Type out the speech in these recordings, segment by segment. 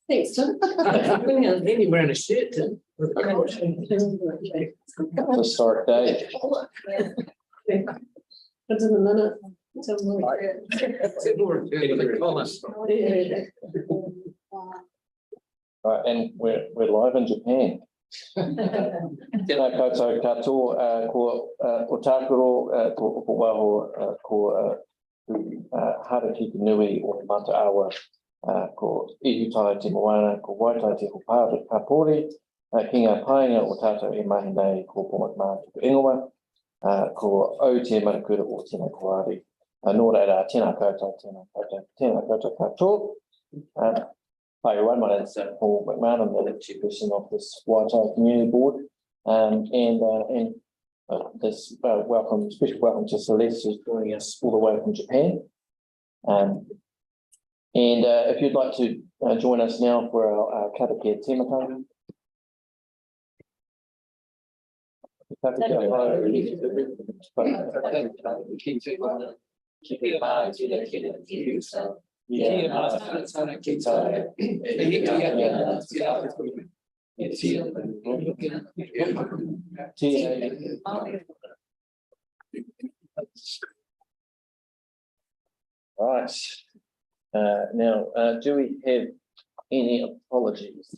Thanks, Tim. Then you're wearing a shirt, Tim. Historic day. But in a minute. Right, and we're live in Japan. Tēnā koutou katoa, ko otakuro, ko waho, ko harakiki nui o mata awa, ko ihutai te moana, ko waitai te hupapori, ki ngā painga o tātou e mahi nei ko Pomakmā tuku ingoa, ko au te marakura o tēnā koari. Nō reira, tēnā koutou katoa. Hi everyone, my name is Paul McMahon. I'm the chairperson of this Waitai Community Board, and this special welcome to Celeste, who's joining us all the way from Japan. If you'd like to join us now for our karakia tēmata. Right. Now, do we have any apologies?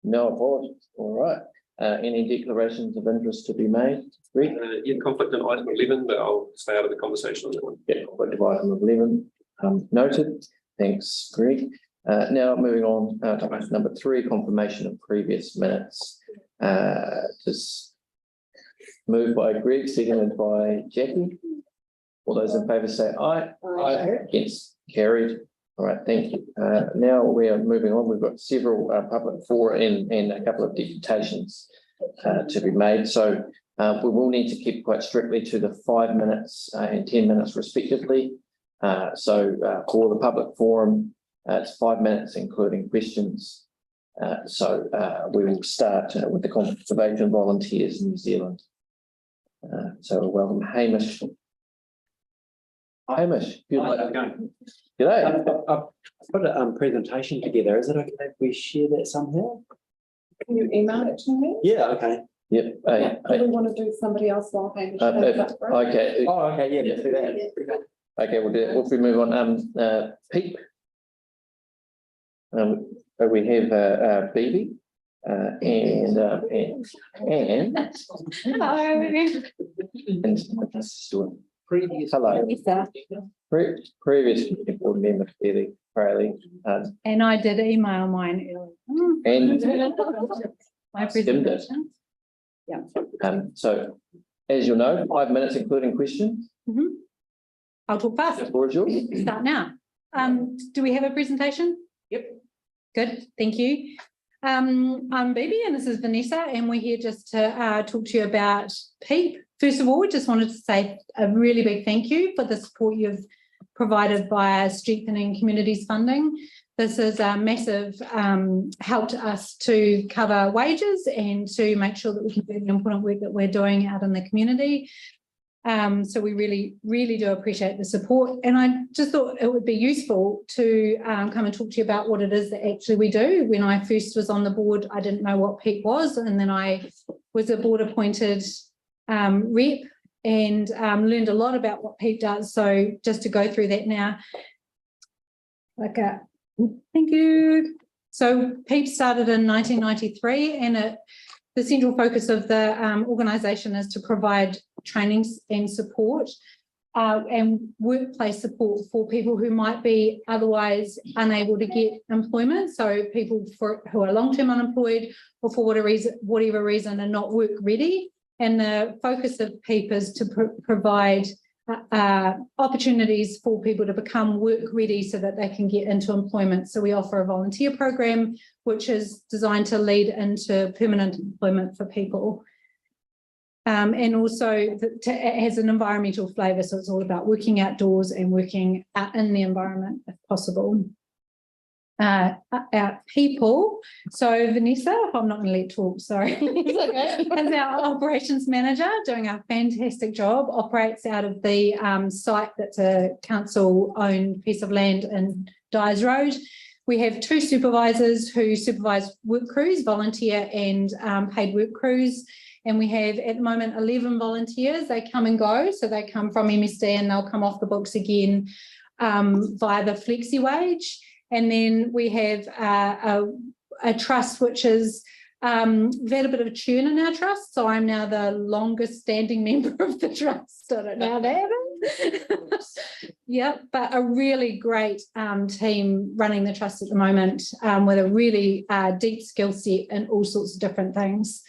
No apologies. All right. Any declarations of interest to be made? In conflict on item 11, but I'll stay out of the conversation on that one. Yeah, conflict of item 11. Noted. Thanks, Greg. Now moving on to item number 3, confirmation of previous minutes. Just moved by Greg, seconded by Jackie. All those in favour say aye. Aye. Against, carried. All right, thank you. Now we are moving on. We've got several public fora and a couple of deputations to be made. So we will need to keep quite strictly to the 5 minutes and 10 minutes respectively. For the public forum, it's 5 minutes, including questions. We will start with the Conservation Volunteers New Zealand. So welcome, Hamish. Hamish, if you'd like to go. G'day. I've put a presentation together. Is it okay if we share that somehow? Can you email it to me? Yeah, okay. Yep. Do we want to do somebody else while Hamish does that, right? Okay. Oh, okay, yeah, let's do that. Okay, we'll do it. If we move on, Pete. We have Phoebe and Stuart. Hello. Previous board member Fraley. And I did email mine earlier. And My presentation. Yeah. So as you'll know, 5 minutes including questions. I'll talk fast. The floor is yours. Start now. Do we have a presentation? Yep. Good, thank you. I'm Bibi and this is Vanessa, and we're here just to talk to you about PEEP. First of all, we just wanted to say a really big thank you for the support you've provided via strengthening communities funding. This has massive helped us to cover wages and to make sure that we can do the important work that we're doing out in the community. So we really do appreciate the support, and I just thought it would be useful to come and talk to you about what it is that actually we do. When I first was on the board, I didn't know what PEEP was, and then I was a board appointed rep and learned a lot about what PEEP does. So just to go through that now. Thank you. So PEEP started in 1993, and the central focus of the organisation is to provide trainings and support and workplace support for people who might be otherwise unable to get employment. So people who are long-term unemployed or for whatever reason are not work ready. And the focus of PEEP is to provide opportunities for people to become work ready so that they can get into employment. So we offer a volunteer program which is designed to lead into permanent employment for people. And also it has an environmental flavour, so it's all about working outdoors and working out in the environment if possible. Our people, so Vanessa, I'm not going to let talk, sorry, as our operations manager, doing a fantastic job, operates out of the site that's a council-owned piece of land in Dyes Road. We have 2 supervisors who supervise work crews, volunteer and paid work crews. And we have at the moment 11 volunteers. They come and go. So they come from MSD and they'll come off the books again via the flexi wage. And then we have a trust which is, we've had a bit of a churn in our trust. So I'm now the longest standing member of the trust. I don't know how that happened. Yeah, but a really great team running the trust at the moment with a really deep skill set in all sorts of different things.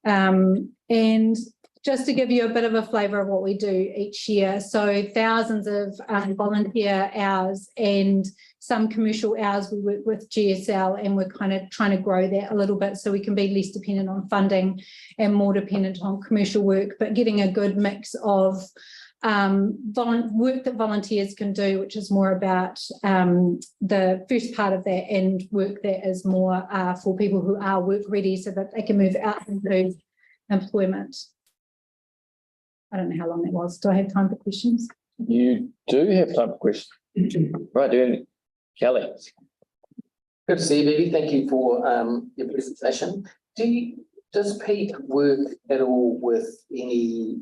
And just to give you a bit of a flavour of what we do each year, so thousands of volunteer hours and some commercial hours. We work with GSL and we're kind of trying to grow that a little bit so we can be less dependent on funding and more dependent on commercial work, but getting a good mix of work that volunteers can do, which is more about the first part of that, and work that is more for people who are work ready so that they can move out into employment. I don't know how long that was. Do I have time for questions? You do have time for questions. Right, do you have any? Kelly. Good to see you, Vivi. Thank you for your presentation. Does Pete work at all with any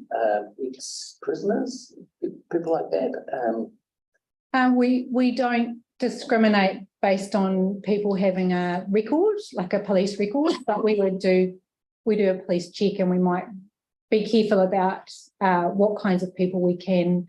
ex-prisoners, people like that? We don't discriminate based on people having a record, like a police record, but we do a police check, and we might be careful about what kinds of people we can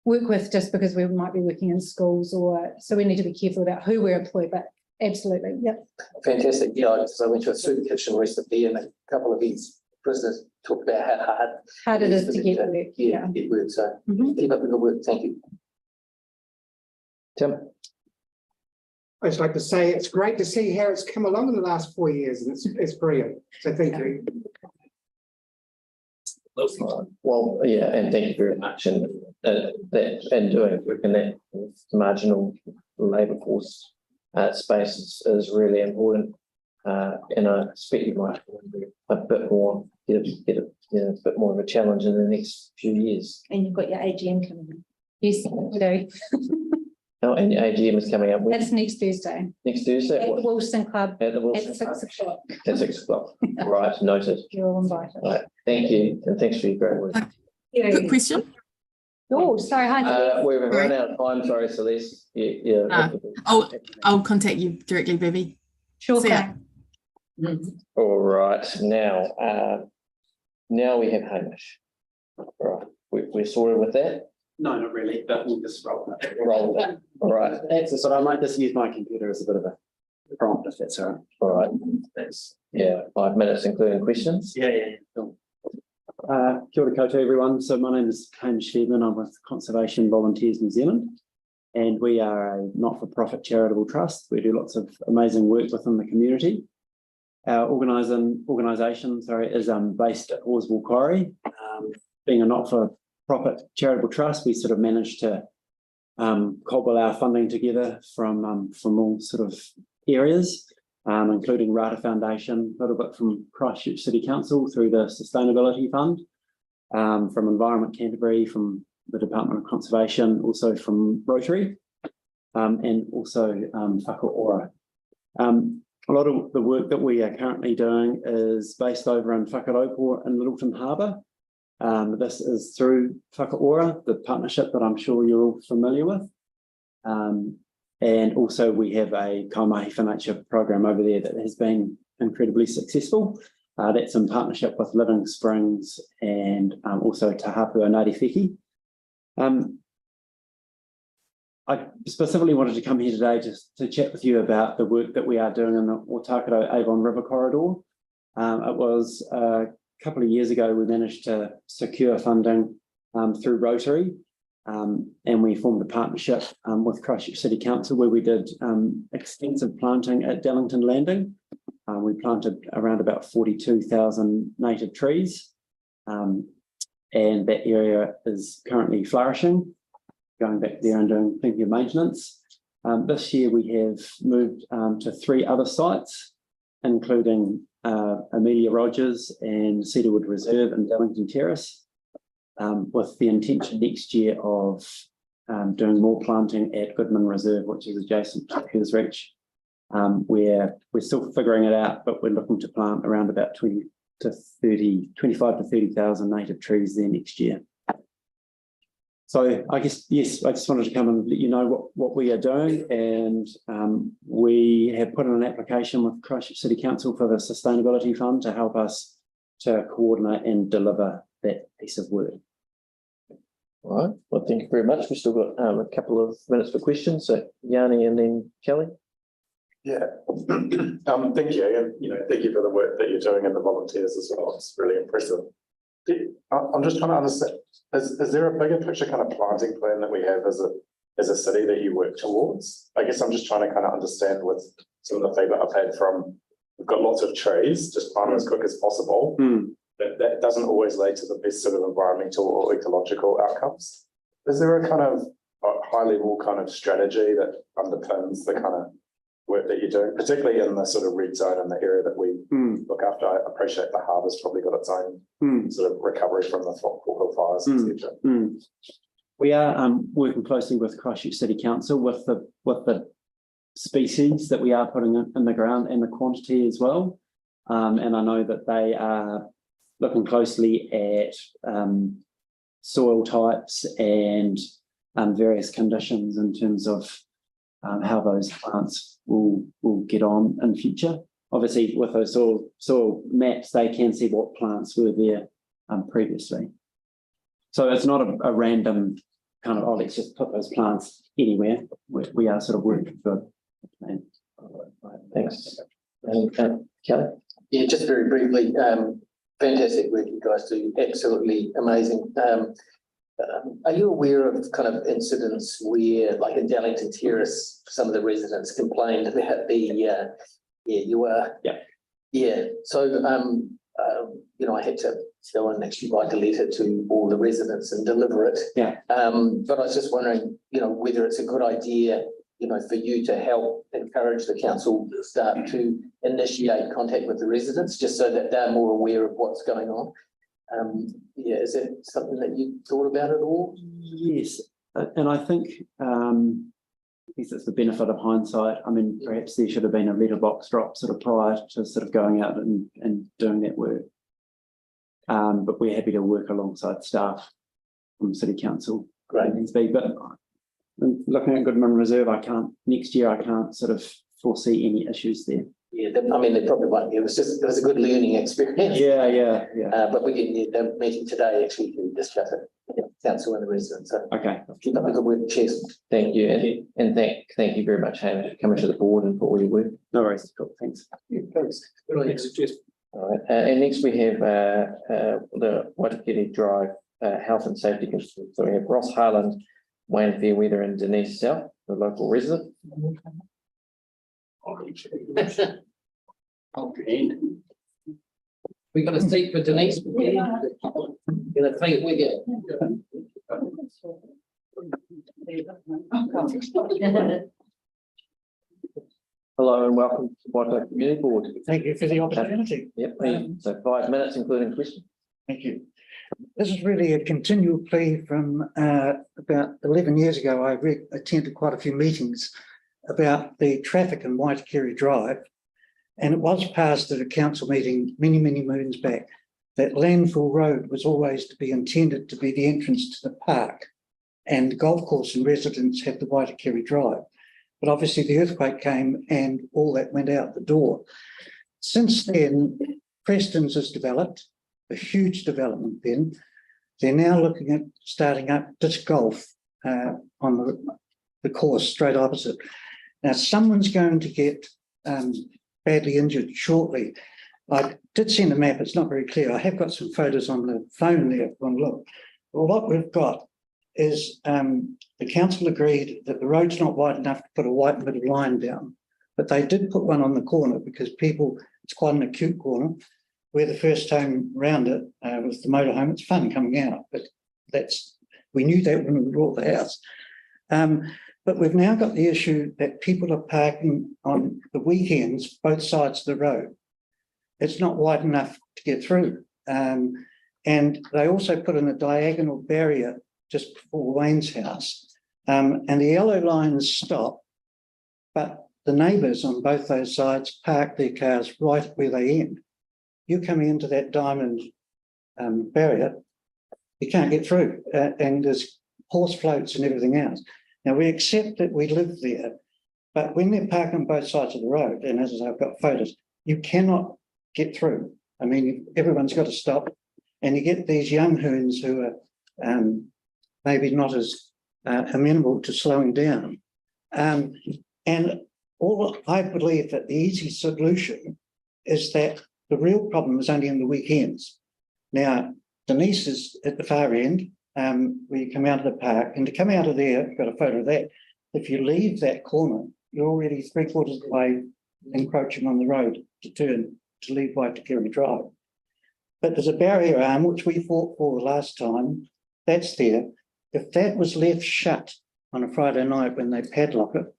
work with, just because we might be working in schools, or so we need to be careful about who we're employed. But absolutely, yep. Fantastic. Yeah, I went to a soup kitchen recently, and a couple of these prisoners talked about how hard it is to get work. Yeah, get work. So keep up the good work. Thank you. Tim. I'd just like to say it's great to see how it's come along in the last 4 years, and it's brilliant. So thank you. Well, yeah, and thank you very much. And that and doing work in that marginal labour force space is really important. And I expect you might a bit more get a bit more of a challenge in the next few years. And you've got your AGM coming up. Yes, we do. Oh, and your AGM is coming up. That's next Thursday. Next Thursday? At the Wilson Club At the Wilson at 6 o'clock. At 6 o'clock. Right, noted. You're all invited. Right, thank you, and thanks for your great work. Good question. Oh, sorry, hi. We've run out of time, sorry, Celeste. Yeah. I'll contact you directly, Vivi. Sure. See ya. All right, now we have Hamish. All right, we're sorted with that. No, not really, but we'll just roll that. Roll that. All right. That's so I might just use my computer as a bit of a prompt, if that's all right. All right. That's 5 minutes, including questions. Yeah. Cool. Kia ora koutou, everyone. So my name is Hamish Feedman. I'm with Conservation Volunteers New Zealand, and we are a not-for-profit charitable trust. We do lots of amazing work within the community. Our organisation is based at Horswell Quarry. Being a not-for-profit charitable trust, we sort of managed to cobble our funding together from all sort of areas, including Rata Foundation, a little bit from Christchurch City Council through the Sustainability Fund, from Environment Canterbury, from the Department of Conservation, also from Rotary, and also Whakaora. A lot of the work that we are currently doing is based over in Whakaropō in Littleton Harbour. This is through Whakaora, the partnership that I'm sure you're all familiar with. And also we have a Kaimahi for Nature program over there that has been incredibly successful. That's in partnership with Living Springs and also Te Hapua Ngāti Whiki. I specifically wanted to come here today just to chat with you about the work that we are doing in the Ōtākaro Avon River Corridor. It was a couple of years ago we managed to secure funding through Rotary, and we formed a partnership with Christchurch City Council where we did extensive planting at Dallington Landing. We planted around about 42,000 native trees, and that area is currently flourishing, going back there and doing plenty of maintenance. This year we have moved to 3 other sites, including Amelia Rogers and Cedarwood Reserve and Dallington Terrace, with the intention next year of doing more planting at Goodman Reserve, which is adjacent to Hers Reach We're still figuring it out, but we're looking to plant around about 25 to 30,000 native trees there next year. So I guess, yes, I just wanted to come and let you know what we are doing, and we have put in an application with Christchurch City Council for the Sustainability Fund to help us to coordinate and deliver that piece of work. All right, well, thank you very much. We've still got a couple of minutes for questions. So Yanni and then Kelly. Yeah, thank you, and thank you for the work that you're doing and the volunteers as well. It's really impressive. I'm just trying to understand, is there a bigger picture kind of planting plan that we have as a city that you work towards? I guess I'm just trying to kind of understand with some of the feedback I've had from, we've got lots of trees, just plant them as quick as possible. That doesn't always lead to the best sort of environmental or ecological outcomes. Is there a kind of high level kind of strategy that underpins the kind of work that you're doing, particularly in the sort of red zone in the area that we look after? I appreciate the harbour's probably got its own sort of recovery from the Fort Hill fires, etc. We are working closely with Christchurch City Council with the species that we are putting in the ground and the quantity as well. And I know that they are looking closely at soil types and various conditions in terms of how those plants will get on in future. Obviously, with those soil maps, they can see what plants were there previously. So it's not a random kind of, oh, let's just put those plants anywhere. We are sort of working for a plan. Thanks. And Kelly? Yeah, just very briefly, fantastic work you guys do, absolutely amazing. Are you aware of kind of incidents where, like in Darlington Terrace, some of the residents complained about the, so, I had to go and actually write a letter to all the residents and deliver it. But I was just wondering, whether it's a good idea, for you to help encourage the council staff to initiate contact with the residents, just so that they're more aware of what's going on. Is that something that you thought about at all? Yes, and I think guess it's the benefit of hindsight. I mean, perhaps there should have been a letterbox drop sort of prior to sort of going out and doing that work. But we're happy to work alongside staff from City Council. Great. But looking at Goodman Reserve, next year I can't sort of foresee any issues there. Yeah, they probably won't. It was a good learning experience. Yeah. But we did the meeting today actually to discuss it, council and the residents. So okay. Keep up the good work. Cheers. Thank you. And thank you very much, Hamish, for coming to the board and for all your work. No worries. Cool. Thanks. Yeah, thanks. Good on you. All right. And next we have the Waitai Drive Health and Safety Consultant. So we have Ross Harland, Wayne Fairweather, and Denise South, the local resident. Okay. We got a seat for Denise. Gonna take it with you. Hello and welcome to Waitai Community Board. Thank you for the opportunity. Yep. So 5 minutes, including questions. Thank you. This is really a continual plea from about 11 years ago. I attended quite a few meetings about the traffic in Waitai Drive, and it was passed at a council meeting many moons back that Landfill Road was always to be intended to be the entrance to the park, and the golf course and residents had the Waitai Drive. But obviously the earthquake came and all that went out the door. Since then, Preston's has developed, a huge development then. They're now looking at starting up disc golf on the course straight opposite. Now, someone's going to get badly injured shortly. I did send a map, it's not very clear. I have got some photos on the phone there, one look. Well, what we've got is the council agreed that the road's not wide enough to put a white middle line down, but they did put one on the corner because it's quite an acute corner. Where the first time round it was the motorhome, it's fun coming out, but we knew that when we bought the house. But we've now got the issue that people are parking on the weekends, both sides of the road. It's not wide enough to get through. And they also put in a diagonal barrier just before Wayne's house. And the yellow lines stop, but the neighbours on both those sides park their cars right where they end. You coming into that diamond barrier, you can't get through, and there's horse floats and everything else. Now, we accept that we live there, but when they're parked on both sides of the road, and as I've got photos, you cannot get through. I mean, everyone's got to stop, and you get these young hoons who are maybe not as amenable to slowing down. And I believe that the easy solution is that the real problem is only in the weekends. Now, Denise is at the far end, where you come out of the park, and to come out of there, I've got a photo of that. If you leave that corner, you're already 3/4 of the way encroaching on the road to turn to leave Waitai Drive. But there's a barrier arm, which we fought for the last time, that's there. If that was left shut on a Friday night when they padlock it,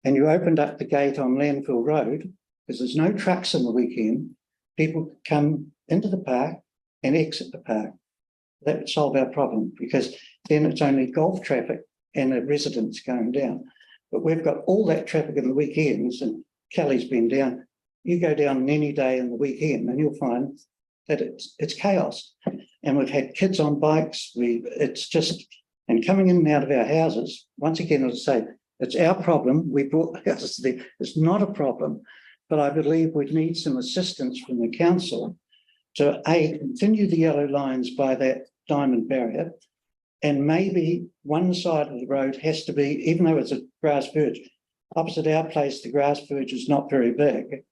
and you opened up the gate on Landfill Road, because there's no trucks on the weekend, people come into the park and exit the park. That would solve our problem, because then it's only golf traffic and the residents going down. But we've got all that traffic in the weekends, and Kelly's been down. You go down any day in the weekend and you'll find that it's chaos. And we've had kids on bikes. It's just, and coming in and out of our houses, once again, as I say, it's our problem. We brought the houses there. It's not a problem, but I believe we need some assistance from the council to continue the yellow lines by that diamond barrier, and maybe one side of the road has to be, even though it's a grass verge, opposite our place, the grass verge is not very big,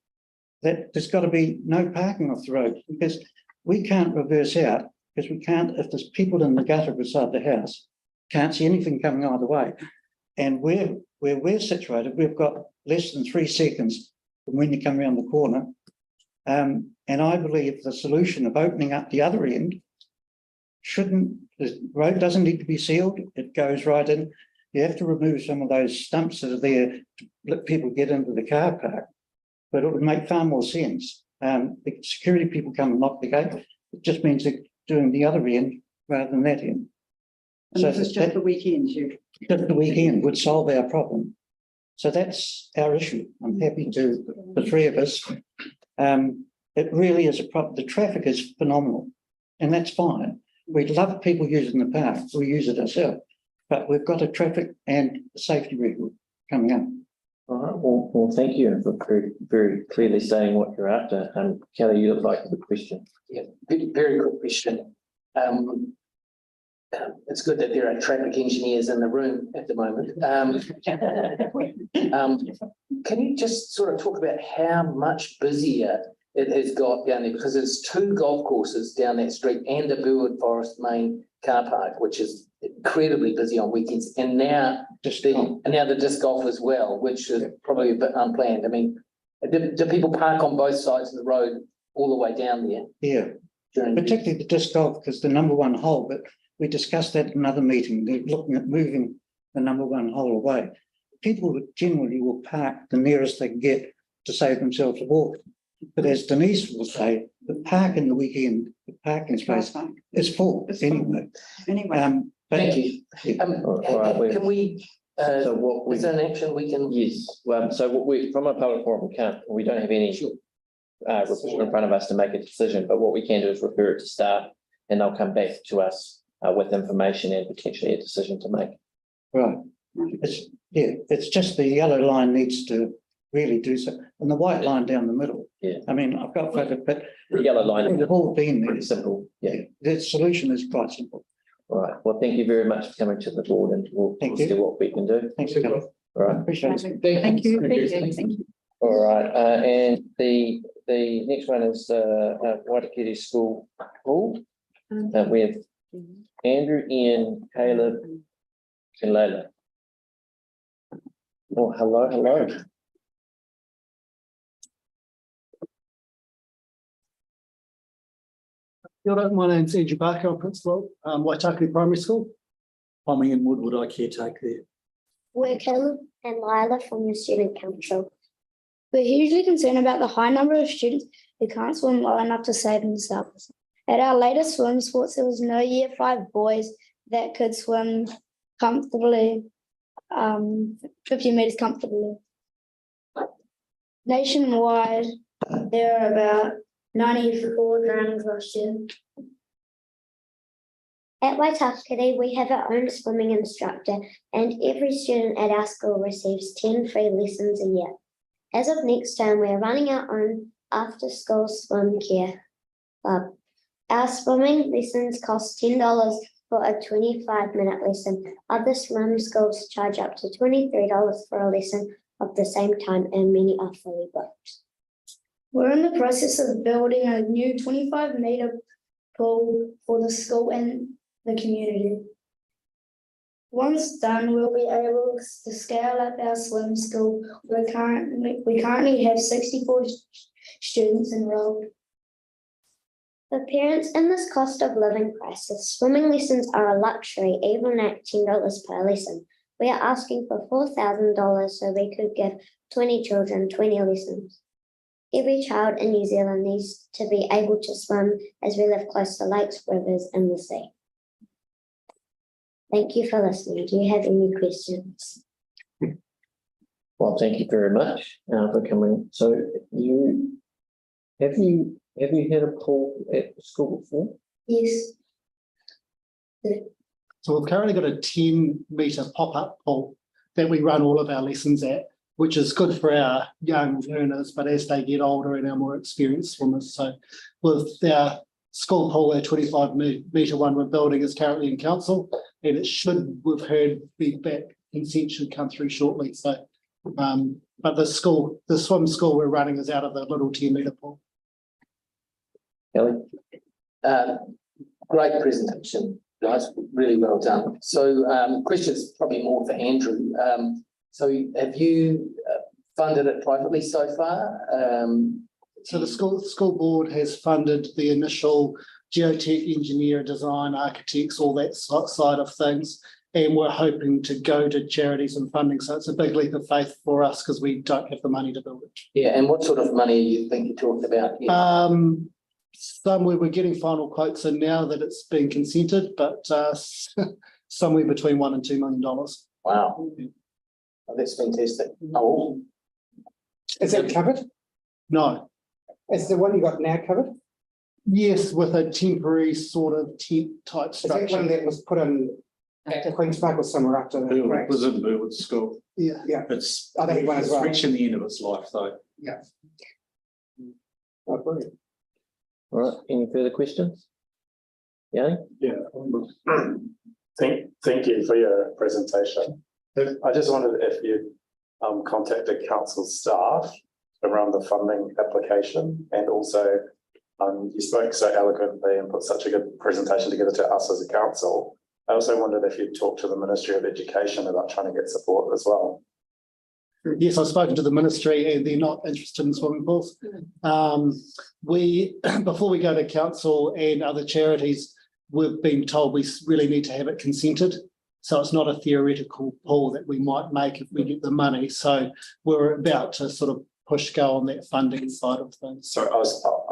that there's got to be no parking off the road, because we can't reverse out, because we can't, if there's people in the gutter beside the house, can't see anything coming either way. And where we're situated, we've got less than 3 seconds from when you come around the corner. And I believe the solution of opening up the other end the road doesn't need to be sealed. It goes right in. You have to remove some of those stumps that are there to let people get into the car park, but it would make far more sense. The security people come and lock the gate. It just means they're doing the other end rather than that end. And this is just the weekend, Just the weekend would solve our problem. So that's our issue. I'm happy to, the 3 of us. It really is a problem. The traffic is phenomenal, and that's fine. We love people using the park. We use it ourselves, but we've got a traffic and safety record coming up. All right. Well, thank you for very, very clearly saying what you're after. Kelly, you look like a good question. Yeah, very good question. It's good that there are traffic engineers in the room at the moment. Can you just sort of talk about how much busier it has got down there? Because there's 2 golf courses down that street and a Burwood Forest main car park, which is incredibly busy on weekends. And now the disc golf as well, which is probably a bit unplanned. I mean, do people park on both sides of the road all the way down there? Yeah, particularly the disc golf, because the number 1 hole, but we discussed that in another meeting. They're looking at moving the number 1 hole away. People generally will park the nearest they can get to save themselves a walk. But as Denise will say, the park in the weekend, the parking space is full anyway. Thank you. Can we? So what is there an action we can? Yes. Well, so what we, from a public forum, we don't have any report in front of us to make a decision. But what we can do is refer it to staff, and they'll come back to us with information and potentially a decision to make. Right. It's just the yellow line needs to really do so, and the white line down the middle. Yeah. I mean, I've got photo, but the yellow line. They've all been there. It's simple. Yeah. The solution is quite simple. All right. Well, thank you very much for coming to the board, and we'll see what we can do. Thanks for coming. All right. Appreciate it. Thank you. Thank you. All right. And the next one is Waitai School Hall. We have Andrew, Ian, Caleb, and Layla. Oh, hello. My name's Andrew Barker, I'm principal, Waitai Primary School. I'm Ian Woodward, I caretaker there. We're Caleb and Lila from the Student Council. We're hugely concerned about the high number of students who can't swim well enough to save themselves. At our latest swim sports, there was no Year 5 boys that could swim comfortably, 50 metres comfortably. Nationwide, there are about 94 drownings last year. At Waitai, we have our own swimming instructor, and every student at our school receives 10 free lessons a year. As of next term, we are running our own after-school swim care club. Our swimming lessons cost $10 for a 25-minute lesson. Other swim schools charge up to $23 for a lesson of the same time, and many are fully booked. We're in the process of building a new 25-meter pool for the school and the community. Once done, we'll be able to scale up our swim school. We currently have 64 students enrolled. For parents in this cost of living crisis, swimming lessons are a luxury, even at $10 per lesson. We are asking for $4,000 so we could give 20 children 20 lessons. Every child in New Zealand needs to be able to swim as we live close to lakes, rivers, and the sea. Thank you for listening. Do you have any questions? Well, thank you very much for coming. So have you had a pool at school before? Yes. So we've currently got a 10-metre pop-up pool that we run all of our lessons at, which is good for our young learners, but as they get older and our more experienced swimmers. So with our school pool, our 25-metre one we're building is currently in council, and it should, we've heard, feedback consent should come through shortly. So, but the swim school we're running is out of the little 10-metre pool. Kelly? Great presentation, guys, really well done. So questions probably more for Andrew. So have you funded it privately so far? So the school board has funded the initial geotech, engineer, design, architects, all that side of things. And we're hoping to go to charities and funding. So it's a big leap of faith for us because we don't have the money to build it. Yeah, and what sort of money you think you're talking about here? Somewhere we're getting final quotes in now that it's been consented, but somewhere between $1 and $2 million. Wow. Oh, that's fantastic. Oh. Is that covered? No. Is the one you got now covered? Yes, with a temporary sort of tent type structure. Is that one that was put in at Queen's Park or somewhere after the It was in Burwood School. Yeah. Yeah. It's that one as well. reaching the end of its life though. Yeah. Oh, brilliant. All right, any further questions? Yeah. Yeah. Thank you for your presentation. I just wondered if you contacted council staff around the funding application, and also you spoke so eloquently and put such a good presentation together to us as a council. I also wondered if you'd talked to the Ministry of Education about trying to get support as well. Yes, I've spoken to the ministry and they're not interested in swimming pools. Before we go to council and other charities, we've been told we really need to have it consented. So it's not a theoretical pool that we might make if we get the money. So we're about to sort of push go on that funding side of things. Sorry, I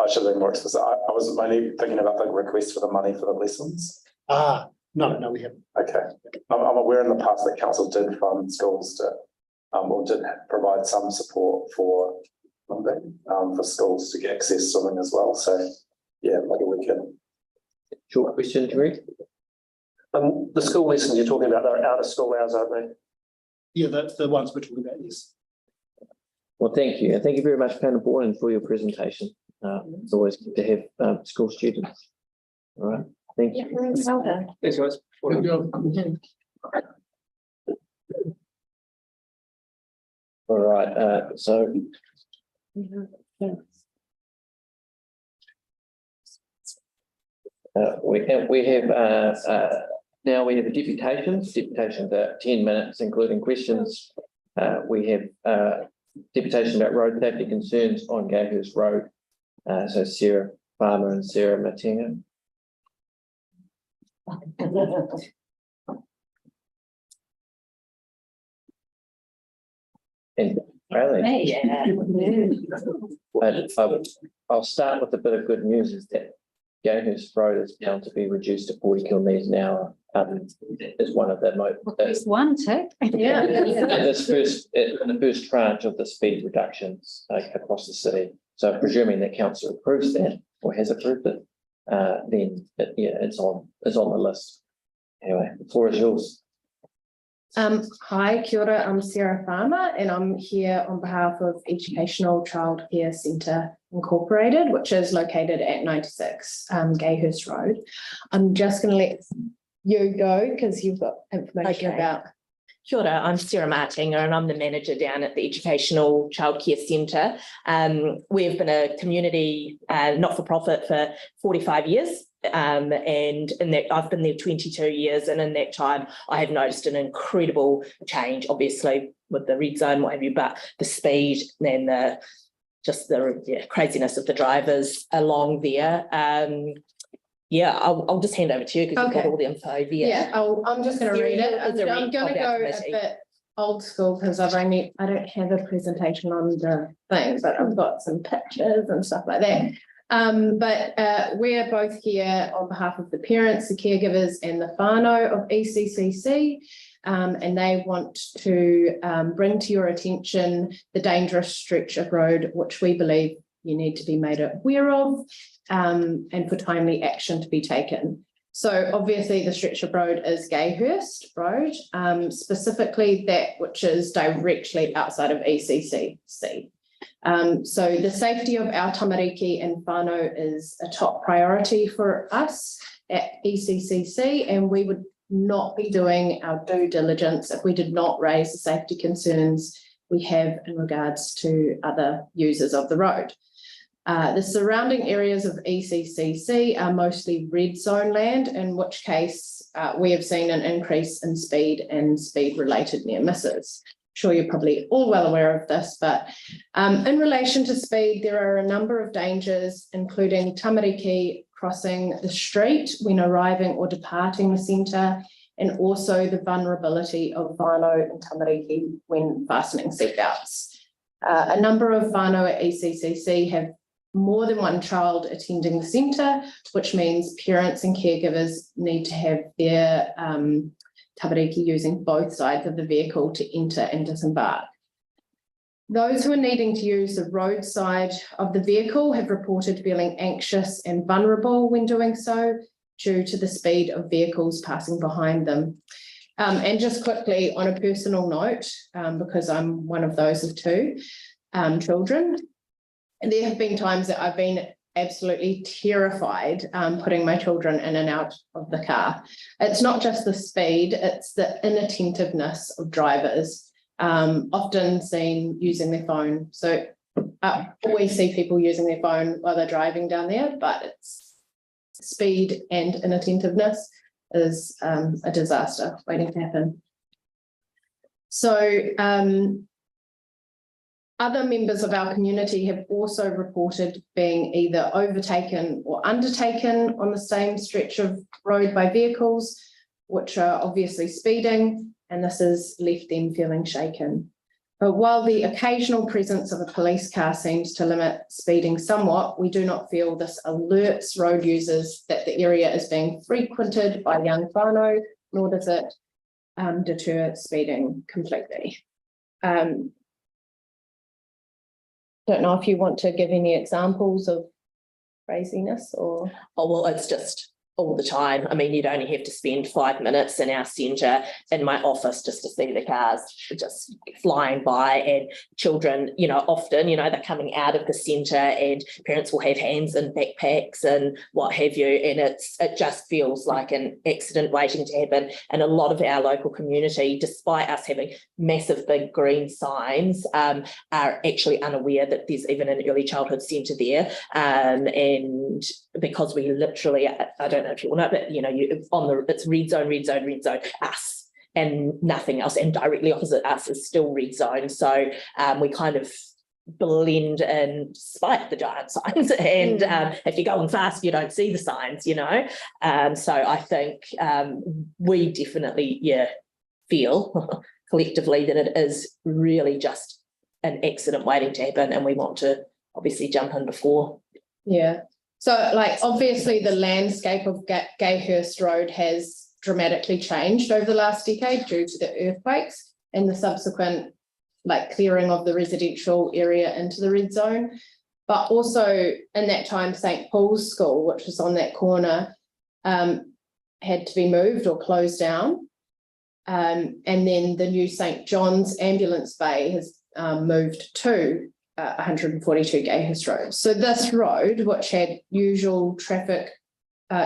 should have been more explicit. I was mainly thinking about the request for the money for the lessons. No, we haven't. Okay. I'm aware in the past that council did fund schools to, or did provide some support for funding for schools to get access swimming as well. So yeah, maybe we can. Short question, Terry. The school lessons you're talking about are out of school hours, aren't they? Yeah, the ones we're talking about, yes. Well, thank you. And thank you very much, Pam and Bourne, for your presentation. It's always good to have school students. All right. Thank you. Well done. Thanks, guys. Good job. All right. So we have now we have the deputations. Deputations are 10 minutes, including questions. We have deputation about road safety concerns on Gayhurst Road. So Sarah Farmer and Sarah Matinga. And Riley. But I'll start with a bit of good news, is that Gayhurst Road is bound to be reduced to 40 kilometres an hour. Is one of the There's one tick. in the first tranche of the speed reductions across the city. So presuming that council approves that or has approved it, then it's on the list. Anyway, the floor is yours. Hi, kia ora, I'm Sarah Farmer and I'm here on behalf of Educational Childcare Centre Incorporated, which is located at 96 Gayhurst Road. I'm just going to let you go because you've got information about. Kia ora, I'm Sarah Martinga and I'm the manager down at the Educational Childcare Centre. We've been a community not-for-profit for 45 years. And in that I've been there 22 years, and in that time I have noticed an incredible change, obviously with the red zone, what have you, but the speed and the craziness of the drivers along there. I'll just hand over to you because you've got all the info there. Yeah, I'm just going to read it. I'm going to go a bit old school because I don't have a presentation on the thing, but I've got some pictures and stuff like that. But we're both here on behalf of the parents, the caregivers and the whānau of ECCC, and they want to bring to your attention the dangerous stretch of road, which we believe you need to be made aware of, and for timely action to be taken. So obviously the stretch of road is Gayhurst Road, specifically that which is directly outside of ECCC. So the safety of our tamariki and whānau is a top priority for us at ECCC, and we would not be doing our due diligence if we did not raise the safety concerns we have in regards to other users of the road. The surrounding areas of ECCC are mostly red zone land, in which case we have seen an increase in speed and speed-related near misses. Sure, you're probably all well aware of this, but in relation to speed, there are a number of dangers, including tamariki crossing the street when arriving or departing the centre, and also the vulnerability of whānau and tamariki when fastening seatbelts. A number of whānau at ECCC have more than one child attending the centre, which means parents and caregivers need to have their tamariki using both sides of the vehicle to enter and disembark. Those who are needing to use the roadside of the vehicle have reported feeling anxious and vulnerable when doing so due to the speed of vehicles passing behind them. And just quickly on a personal note, because I'm one of those of two children, there have been times that I've been absolutely terrified putting my children in and out of the car. It's not just the speed, it's the inattentiveness of drivers, often seen using their phone. So we see people using their phone while they're driving down there, but it's speed and inattentiveness is a disaster waiting to happen. So other members of our community have also reported being either overtaken or undertaken on the same stretch of road by vehicles, which are obviously speeding, and this has left them feeling shaken. But while the occasional presence of a police car seems to limit speeding somewhat, we do not feel this alerts road users that the area is being frequented by young whānau, nor does it deter speeding completely. Don't know if you want to give any examples of craziness or. Oh, well, it's just all the time. I mean, you'd only have to spend 5 minutes in our centre in my office just to see the cars just flying by, and children, often, they're coming out of the centre and parents will have hands in backpacks and what have you, and it just feels like an accident waiting to happen. And a lot of our local community, despite us having massive big green signs, are actually unaware that there's even an early childhood centre there, and because we literally, I don't know if you will know, but it's red zone, us and nothing else, and directly opposite us is still red zone. So we kind of blend in despite the giant signs, and if you're going fast, you don't see the signs, So I think we definitely, feel collectively that it is really just an accident waiting to happen, and we want to obviously jump in before. Yeah. So like, obviously the landscape of Gayhurst Road has dramatically changed over the last decade due to the earthquakes and the subsequent like clearing of the residential area into the red zone. But also in that time, St. Paul's School, which was on that corner, had to be moved or closed down. And then the new St. John's Ambulance Bay has moved to 142 Gayhurst Road. So this road, which had usual traffic,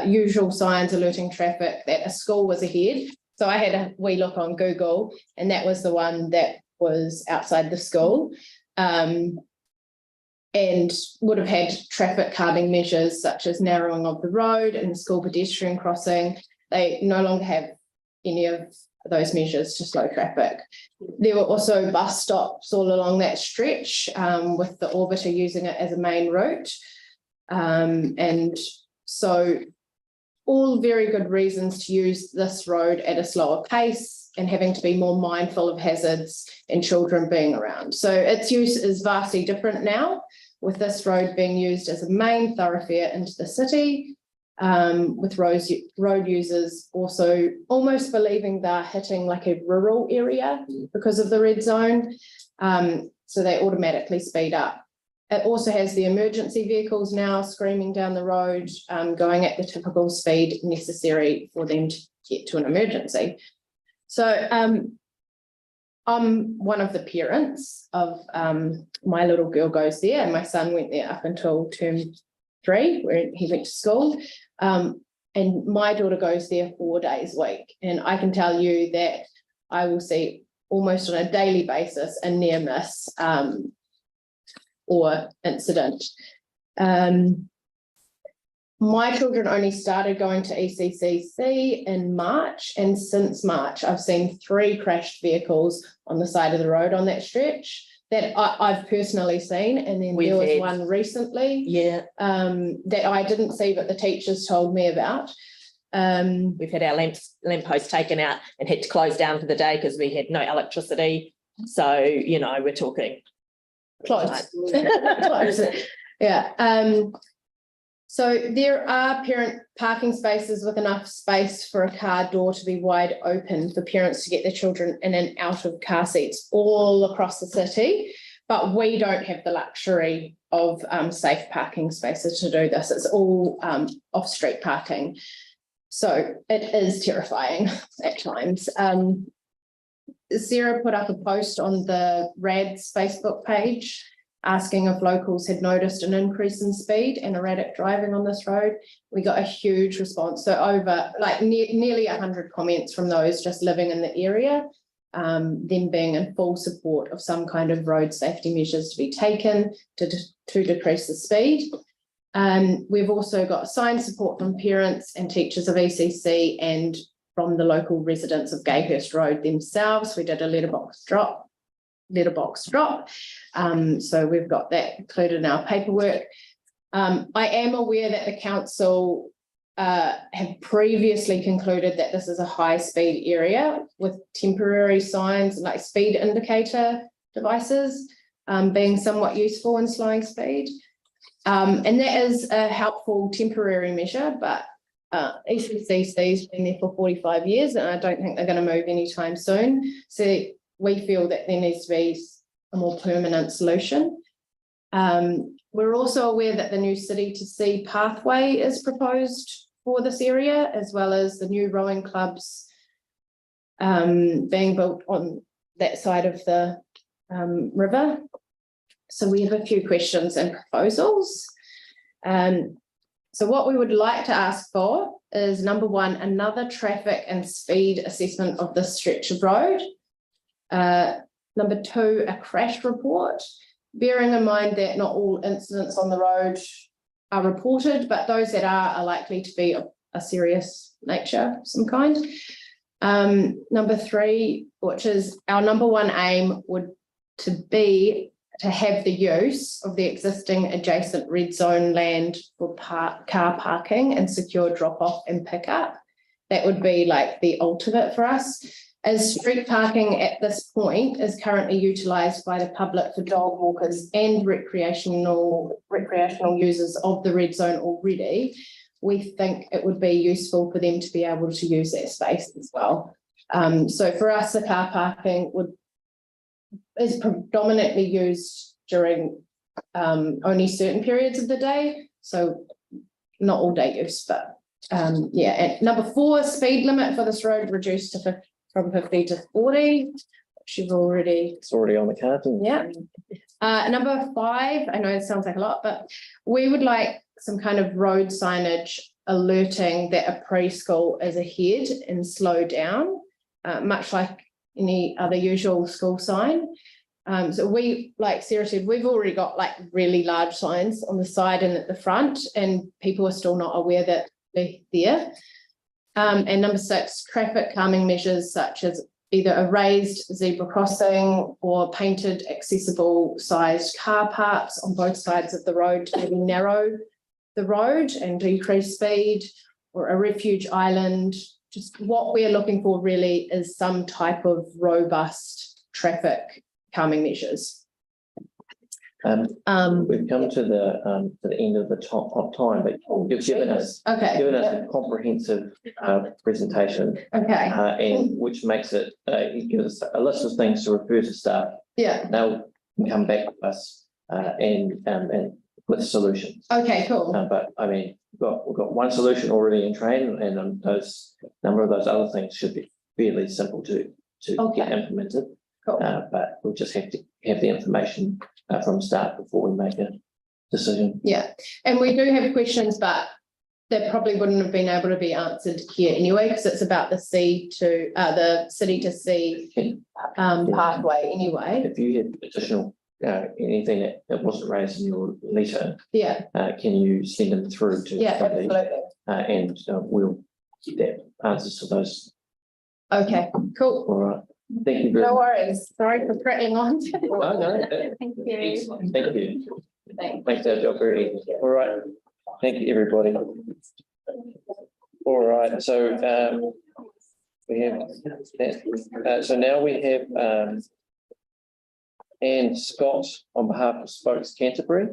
usual signs alerting traffic that a school was ahead. So I had a wee look on Google, and that was the one that was outside the school, and would have had traffic calming measures such as narrowing of the road and the school pedestrian crossing. They no longer have any of those measures to slow traffic. There were also bus stops all along that stretch, with the Orbiter using it as a main route. And so all very good reasons to use this road at a slower pace and having to be more mindful of hazards and children being around. So its use is vastly different now, with this road being used as a main thoroughfare into the city, with road users also almost believing they're hitting like a rural area because of the red zone. So they automatically speed up. It also has the emergency vehicles now screaming down the road, going at the typical speed necessary for them to get to an emergency. So I'm one of the parents of my little girl goes there, and my son went there up until term 3, where he went to school. And my daughter goes there 4 days a week. And I can tell you that I will see almost on a daily basis a near miss or incident. My children only started going to ECCC in March, and since March I've seen 3 crashed vehicles on the side of the road on that stretch that I've personally seen, and then there was one recently that I didn't see but the teachers told me about. We've had our lamppost taken out and had to close down for the day because we had no electricity. So, you know, we're talking close. Close. Yeah. So there are parent parking spaces with enough space for a car door to be wide open for parents to get their children in and out of car seats all across the city, but we don't have the luxury of safe parking spaces to do this. It's all off-street parking. So it is terrifying at times. Sarah put up a post on the RAD's Facebook page asking if locals had noticed an increase in speed and erratic driving on this road. We got a huge response. So over like nearly 100 comments from those just living in the area, them being in full support of some kind of road safety measures to be taken to decrease the speed. We've also got signed support from parents and teachers of ECC and from the local residents of Gayhurst Road themselves. We did a letterbox drop. So we've got that included in our paperwork. I am aware that the council have previously concluded that this is a high speed area with temporary signs like speed indicator devices being somewhat useful in slowing speed. And that is a helpful temporary measure, but ECCC's been there for 45 years and I don't think they're going to move anytime soon. So we feel that there needs to be a more permanent solution. We're also aware that the new City to Sea pathway is proposed for this area, as well as the new rowing clubs being built on that side of the river. So we have a few questions and proposals. So what we would like to ask for is, number 1, another traffic and speed assessment of this stretch of road. Number 2, a crash report, bearing in mind that not all incidents on the road are reported, but those that are likely to be of a serious nature of some kind. Number 3, which is our number 1 aim, would to be to have the use of the existing adjacent red zone land for car parking and secure drop off and pick up. That would be like the ultimate for us. as street parking at this point is currently utilised by the public for dog walkers and recreational users of the red zone already, we think it would be useful for them to be able to use that space as well. So for us, the car parking is predominantly used during only certain periods of the day, so not all day use, but yeah. And number 4, speed limit for this road reduced to from 50 to 40, which you've already. It's already on the card. Yeah. Number 5, I know it sounds like a lot, but we would like some kind of road signage alerting that a preschool is ahead and slow down, much like any other usual school sign. So we, like Sarah said, we've already got like really large signs on the side and at the front, and people are still not aware that they're there. And number 6, traffic calming measures such as either a raised zebra crossing or painted accessible sized car parks on both sides of the road to maybe narrow the road and decrease speed, or a refuge island. Just what we're looking for really is some type of robust traffic calming measures. We've come to the end of the time, but you've given us a comprehensive presentation. Okay. And which makes it it gives us a list of things to refer to staff. Yeah. They'll come back to us and with solutions. Okay, cool. But I mean, we've got one solution already in train, and those number of those other things should be fairly simple to get implemented. Cool. But we'll just have to have the information from start before we make a decision. Yeah, and we do have questions, but they probably wouldn't have been able to be answered here anyway, because it's about the city to sea pathway anyway. If you had additional anything that wasn't raised in your letter, can you send them through to somebody? Absolutely. And we'll get that answers to those. Okay, cool. All right. Thank you very much. No worries. Sorry for prattling on. No, Thank you. excellent. Thank you. Thanks. Makes our job very easy. All right. Thank you, everybody. All right. So we have that. So now we have Anne Scott on behalf of Spokes Canterbury.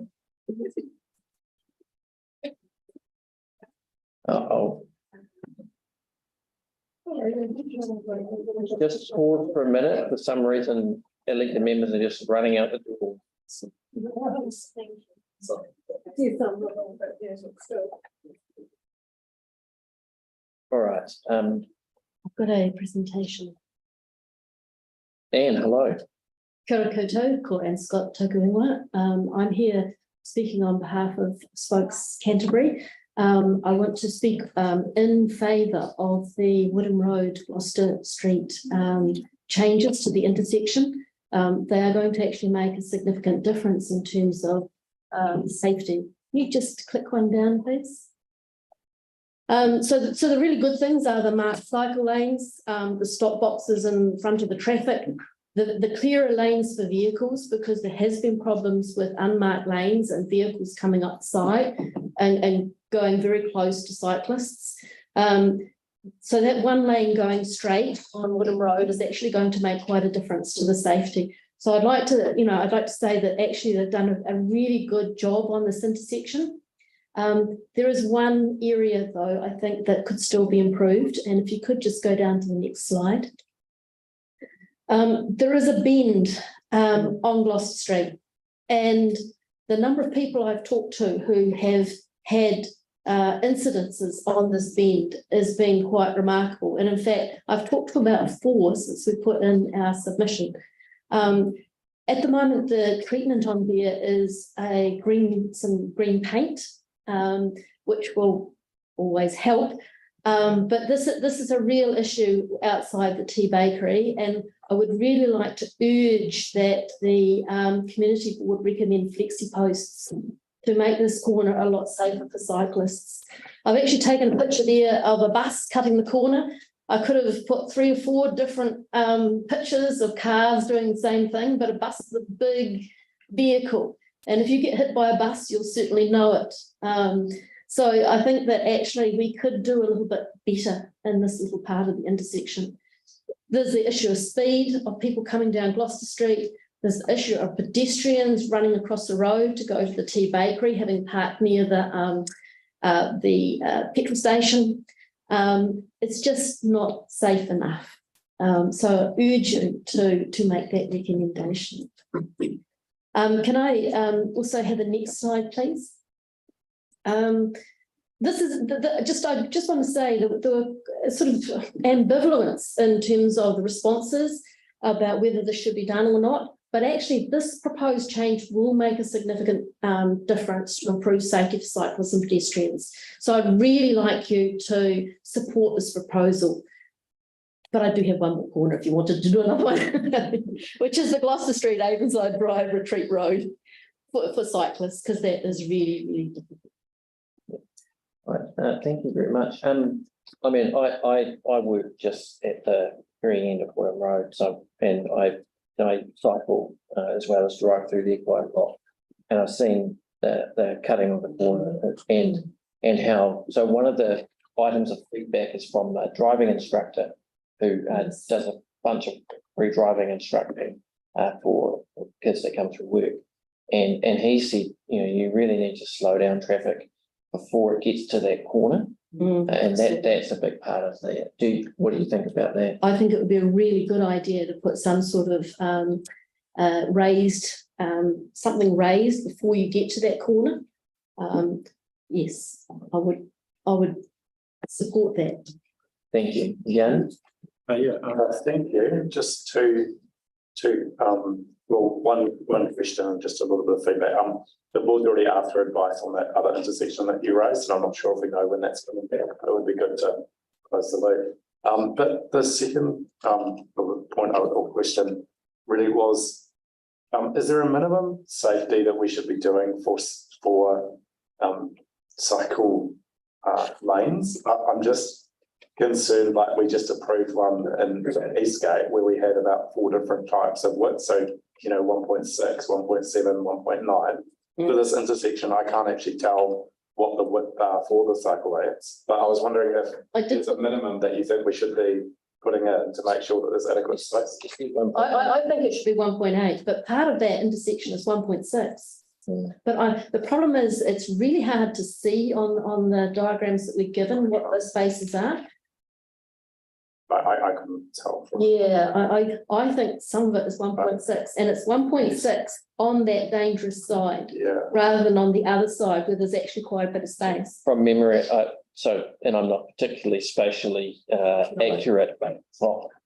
Just pause for a minute. For some reason, elected members are just running out the door. All right. I've got a presentation. Anne, hello. Kia ora koutou, ko Anne Scott toku ingoa. I'm here speaking on behalf of Spokes Canterbury. I want to speak in favour of the Woodham Road, Gloucester Street changes to the intersection. They are going to actually make a significant difference in terms of safety. Can you just click one down, please? So the really good things are the marked cycle lanes, the stop boxes in front of the traffic, the clearer lanes for vehicles, because there has been problems with unmarked lanes and vehicles coming up the side and going very close to cyclists. So that one lane going straight on Woodham Road is actually going to make quite a difference to the safety. So I'd like to say that actually they've done a really good job on this intersection. There is one area though, I think, that could still be improved. And if you could just go down to the next slide. There is a bend on Gloucester Street, and the number of people I've talked to who have had incidences on this bend has been quite remarkable. And in fact, I've talked to about 4 since we put in our submission. At the moment, the treatment on there is some green paint, which will always help. But this is a real issue outside the tea bakery, and I would really like to urge that the community board recommend flexi posts to make this corner a lot safer for cyclists. I've actually taken a picture there of a bus cutting the corner. I could have put 3 or 4 different pictures of cars doing the same thing, but a bus is a big vehicle, and if you get hit by a bus, you'll certainly know it. So I think that actually we could do a little bit better in this little part of the intersection. There's the issue of speed of people coming down Gloucester Street. There's the issue of pedestrians running across the road to go to the tea bakery, having parked near the petrol station. It's just not safe enough. So I urge you to make that recommendation. Can I also have the next slide, please? This is I just want to say that the sort of ambivalence in terms of the responses about whether this should be done or not. But actually, this proposed change will make a significant difference to improve safety for cyclists and pedestrians. So I'd really like you to support this proposal. But I do have one more corner if you wanted to do another one, which is the Gloucester Street, Avonside Drive, Retreat Road for cyclists, because that is really, really difficult. Right, thank you very much. I mean, I work just at the very end of Wynnum Road, so and I cycle as well as drive through there quite a lot, and I've seen the cutting of the corner and how. So one of the items of feedback is from a driving instructor who does a bunch of free driving instructing for kids that come through work, and he said, you know, you really need to slow down traffic before it gets to that corner. And that's a big part of that. What do you think about that? I think it would be a really good idea to put some sort of something raised before you get to that corner. Yes, I would support that. Thank you. Jan? Thank you. Just one question and just a little bit of feedback. The board's already asked for advice on that other intersection that you raised, and I'm not sure if we know when that's going to be. It would be good to close the loop. But the second point or question really was, is there a minimum safety that we should be doing for cycle lanes? I'm just concerned, like we just approved one in Eastgate where we had about 4 different types of width. So, you know, 1.6, 1.7, 1.9. For this intersection, I can't actually tell what the width are for the cycle lanes. But I was wondering if there's a minimum that you think we should be putting in to make sure that there's adequate space. I think it should be 1.8, but part of that intersection is 1.6. But the problem is it's really hard to see on the diagrams that we're given what those spaces are. I couldn't tell. I think some of it is 1.6, and it's 1.6 on that dangerous side, rather than on the other side where there's actually quite a bit of space. From memory, and I'm not particularly spatially accurate, but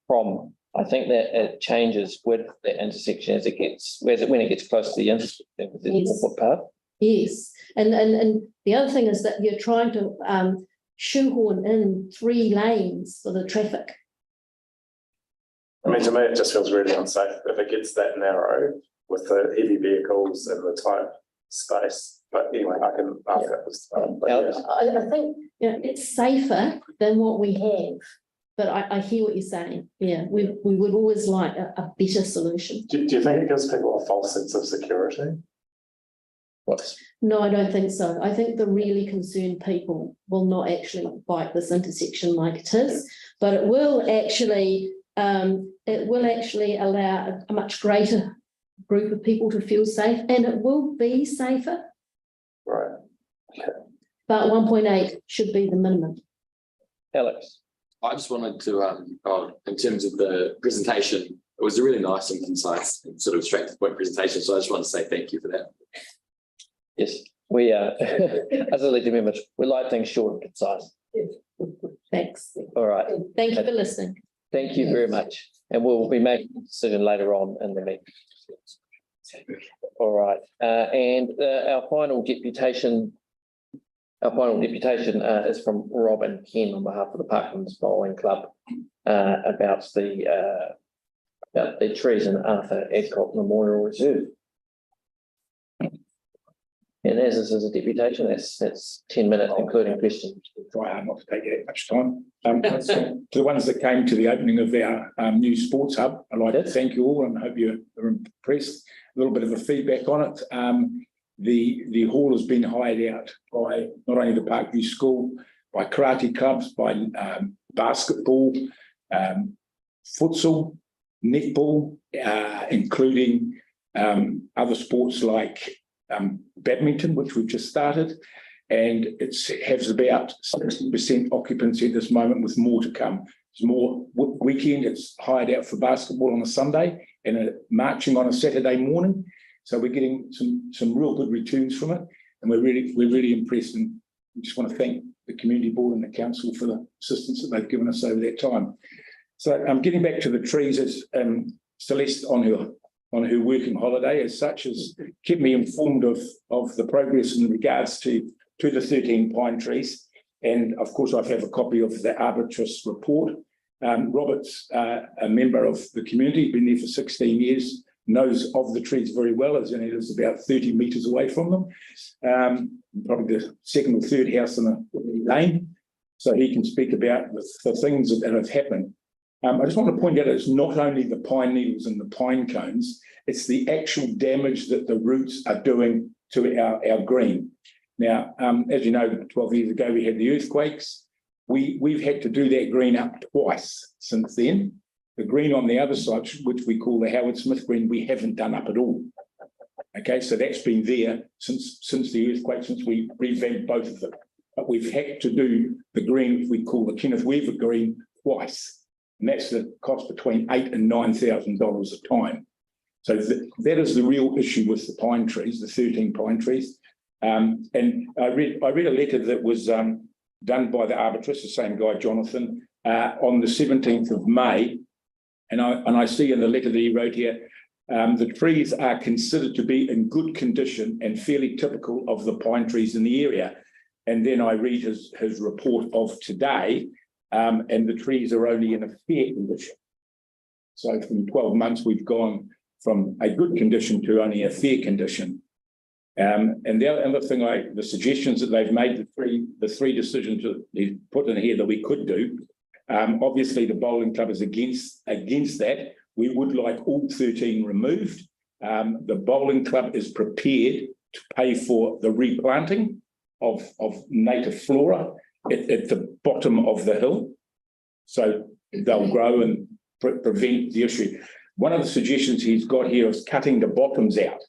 from I think that it changes with the intersection as it gets when it gets close to the intersection. Footpath. Yes, and the other thing is that you're trying to shoehorn in 3 lanes for the traffic. I mean, to me, it just feels really unsafe if it gets that narrow with the heavy vehicles and the tight space. But anyway, I can ask that. I think it's safer than what we have. But I hear what you're saying. Yeah, we would always like a better solution. Do you think it gives people a false sense of security? No, I don't think so. I think the really concerned people will not actually bike this intersection like it is, but it will actually allow a much greater group of people to feel safe, and it will be safer. Right. Okay. But 1.8 should be the minimum. Alex. I just wanted to, in terms of the presentation, it was a really nice and concise and sort of straight to the point presentation. So I just want to say thank you for that. Yes, we are, as elected members, we like things short and concise. Thanks. All right. Thank you for listening. Thank you very much. And we'll be making a decision later on in the meeting. All right. And our final deputation is from Robin Ken on behalf of the Parklands Bowling Club about the trees in Arthur Adcock Memorial Reserve. And as this is a deputation, that's 10 minutes, including questions. Try hard not to take that much time. To the ones that came to the opening of our new sports hub, I'd like to thank you all and I hope you're impressed. A little bit of a feedback on it. The hall has been hired out by not only the Parkview School, by karate clubs, by basketball, futsal, netball, including other sports like badminton, which we've just started, and it has about 60% occupancy at this moment, with more to come. It's more weekend. It's hired out for basketball on a Sunday and marching on a Saturday morning. So we're getting some real good returns from it, and we're really impressed. And we just want to thank the community board and the council for the assistance that they've given us over that time. So getting back to the trees, as Celeste on her working holiday as such has kept me informed of the progress in regards to the 13 pine trees. And of course, I have a copy of the arbitrist report. Robert's a member of the community, been there for 16 years, knows of the trees very well, as in he lives about 30 metres away from them. Probably the second or third house in the lane. So he can speak about the things that have happened. I just want to point out it's not only the pine needles and the pine cones, it's the actual damage that the roots are doing to our green. Now, as you know, 12 years ago, we had the earthquakes. We've had to do that green up twice since then. The green on the other side, which we call the Howard Smith green, we haven't done up at all. Okay, so that's been there since the earthquake, since we revamped both of them. But we've had to do the green, which we call the Kenneth Weaver green, twice. And that's the cost between $8,000 and $9,000 a time. So that is the real issue with the pine trees, the 13 pine trees. And I read a letter that was done by the arbitrist, the same guy, Jonathan, on the 17th of May. And I see in the letter that he wrote here, the trees are considered to be in good condition and fairly typical of the pine trees in the area. And then I read his report of today, and the trees are only in a fair condition. So from 12 months, we've gone from a good condition to only a fair condition. And the other thing, the suggestions that they've made, the three decisions that they put in here that we could do. Obviously, the bowling club is against that. We would like all 13 removed. The bowling club is prepared to pay for the replanting of native flora at the bottom of the hill. So they'll grow and prevent the issue. One of the suggestions he's got here is cutting the bottoms out.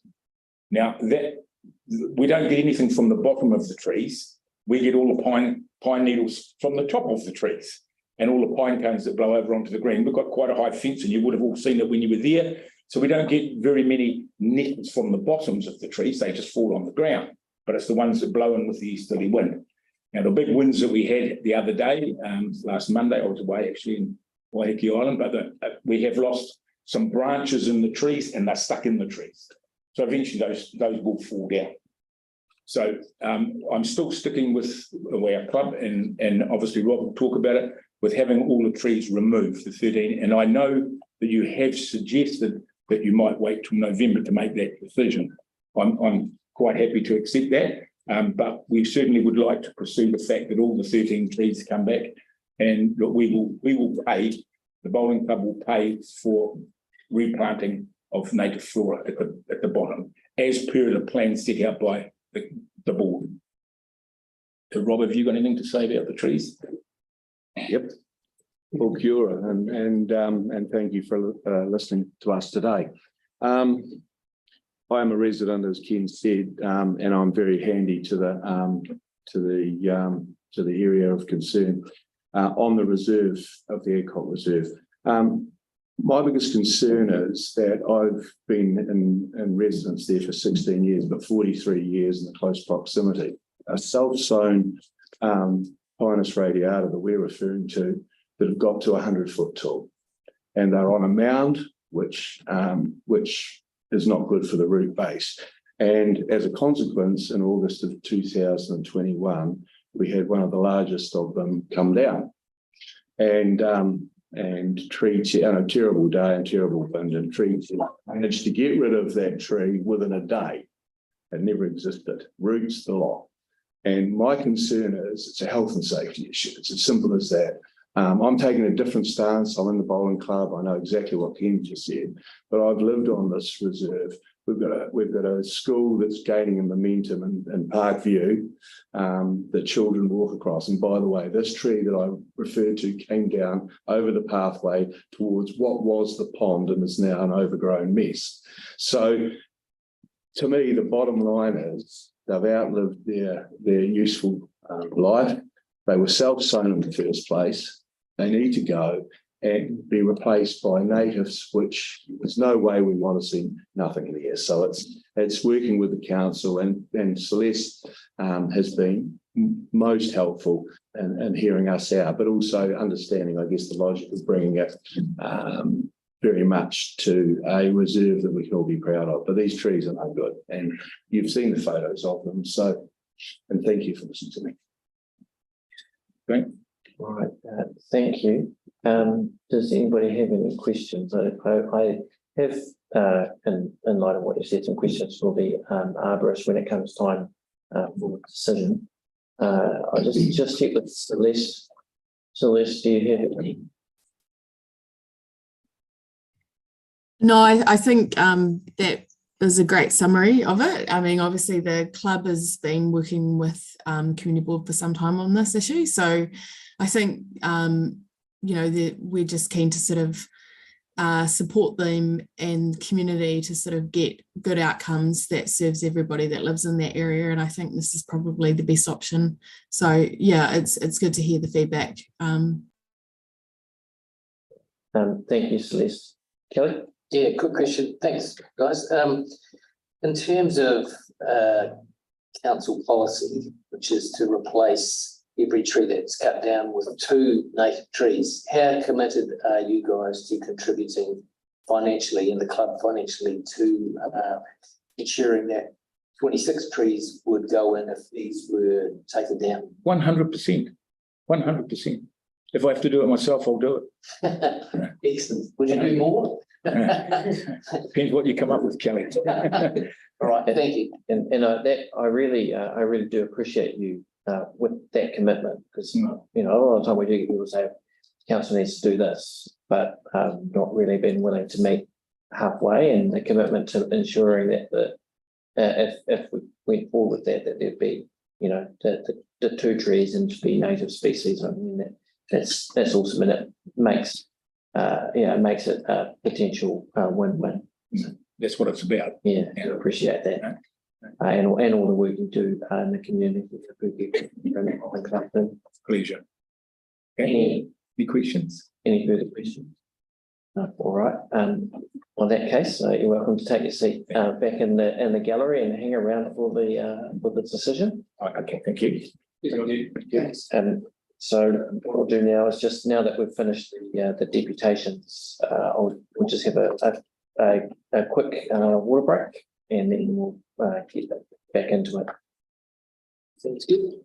Now, that we don't get anything from the bottom of the trees. We get all the pine needles from the top of the trees and all the pine cones that blow over onto the green. We've got quite a high fence, and you would have all seen it when you were there. So we don't get very many nettles from the bottoms of the trees. They just fall on the ground. But it's the ones that blow in with the easterly wind. Now, the big winds that we had the other day, last Monday, I was away actually in Waitai Island, but we have lost some branches in the trees, and they're stuck in the trees. So eventually those will fall down. So I'm still sticking with our club, and obviously Rob will talk about it, with having all the trees removed, the 13. And I know that you have suggested that you might wait till November to make that decision. I'm quite happy to accept that, but we certainly would like to pursue the fact that all the 13 trees come back, and look, we will pay, the bowling club will pay for replanting of native flora at the bottom, as per the plan set out by the board. So Rob, have you got anything to say about the trees? Yep. Well, kia ora, and thank you for listening to us today. I am a resident, as Ken said, and I'm very handy to the area of concern on the reserve of the Adcock Reserve. My biggest concern is that I've been in residence there for 16 years, but 43 years in the close proximity. A self-sown Pinus radiata that we're referring to that have got to 100-foot tall, and they're on a mound which is not good for the root base. And as a consequence, in August of 2021, we had one of the largest of them come down, and trees, on a terrible day and terrible wind, and trees managed to get rid of that tree within a day. It never existed. Roots the lot. And my concern is it's a health and safety issue. It's as simple as that. I'm taking a different stance. I'm in the bowling club. I know exactly what Ken just said, but I've lived on this reserve we've got a school that's gaining a momentum in Parkview that children walk across. And by the way, this tree that I referred to came down over the pathway towards what was the pond and is now an overgrown mess. So to me, the bottom line is they've outlived their useful life. They were self-sown in the first place. They need to go and be replaced by natives, which there's no way we want to see nothing in here. So it's working with the council, and Celeste has been most helpful in hearing us out, but also understanding, I guess, the logic of bringing it very much to a reserve that we can all be proud of. But these trees are no good, and you've seen the photos of them. So, and thank you for listening to me. Great. All right, thank you. Does anybody have any questions? I have, in light of what you said, some questions for the arborist when it comes time for the decision. I just check with Celeste. Celeste, do you have any? No, I think that is a great summary of it. I mean, obviously the club has been working with community board for some time on this issue. So I think, you know, we're just keen to sort of support them and community to sort of get good outcomes that serves everybody that lives in that area. And I think this is probably the best option. So yeah, it's good to hear the feedback. Thank you, Celeste. Kelly? Yeah, good question. Thanks, guys. In terms of council policy, which is to replace every tree that's cut down with 2 native trees, how committed are you guys to contributing financially in the club financially to ensuring that 26 trees would go in if these were taken down? 100%. 100%. If I have to do it myself, I'll do it. Excellent. Would you do more? Depends what you come up with, Kelly. All right, thank you. And that I really do appreciate you with that commitment, because you know, a lot of the time we do get people say council needs to do this, but not really been willing to meet halfway, and the commitment to ensuring that if we went forward with that there'd be, you know, the 2 trees and to be native species. I mean, that's awesome, and it makes it makes it a potential win-win. That's what it's about. Yeah, I appreciate that. And all the work you do in the community. Pleasure. Any questions? Any further questions? No, all right. On that case, you're welcome to take your seat back in the gallery and hang around for the decision. Okay, thank you. Yes. So what we'll do now is, just now that we've finished the deputations, we'll just have a quick water break, and then we'll get back into it. Sounds good.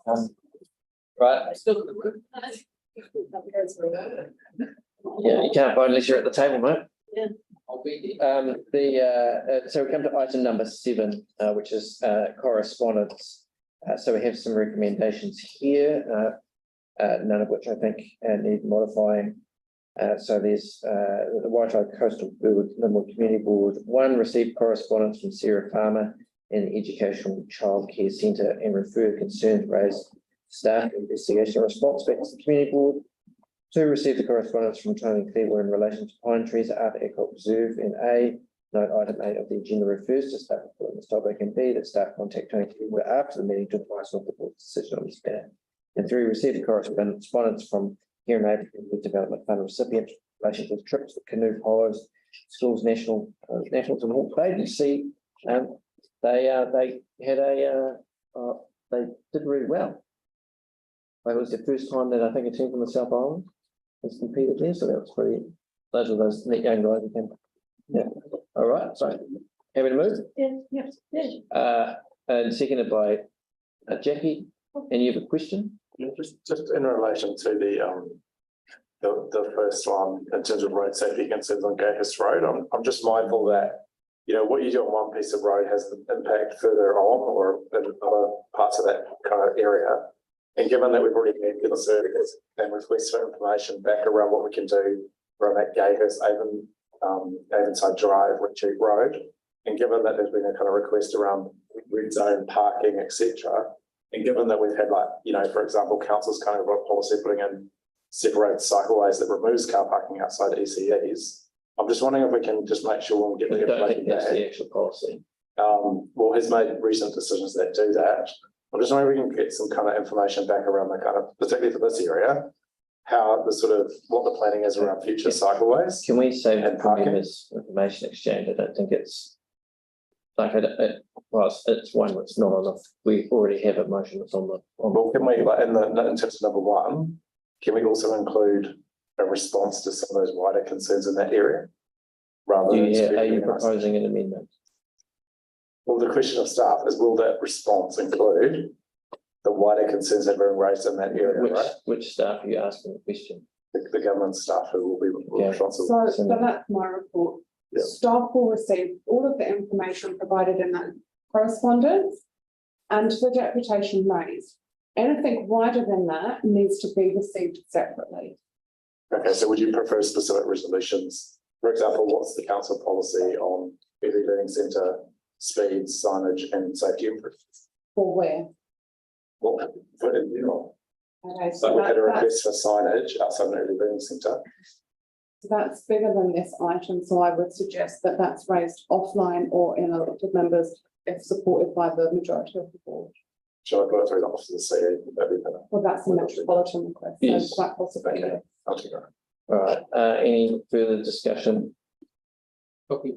Right. Yeah, you can't vote unless you're at the table, mate. Yeah. So we come to item number 7, which is correspondence. So we have some recommendations here, none of which I think need modifying. So there's the Waitai Coastal-Burwood-Linwood Community Board 1 received correspondence from Sarah Farmer in the Educational Childcare Centre and referred concerns raised staff investigation response back to the Community Board. 2, received the correspondence from Tony Cleaver in relation to pine trees at Arthur Eckholt Reserve. And A, note item 8 of the agenda refers to staff reporting this topic, and B, that staff contact Tony Cleaver after the meeting to advise of the board's decision on this matter. And 3, received the correspondence from Here and Neighbourhood Development Fund recipient in relation to the trips that Canoe Hollows Schools Nationals and Hawke's Bay. You see, they had they did really well. It was the first time that I think a team from the South Island has competed there, so that was pretty. Those are those neat young guys who came. Yeah. All right. So, happy to move. Yeah. And seconded by Jackie. And you have a question? Yeah, just in relation to the first one in terms of road safety concerns on Gayhurst Road, I'm just mindful that, you know, what you do on one piece of road has an impact further on or in other parts of that kind of area. And given that we've already had the surveys and requests for information back around what we can do around that Gayhurst Avonside Drive, Retreat Road, and given that there's been a kind of request around red zone parking, etc., and given that we've had, like, you know, for example, council's kind of got policy putting in separated cycleways that removes car parking outside ECEs, I'm just wondering if we can just make sure when we get the information That's back. the actual policy. Well, has made recent decisions that do that. I'm just wondering if we can get some kind of information back around the kind of, particularly for this area, how the sort of, what the planning is around future cycleways. Can we save and it for parking? members' information exchange? I don't think it's like well, it's one that's not on the. We already have a motion that's on the. Well, can we, like, in terms of number 1, can we also include a response to some of those wider concerns in that area? Rather than Are you proposing an amendment? Well, the question of staff is, will that response include the wider concerns that have been raised in that area, right? Which staff are you asking the question? The government staff who will be responsible. So that's my report. Yeah. Staff will receive all of the information provided in that correspondence and the deputation raised. Anything wider than that needs to be received separately. Okay, so would you prefer specific resolutions? For example, what's the council policy on every learning centre, speeds, signage and safety improvements? For where? Well, for in general. Okay, So we had a request for signage outside an early learning centre. that's bigger than this item, so I would suggest that that's raised offline or in elected members if supported by the majority of the board. Shall I put it through the office of the CEO? That'd be better. Well, that's the metropolitan request, so Yes. quite possibly. Okay, I'll take it. All right, any further discussion? Okay.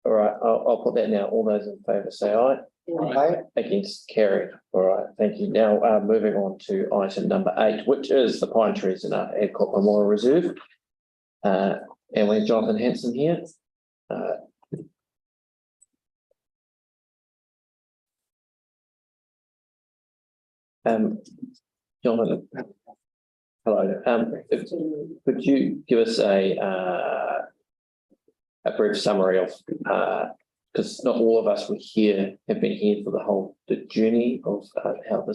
All right, I'll put that now. All those in favour say aye. Aye. Against, carried. All right, thank you. Now, moving on to item number 8, which is the pine trees in our Adcock Memorial Reserve. And we have Jonathan Hanson here. Jonathan, hello. Could you give us a brief summary of, because not all of us were here, have been here for the journey of how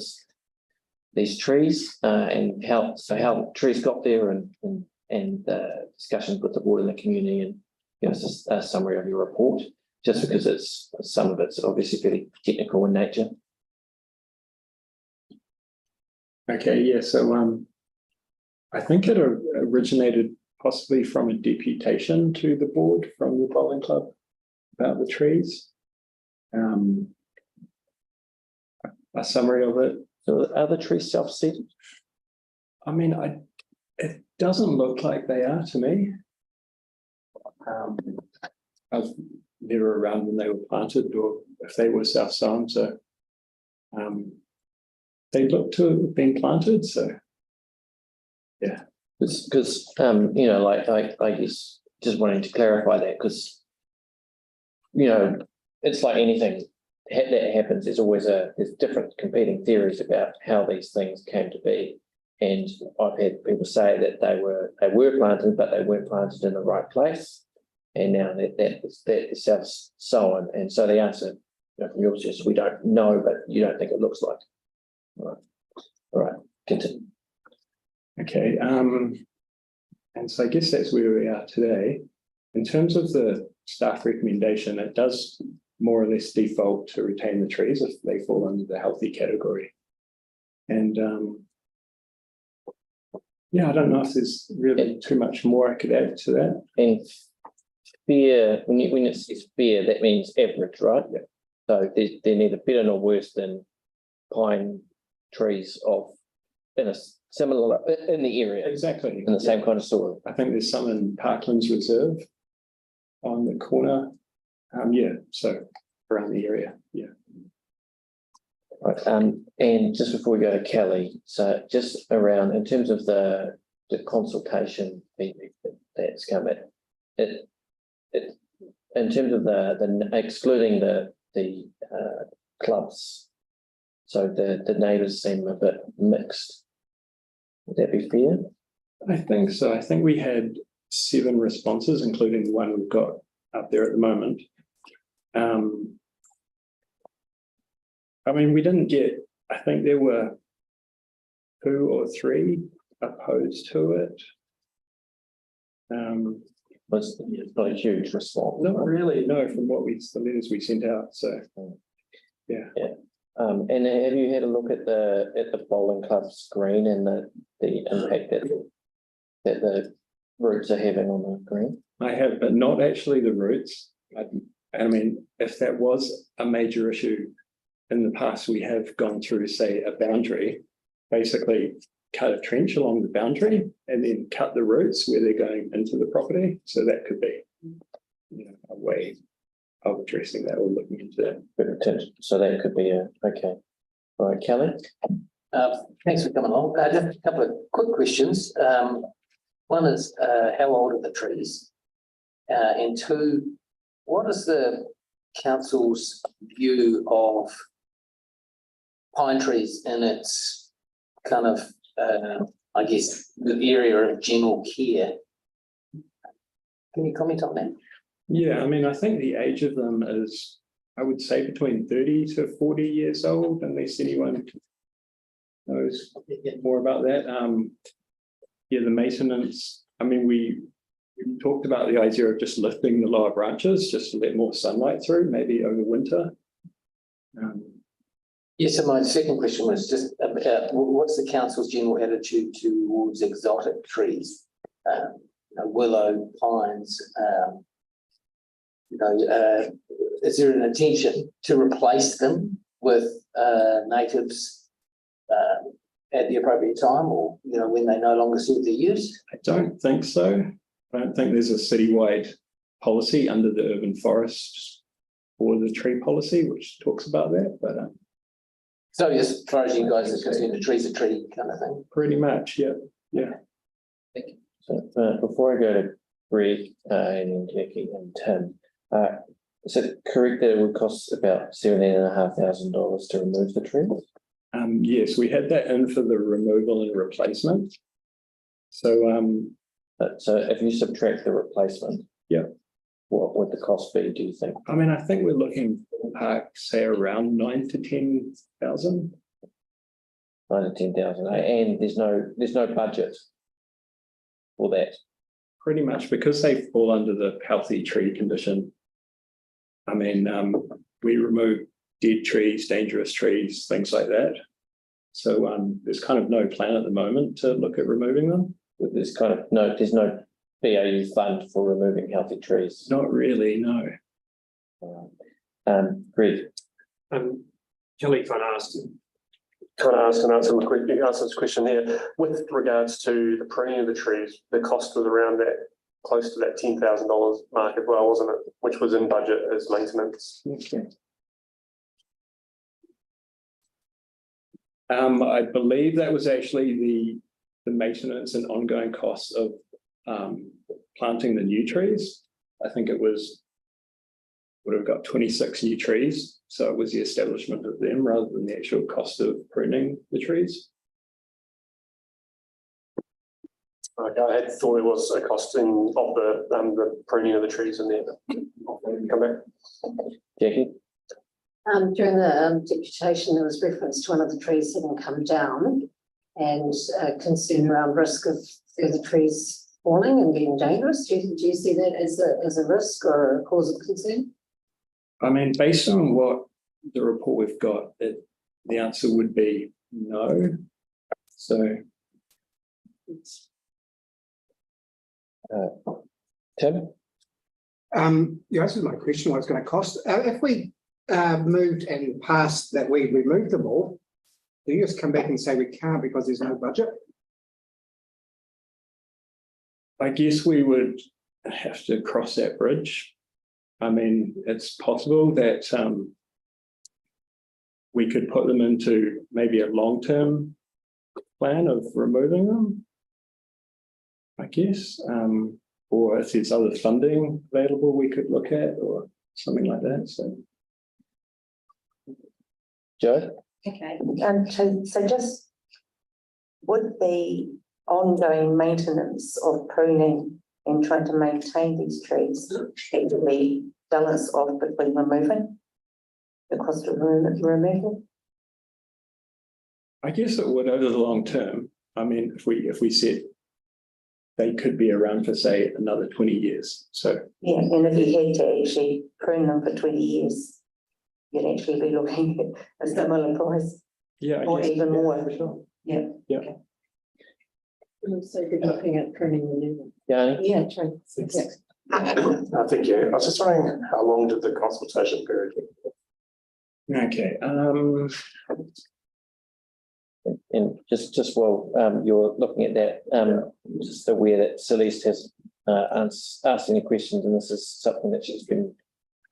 these trees and how trees got there and discussions with the board and the community, and give us a summary of your report, just because some of it's obviously very technical in nature. Okay, yeah, so I think it originated possibly from a deputation to the board from the bowling club about the trees. A summary of it. So are the trees self-seeded? I mean, it doesn't look like they are to me. I was never around when they were planted or if they were self-sown, so they look to have been planted, so yeah. Because you know, like I guess just wanting to clarify that, because you know, it's like anything, that happens, there's different competing theories about how these things came to be. And I've had people say that they were planted, but they weren't planted in the right place. And now that is self-sown. And so the answer, from yours is we don't know, but you don't think it looks like. All right, continue. Okay, and so I guess that's where we are today. In terms of the staff recommendation, it does more or less default to retain the trees if they fall under the healthy category. And yeah, I don't know if there's really too much more I could add to that. And fair, when it says fair, that means average, right? Yeah. So they're neither better nor worse than pine trees in a similar in the area. Exactly. In the same kind of soil. I think there's some in Parklands Reserve on the corner. Yeah, so around the area, yeah. Right, and just before we go to Kelly, so just around in terms of the consultation feedback that's come in, in terms of the excluding the clubs, so the neighbours seem a bit mixed. Would that be fair? I think so. I think we had 7 responses, including the one we've got up there at the moment. I mean, we didn't get, I think there were 2 or 3 opposed to it. It's not a huge response. Not really, no, from the letters we sent out, so, yeah. And have you had a look at the bowling club's green and the impact that the roots are having on the green? I have, but not actually the roots. I mean, if that was a major issue in the past, we have gone through, say, a boundary, basically cut a trench along the boundary and then cut the roots where they're going into the property. So that could be, a way of addressing that or looking into that. So that could be okay. All right, Kelly. Thanks for coming along. Just a couple of quick questions. One is, how old are the trees? And 2, what is the council's view of pine trees in its kind of, I guess, the area of general care? Can you comment on that? Yeah, I mean, I think the age of them is, I would say, between 30 to 40 years old, unless anyone knows more about that. Yeah, the maintenance, I mean, we talked about the idea of just lifting the lower branches just to let more sunlight through, maybe over winter. Yes, so my second question was just about what's the council's general attitude towards exotic trees, willow, pines, is there an intention to replace them with natives at the appropriate time, or when they no longer suit their use? I don't think so. I don't think there's a citywide policy under the urban forest or the tree policy, which talks about that, but so as far as you guys are concerned, a tree's a tree kind of thing? Pretty much, yeah. Thank you. So before I go to Greg and Jackie and Tim, is it correct that it would cost about $17,500 to remove the trees? Yes, we had that in for the removal and replacement. So so if you subtract the replacement, yeah, what would the cost be, do you think? I mean, I think we're looking say around 9,000 to 10,000. 9,000 to 10,000, and there's no budget for that. Pretty much because they fall under the healthy tree condition. I mean, we remove dead trees, dangerous trees, things like that. So there's kind of no plan at the moment to look at removing them. There's no BAU fund for removing healthy trees. Not really, no. Greg. Kelly kind of asked and answer this question here. With regards to the pruning of the trees, the cost was around that, close to that $10,000 mark as well, wasn't it? Which was in budget as maintenance. Okay. I believe that was actually the maintenance and ongoing costs of planting the new trees. I think it was would have got 26 new trees. So it was the establishment of them rather than the actual cost of pruning the trees. Okay, I had thought it was a costing of the pruning of the trees in there. Come back. Jackie? During the deputation, there was reference to one of the trees having come down and concern around risk of further trees falling and being dangerous. Do you see that as a risk or a cause of concern? I mean, based on what the report we've got, the answer would be no. So Tim? You answered my question, what it's going to cost. If we moved and passed that we remove them all, do you just come back and say we can't because there's no budget? I guess we would have to cross that bridge. I mean, it's possible that we could put them into maybe a long-term plan of removing them, I guess, or if there's other funding available we could look at or something like that. So, Joe? Okay, so just would the ongoing maintenance of pruning and trying to maintain these trees actually balance off between removing the cost of removal? I guess it would over the long term. I mean, if we said they could be around for say another 20 years. So yeah, and if you had to actually prune them for 20 years, you'd actually be looking at a similar price. Yeah, or even more. For sure. Yeah. Yeah. Okay. So you're looking at pruning the new one. Yeah. Yeah, true. Thank you. I was just wondering, how long did the consultation period take? Okay. And just while you're looking at that, just aware that Celeste has asked any questions, and this is something that she's been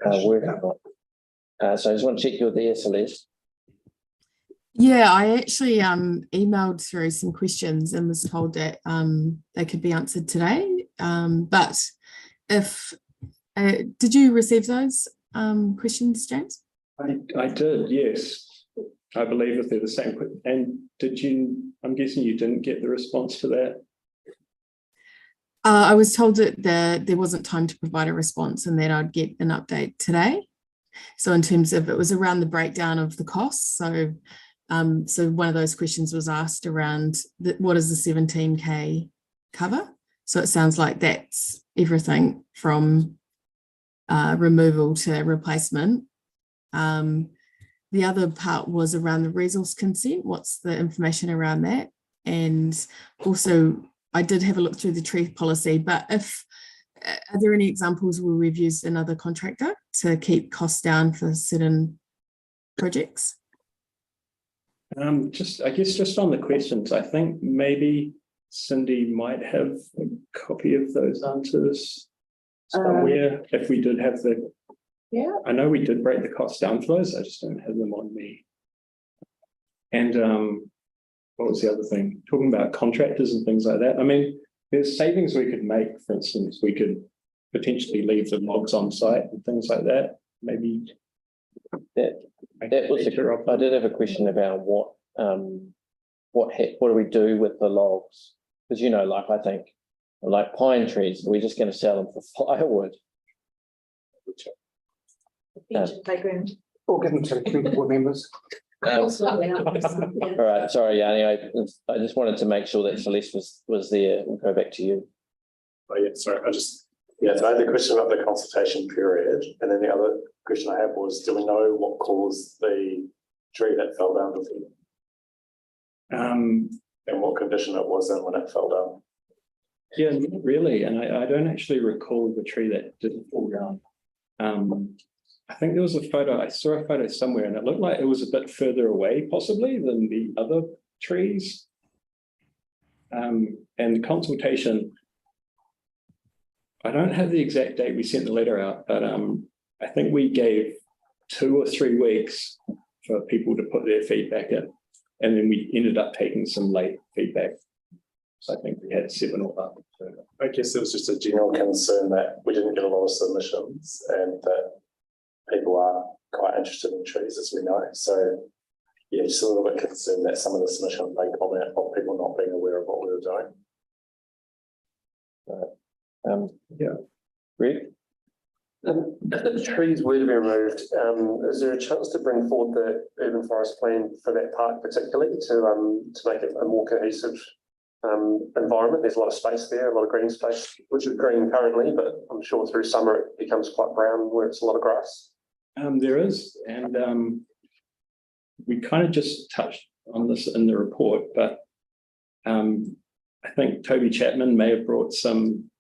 working on. So I just want to check you're there, Celeste. Yeah, I actually emailed through some questions and was told that they could be answered today. But if did you receive those questions, James? I did, yes. I believe if they're the same. And did you? I'm guessing you didn't get the response to that. I was told that there wasn't time to provide a response and that I'd get an update today. So in terms of, it was around the breakdown of the costs. So one of those questions was asked around what does the 17K cover? So it sounds like that's everything from removal to replacement. The other part was around the resource consent. What's the information around that? And also I did have a look through the tree policy, but are there any examples where we've used another contractor to keep costs down for certain projects? I guess just on the questions, I think maybe Cindy might have a copy of those answers somewhere. If we did have I know we did break the costs down for those. I just don't have them on me. And what was the other thing? Talking about contractors and things like that. I mean, there's savings we could make. For instance, we could potentially leave the logs on site and things like that. Maybe that was I did have a question about what do we do with the logs? Because like I think like pine trees, we're just going to sell them for firewood. Playground. Or give them to the board members. All right, sorry, Yanni. I just wanted to make sure that Celeste was there. We'll go back to you. Oh yeah, sorry. So I had the question about the consultation period, and then the other question I had was, do we know what caused the tree that fell down before? And what condition it was in when it fell down? Yeah, not really. And I don't actually recall the tree that didn't fall down. I think there was a photo, I saw a photo somewhere, and it looked like it was a bit further away possibly than the other trees. And the consultation, I don't have the exact date we sent the letter out, but I think we gave 2 or 3 weeks for people to put their feedback in. And then we ended up taking some late feedback. So I think we had 7 or 8. So I guess it was just a general concern that we didn't get a lot of submissions and that people are quite interested in trees, as we know. So yeah, just a little bit concerned that some of the submission may comment on people not being aware of what we were doing. Yeah. Rick? If the trees were to be removed, is there a chance to bring forward the urban forest plan for that park particularly to make it a more cohesive environment? There's a lot of space there, a lot of green space, which is green currently, but I'm sure through summer it becomes quite brown where it's a lot of grass. There is, and we kind of just touched on this in the report, but I think Toby Chapman may have brought some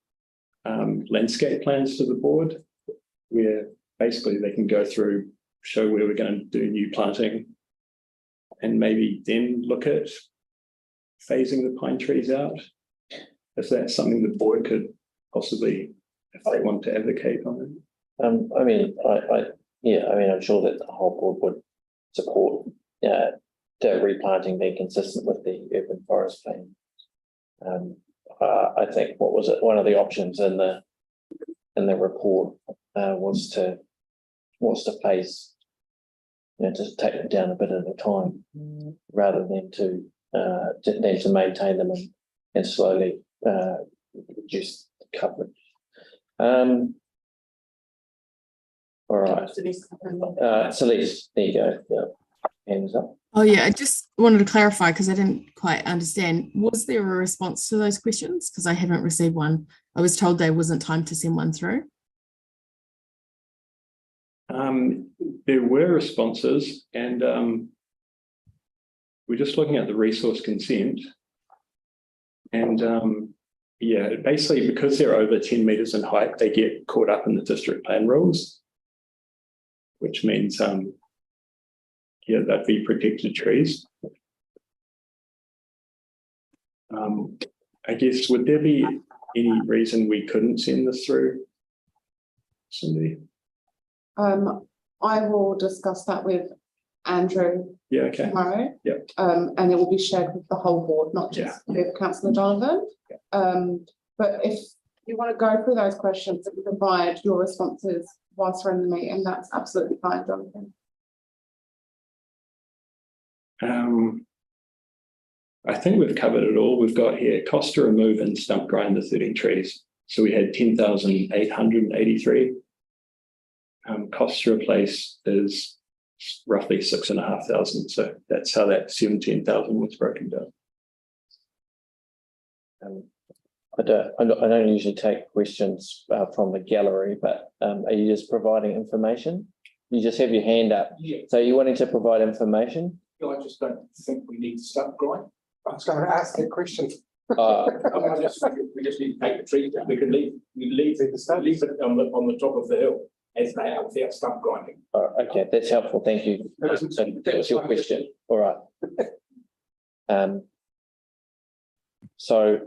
landscape plans to the board, where basically they can go through, show where we're going to do new planting, and maybe then look at phasing the pine trees out. Is that something the board could possibly, if they want to advocate on it? I mean, I'm sure that the whole board would support the replanting being consistent with the urban forest plan. I think what was it? One of the options in the report was to phase, just take them down a bit at a time, rather than to maintain them and slowly reduce the coverage. All right. Celeste, there you go. Yeah. Hands up. Oh yeah, I just wanted to clarify because I didn't quite understand. Was there a response to those questions? Because I haven't received one. I was told there wasn't time to send one through. There were responses, and we're just looking at the resource consent. And yeah, basically because they're over 10 metres in height, they get caught up in the district plan rules, which means yeah, that'd be protected trees. I guess, would there be any reason we couldn't send this through, Cindy? I will discuss that with Andrew tomorrow. Yeah. And it will be shared with the whole board, not just with Councillor Donovan. But if you want to go through those questions and provide your responses whilst we're in the meeting, that's absolutely fine, Jonathan. I think we've covered it all. We've got here cost to remove and stump grind the 13 trees. So we had 10,883. Cost to replace is roughly 6,500. So that's how that 17,000 was broken down. I don't usually take questions from the gallery, but are you just providing information? You just have your hand up. Yeah. So you're wanting to provide information? I just don't think we need to stump grind. I was going to ask that question. We just need to take the trees down. We leave it on the top of the hill as they are without stump grinding. Okay, that's helpful. Thank you. That was your question. All right. So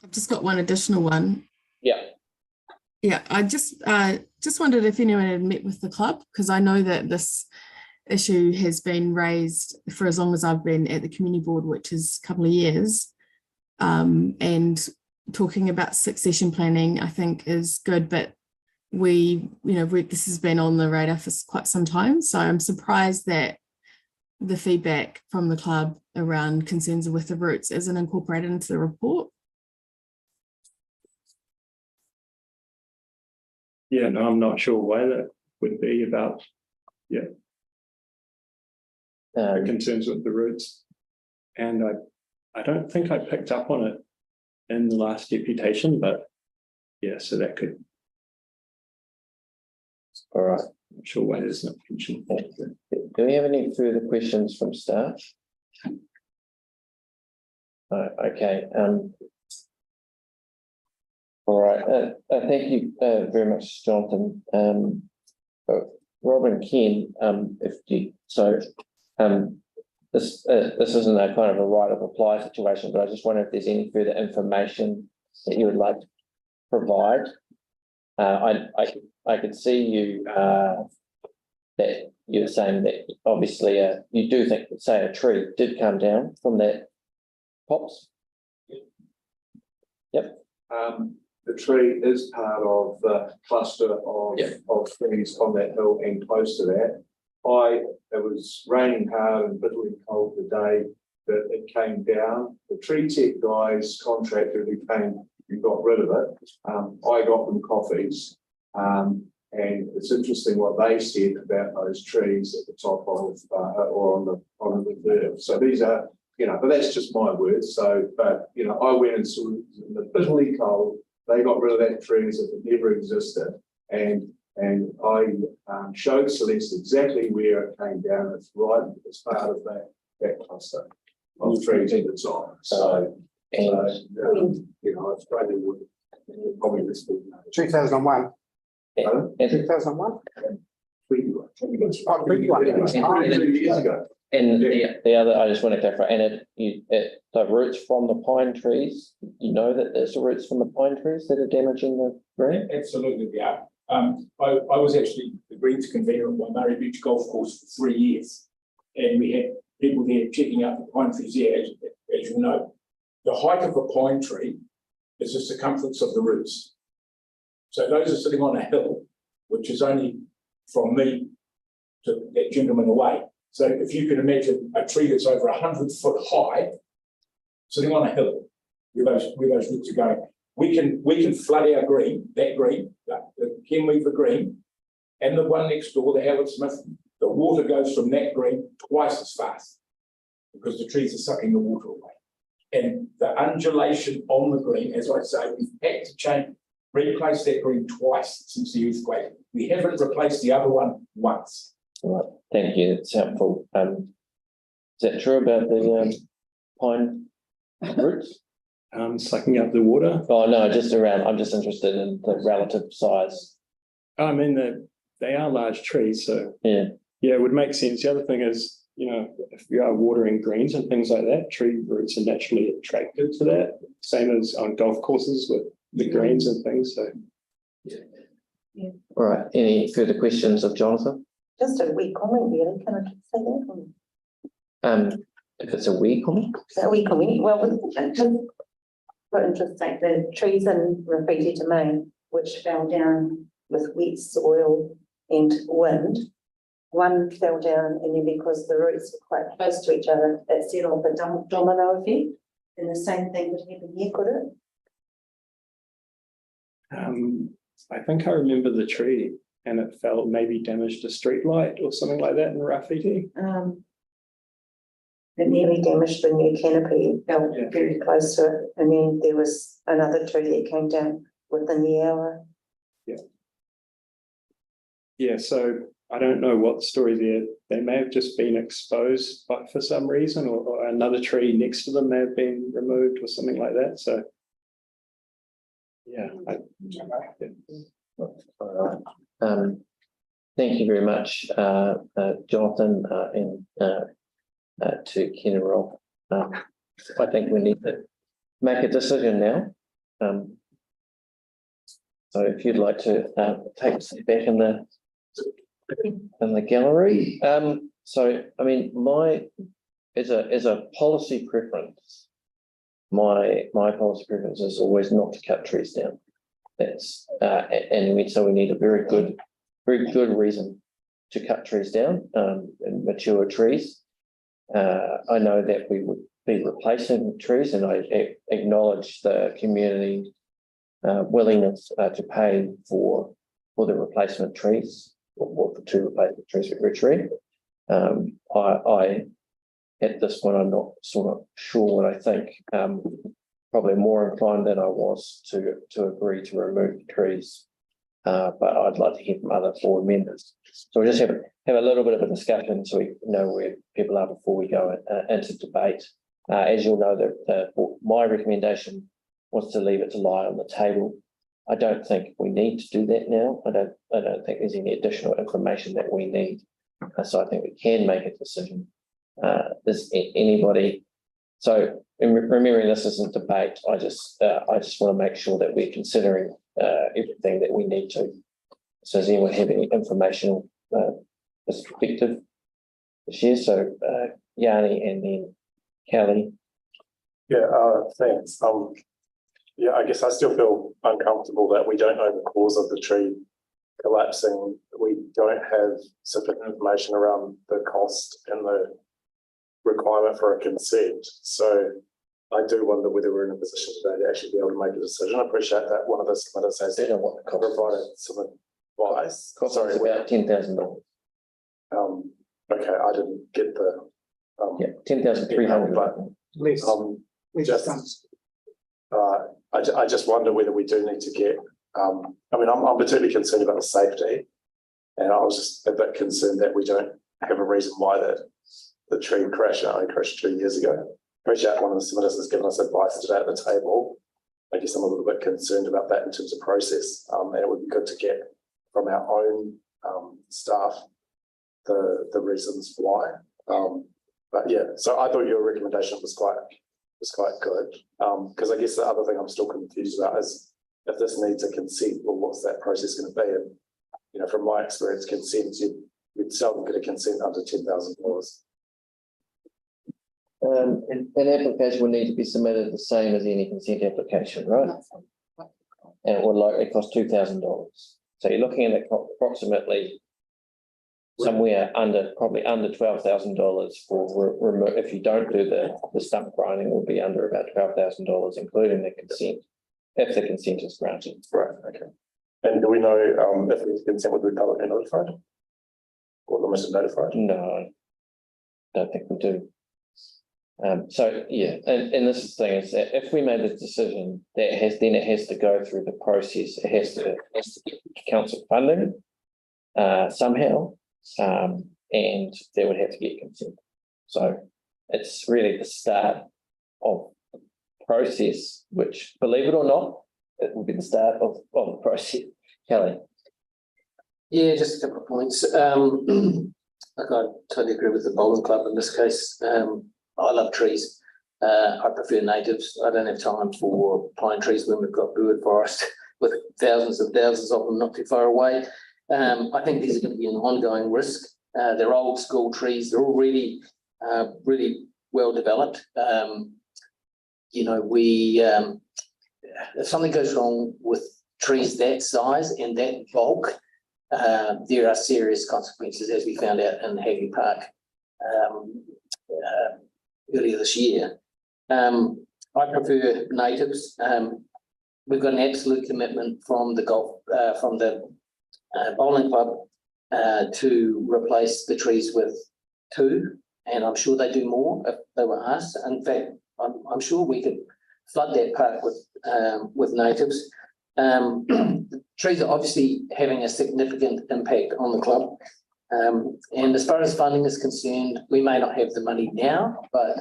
I've just got one additional one. Yeah. Yeah, I just wondered if anyone had met with the club, because I know that this issue has been raised for as long as I've been at the community board, which is a couple of years. And talking about succession planning, I think is good, but this has been on the radar for quite some time. So I'm surprised that the feedback from the club around concerns with the roots isn't incorporated into the report. Yeah, no, I'm not sure why that would be about, the concerns with the roots. And I don't think I picked up on it in the last deputation, but yeah, so that could. All right. I'm sure why there's not mentioned. Do we have any further questions from staff? Okay. All right. Thank you very much, Jonathan. Robin, Ken, this isn't a kind of a right of reply situation, but I just wonder if there's any further information that you would like to provide. I could see you that you're saying that obviously you do think that, say, a tree did come down from that pops. Yep. the tree is part of the cluster of trees on that hill and close to that. It was raining hard and bitterly cold the day that it came down. The tree tech guys, contractor who came and got rid of it, I got them coffees. And it's interesting what they said about those trees at the top of or on the reserve. So these are, but that's just my words. So, but I went and saw it in the bitterly cold. They got rid of that tree as if it never existed, and I showed Celeste exactly where it came down. It's right as part of that cluster of trees at the top. So it's great. Probably this 2001. 2001. 2 years ago. And the other, I just want to clarify, and the roots from the pine trees, that there's the roots from the pine trees that are damaging the green? Absolutely, yeah. I was actually the Greens convener at Waitai Beach Golf Course for 3 years. And we had people there checking out the pine trees there, as you know. The height of a pine tree is the circumference of the roots. So those are sitting on a hill, which is only from me to that gentleman away. So if you can imagine a tree that's over 100 foot high, sitting on a hill, where those roots are going, we can flood our green, the Kenweaver green, and the one next door, the Howard Smith. The water goes from that green twice as fast because the trees are sucking the water away. And the undulation on the green, as I say, we've had to replace that green twice since the earthquake. We haven't replaced the other one once. Right, thank you. That's helpful. Is that true about the pine roots? Sucking up the water. Oh no, I'm just interested in the relative size. I mean, they are large trees, so yeah, it would make sense. The other thing is, if you are watering greens and things like that, tree roots are naturally attracted to that. Same as on golf courses with the greens and things. So, All right. Any further questions of Jonathan? Just a wee comment, really. Can I just say that? If it's a wee comment? A wee comment. Well, just quite interesting. The trees in Rafiti Domain, which fell down with wet soil and wind. One fell down, and then because the roots were quite close to each other, it set off a domino effect. And the same thing would happen here, could it? I think I remember the tree, and it fell, maybe damaged a street light or something like that in Rafiti. It nearly damaged the new canopy. It fell very close to it, and then there was another tree that came down within the hour. Yeah, so I don't know what story there. They may have just been exposed, but for some reason, or another tree next to them may have been removed or something like that. So, All right. Thank you very much, Jonathan, and to Ken and Rob. I think we need to make a decision now. So if you'd like to take a seat back in the gallery. So I mean, as a policy preference, my policy preference is always not to cut trees down. That's so we need a very good reason to cut trees down, and mature trees. I know that we would be replacing trees, and I acknowledge the community willingness to pay for the replacement trees, or for 2 replacement trees for every tree. I at this point, I'm not sort of sure what I think. Probably more inclined than I was to agree to remove the trees, but I'd like to hear from other board members. So we'll just have a little bit of a discussion so we know where people are before we go into debate. As you'll know, my recommendation was to leave it to lie on the table. I don't think we need to do that now. I don't think there's any additional information that we need. So I think we can make a decision. Is anybody? So in remembering this isn't debate, I just want to make sure that we're considering everything that we need to. So does anyone have any informational perspective to share? So Yanni and then Kelly. Yeah, thanks. yeah, I guess I still feel uncomfortable that we don't know the cause of the tree collapsing. We don't have sufficient information around the cost and the requirement for a consent. So I do wonder whether we're in a position today to actually be able to make a decision. I appreciate that one of the submitters has provided some advice. Sorry, about $10,000. Okay, I didn't get the. Yeah, 10,300. I just wonder whether we do need to get, I mean, I'm particularly concerned about the safety. And I was just a bit concerned that we don't have a reason why the tree crashed. It only crashed 2 years ago. Appreciate one of the submitters has given us advice today at the table. I guess I'm a little bit concerned about that in terms of process. And it would be good to get from our own staff the reasons why. But yeah, so I thought your recommendation was quite good. Because I guess the other thing I'm still confused about is if this needs a consent, well, what's that process going to be? And you know, from my experience, consents you'd seldom get a consent under $10,000. An application will need to be submitted the same as any consent application, right? And it will likely cost $2,000. So you're looking at approximately somewhere probably under $12,000 for if you don't do the stump grinding, will be under about $12,000, including the consent, if the consent is granted. Right. Okay. And do we know if the consent would be publicly notified or limited notified? No, don't think we do. So yeah, and this is the thing is that if we made a decision that it has to go through the process, it has to get council funding somehow, and they would have to get consent. So it's really the start of the process, which, believe it or not, it will be the start of the process. Kelly. Yeah, just a couple of points. Like I totally agree with the bowling club in this case. I love trees. I prefer natives. I don't have time for pine trees when we've got Burwood forest with thousands and thousands of them not too far away. I think these are going to be an ongoing risk. They're old school trees. They're already really well developed. You know, if something goes wrong with trees that size and that bulk, there are serious consequences, as we found out in Hagley Park earlier this year. I prefer natives. We've got an absolute commitment from the bowling club to replace the trees with 2, and I'm sure they do more if they were asked. In fact, I'm sure we could flood that park with natives. The trees are obviously having a significant impact on the club. And as far as funding is concerned, we may not have the money now, but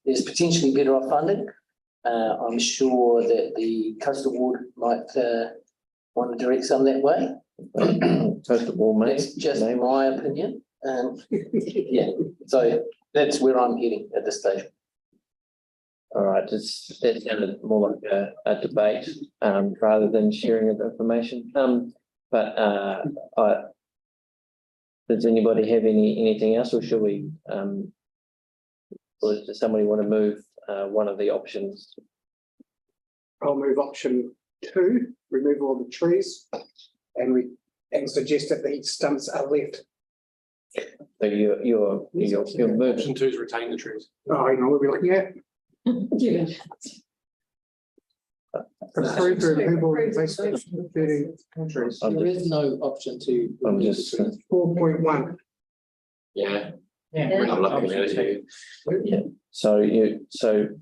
there's potentially better off funding. I'm sure that the Coastal Ward might want to direct some that way. Coastal Ward, that's just my opinion. Yeah, so that's where I'm heading at this stage. All right, that sounded more like a debate rather than sharing of information. Does anybody have anything else, or should we? Or does somebody want to move one of the options? I'll move option 2, removal of the trees, and suggest that the stumps are left. So you're moving. Option 2 is retain the trees. Oh, I know what we're looking at. Approve the removal of replacement of 30 trees. There is no option 2. I'm just 4.1. Yeah. Yeah. I'm looking at it here. Yeah. So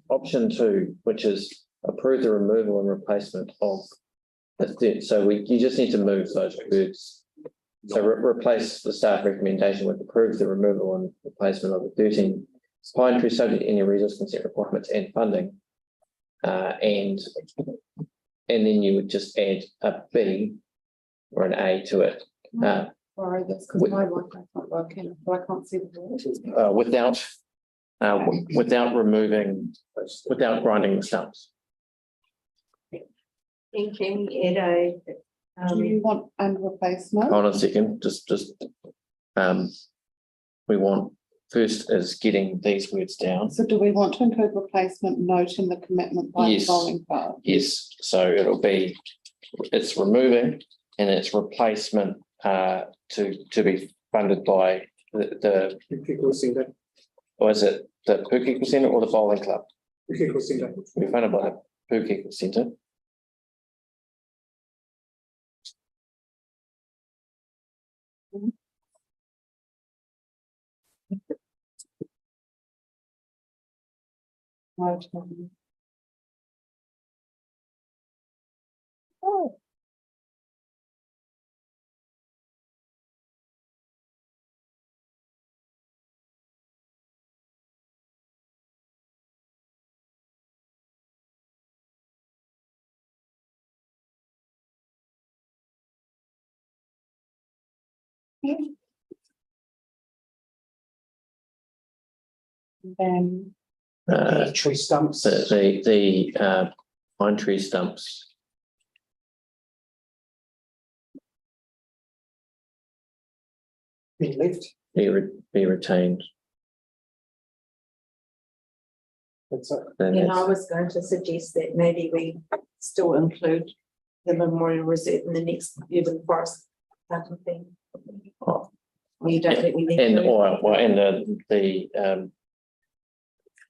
option 2, which is approve the removal and replacement of. So you just need to move those words. So replace the staff recommendation with approve the removal and replacement of the 13 pine trees subject to any resource consent requirements and funding. And then you would just add a B or an A to it. Sorry, that's because my Wi-Fi's not working, so I can't see the board. Without grinding the stumps. And can we add Do you want and replacement? Hold on a second, we want first is getting these words down. So do we want to include replacement note in the commitment by the Yes. bowling club? Yes, so it'll be, it's removing and it's replacement to be funded by the or is it the Pukeko Centre or the bowling club? Pukeko Centre. We're funded by the Pukeko Centre. Oh. Then Tree stumps. The pine tree stumps. Be left. Be retained. That's it. Then And it's- I was going to suggest that maybe we still include the memorial reserve in the next urban forest type of thing. You don't think we need and to? or and the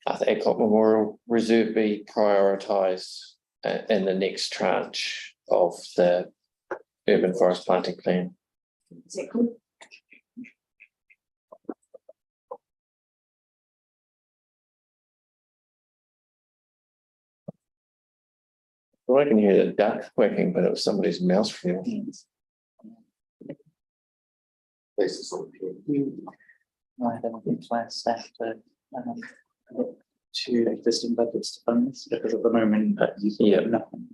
Adcock Memorial Reserve be prioritised in the next tranche of the urban forest planting plan. Is that good? Well, I can hear the duck quacking, but it was somebody's mouse feel. I haven't been planned staff to two existing budgets to fund this because at the moment yeah. nothing.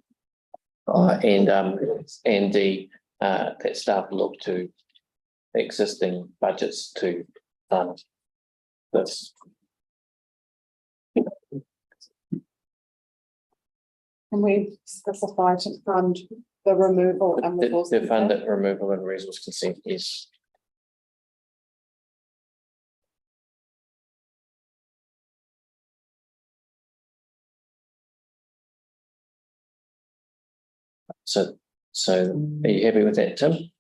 And the that staff look to existing budgets to fund this. can we specify to fund the removal and resource? The fund that removal and resource consent is. So are you happy with that, Tim?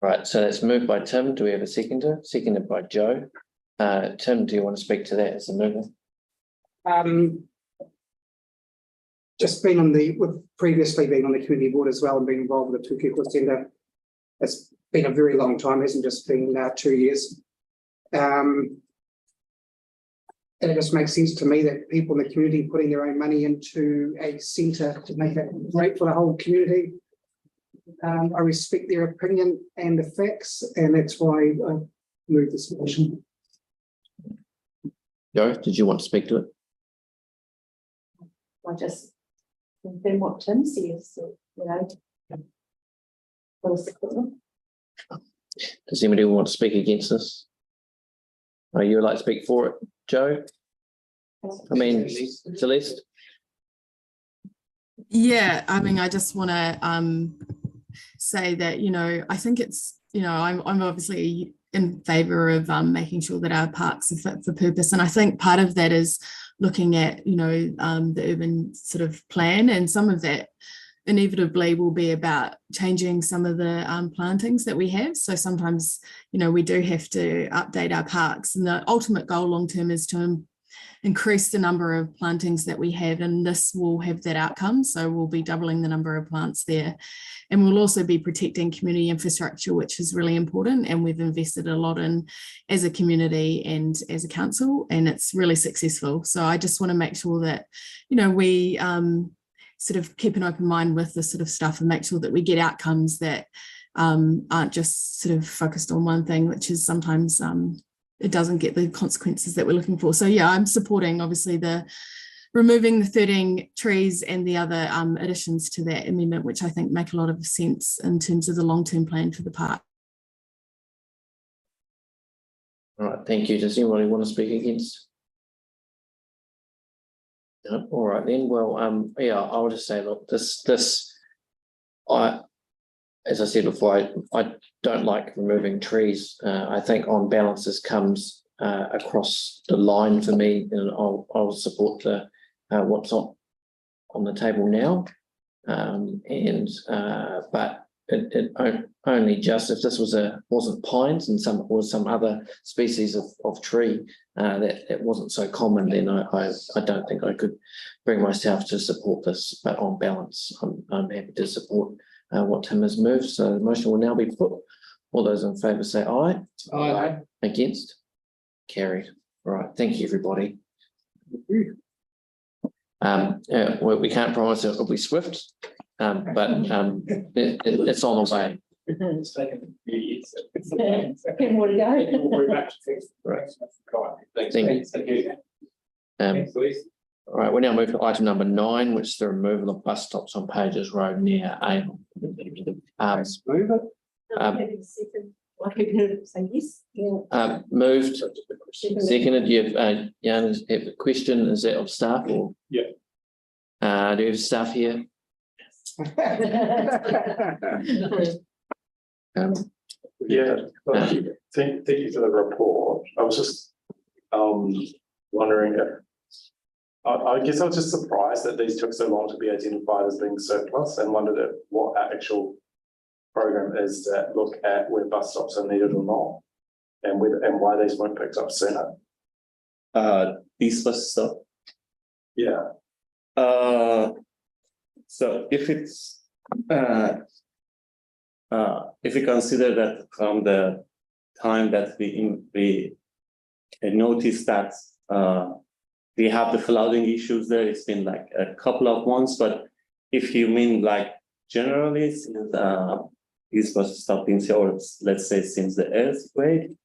Right, so that's moved by Tim. Do we have a seconder? Seconded by Joe. Tim, do you want to speak to that as a mover? Just been on previously been on the community board as well and been involved with the Pukeko Centre. It's been a very long time, hasn't just been 2 years. And it just makes sense to me that people in the community putting their own money into a centre to make it great for the whole community. I respect their opinion and the facts, and that's why I moved this motion. Joe, did you want to speak to it? I just confirm what Tim says, so, you know. Does anybody want to speak against this? Are you like to speak for it, Joe? I mean, Celeste? Yeah, I mean, I just want to say that, you know, I think it's, you know, I'm obviously in favour of making sure that our parks are fit for purpose. And I think part of that is looking at, you know, the urban sort of plan, and some of that inevitably will be about changing some of the plantings that we have. So sometimes, you know, we do have to update our parks, and the ultimate goal long term is to increase the number of plantings that we have, and this will have that outcome. So we'll be doubling the number of plants there, and we'll also be protecting community infrastructure, which is really important, and we've invested a lot in as a community and as a council, and it's really successful. So I just want to make sure that, you know, we sort of keep an open mind with this sort of stuff and make sure that we get outcomes that aren't just sort of focused on one thing, which is sometimes it doesn't get the consequences that we're looking for. So yeah, I'm supporting obviously the removing the 13 trees and the other additions to that amendment, which I think make a lot of sense in terms of the long-term plan for the park. All right, thank you. Does anybody want to speak against? No? All right then. Well, yeah, I'll just say, look, as I said before, I don't like removing trees. I think on balance this comes across the line for me, and I'll support the what's on the table now. But it only just if this wasn't pines and some other species of tree that wasn't so common, then I don't think I could bring myself to support this. But on balance, I'm happy to support what Tim has moved. So the motion will now be put. All those in favour say aye. Aye. Against? Carried. All right. Thank you, everybody. We can't promise it'll be swift, but it's on the way. It's taken a few years. More to go. We're back to things. Right. Thanks. Thank you. Thank you. Thanks, please. All right, we now move to item number 9, which is the removal of bus stops on Pages Road near Avon. Moved, seconded. You have Jan, have a question? Is that of staff or? Yeah. Do you have staff here? Yeah, thank you for the report. I was just wondering if I guess I was just surprised that these took so long to be identified as being surplus, and wondered what our actual program is that look at where bus stops are needed or not, and why these weren't picked up sooner. These bus stop. Yeah. So if we consider that from the time that we noticed that we have the flooding issues there, it's been like a couple of months. But if you mean like generally since these bus stop in or let's say since the earthquake,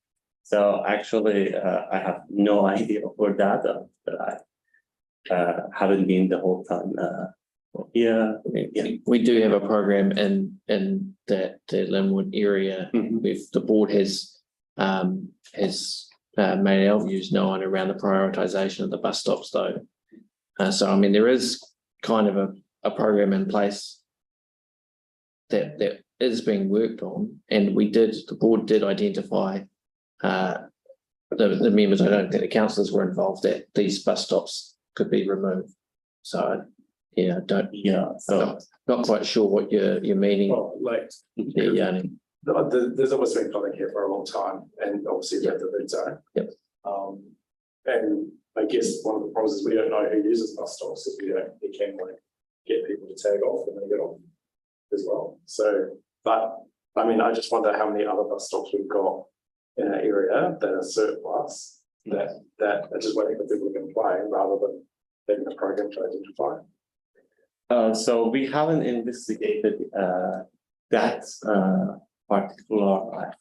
so actually I have no idea for that. But I haven't been the whole time. We do have a program in the Linwood area. With the board has made our views known around the prioritisation of the bus stops, though. So I mean, there is kind of a program in place that is being worked on, and the board did identify the members. I don't think the councillors were involved, that these bus stops could be removed. So so not quite sure what you're meaning. Well, like there's always been flooding here for a long time, and obviously the red zone. Yep. And I guess one of the problems is we don't know who uses bus stops. If we can like get people to tag off and then get off as well. So, but I mean, I just wonder how many other bus stops we've got in our area that are surplus that are just waiting for people to complain rather than having a program to identify. So we haven't investigated that particular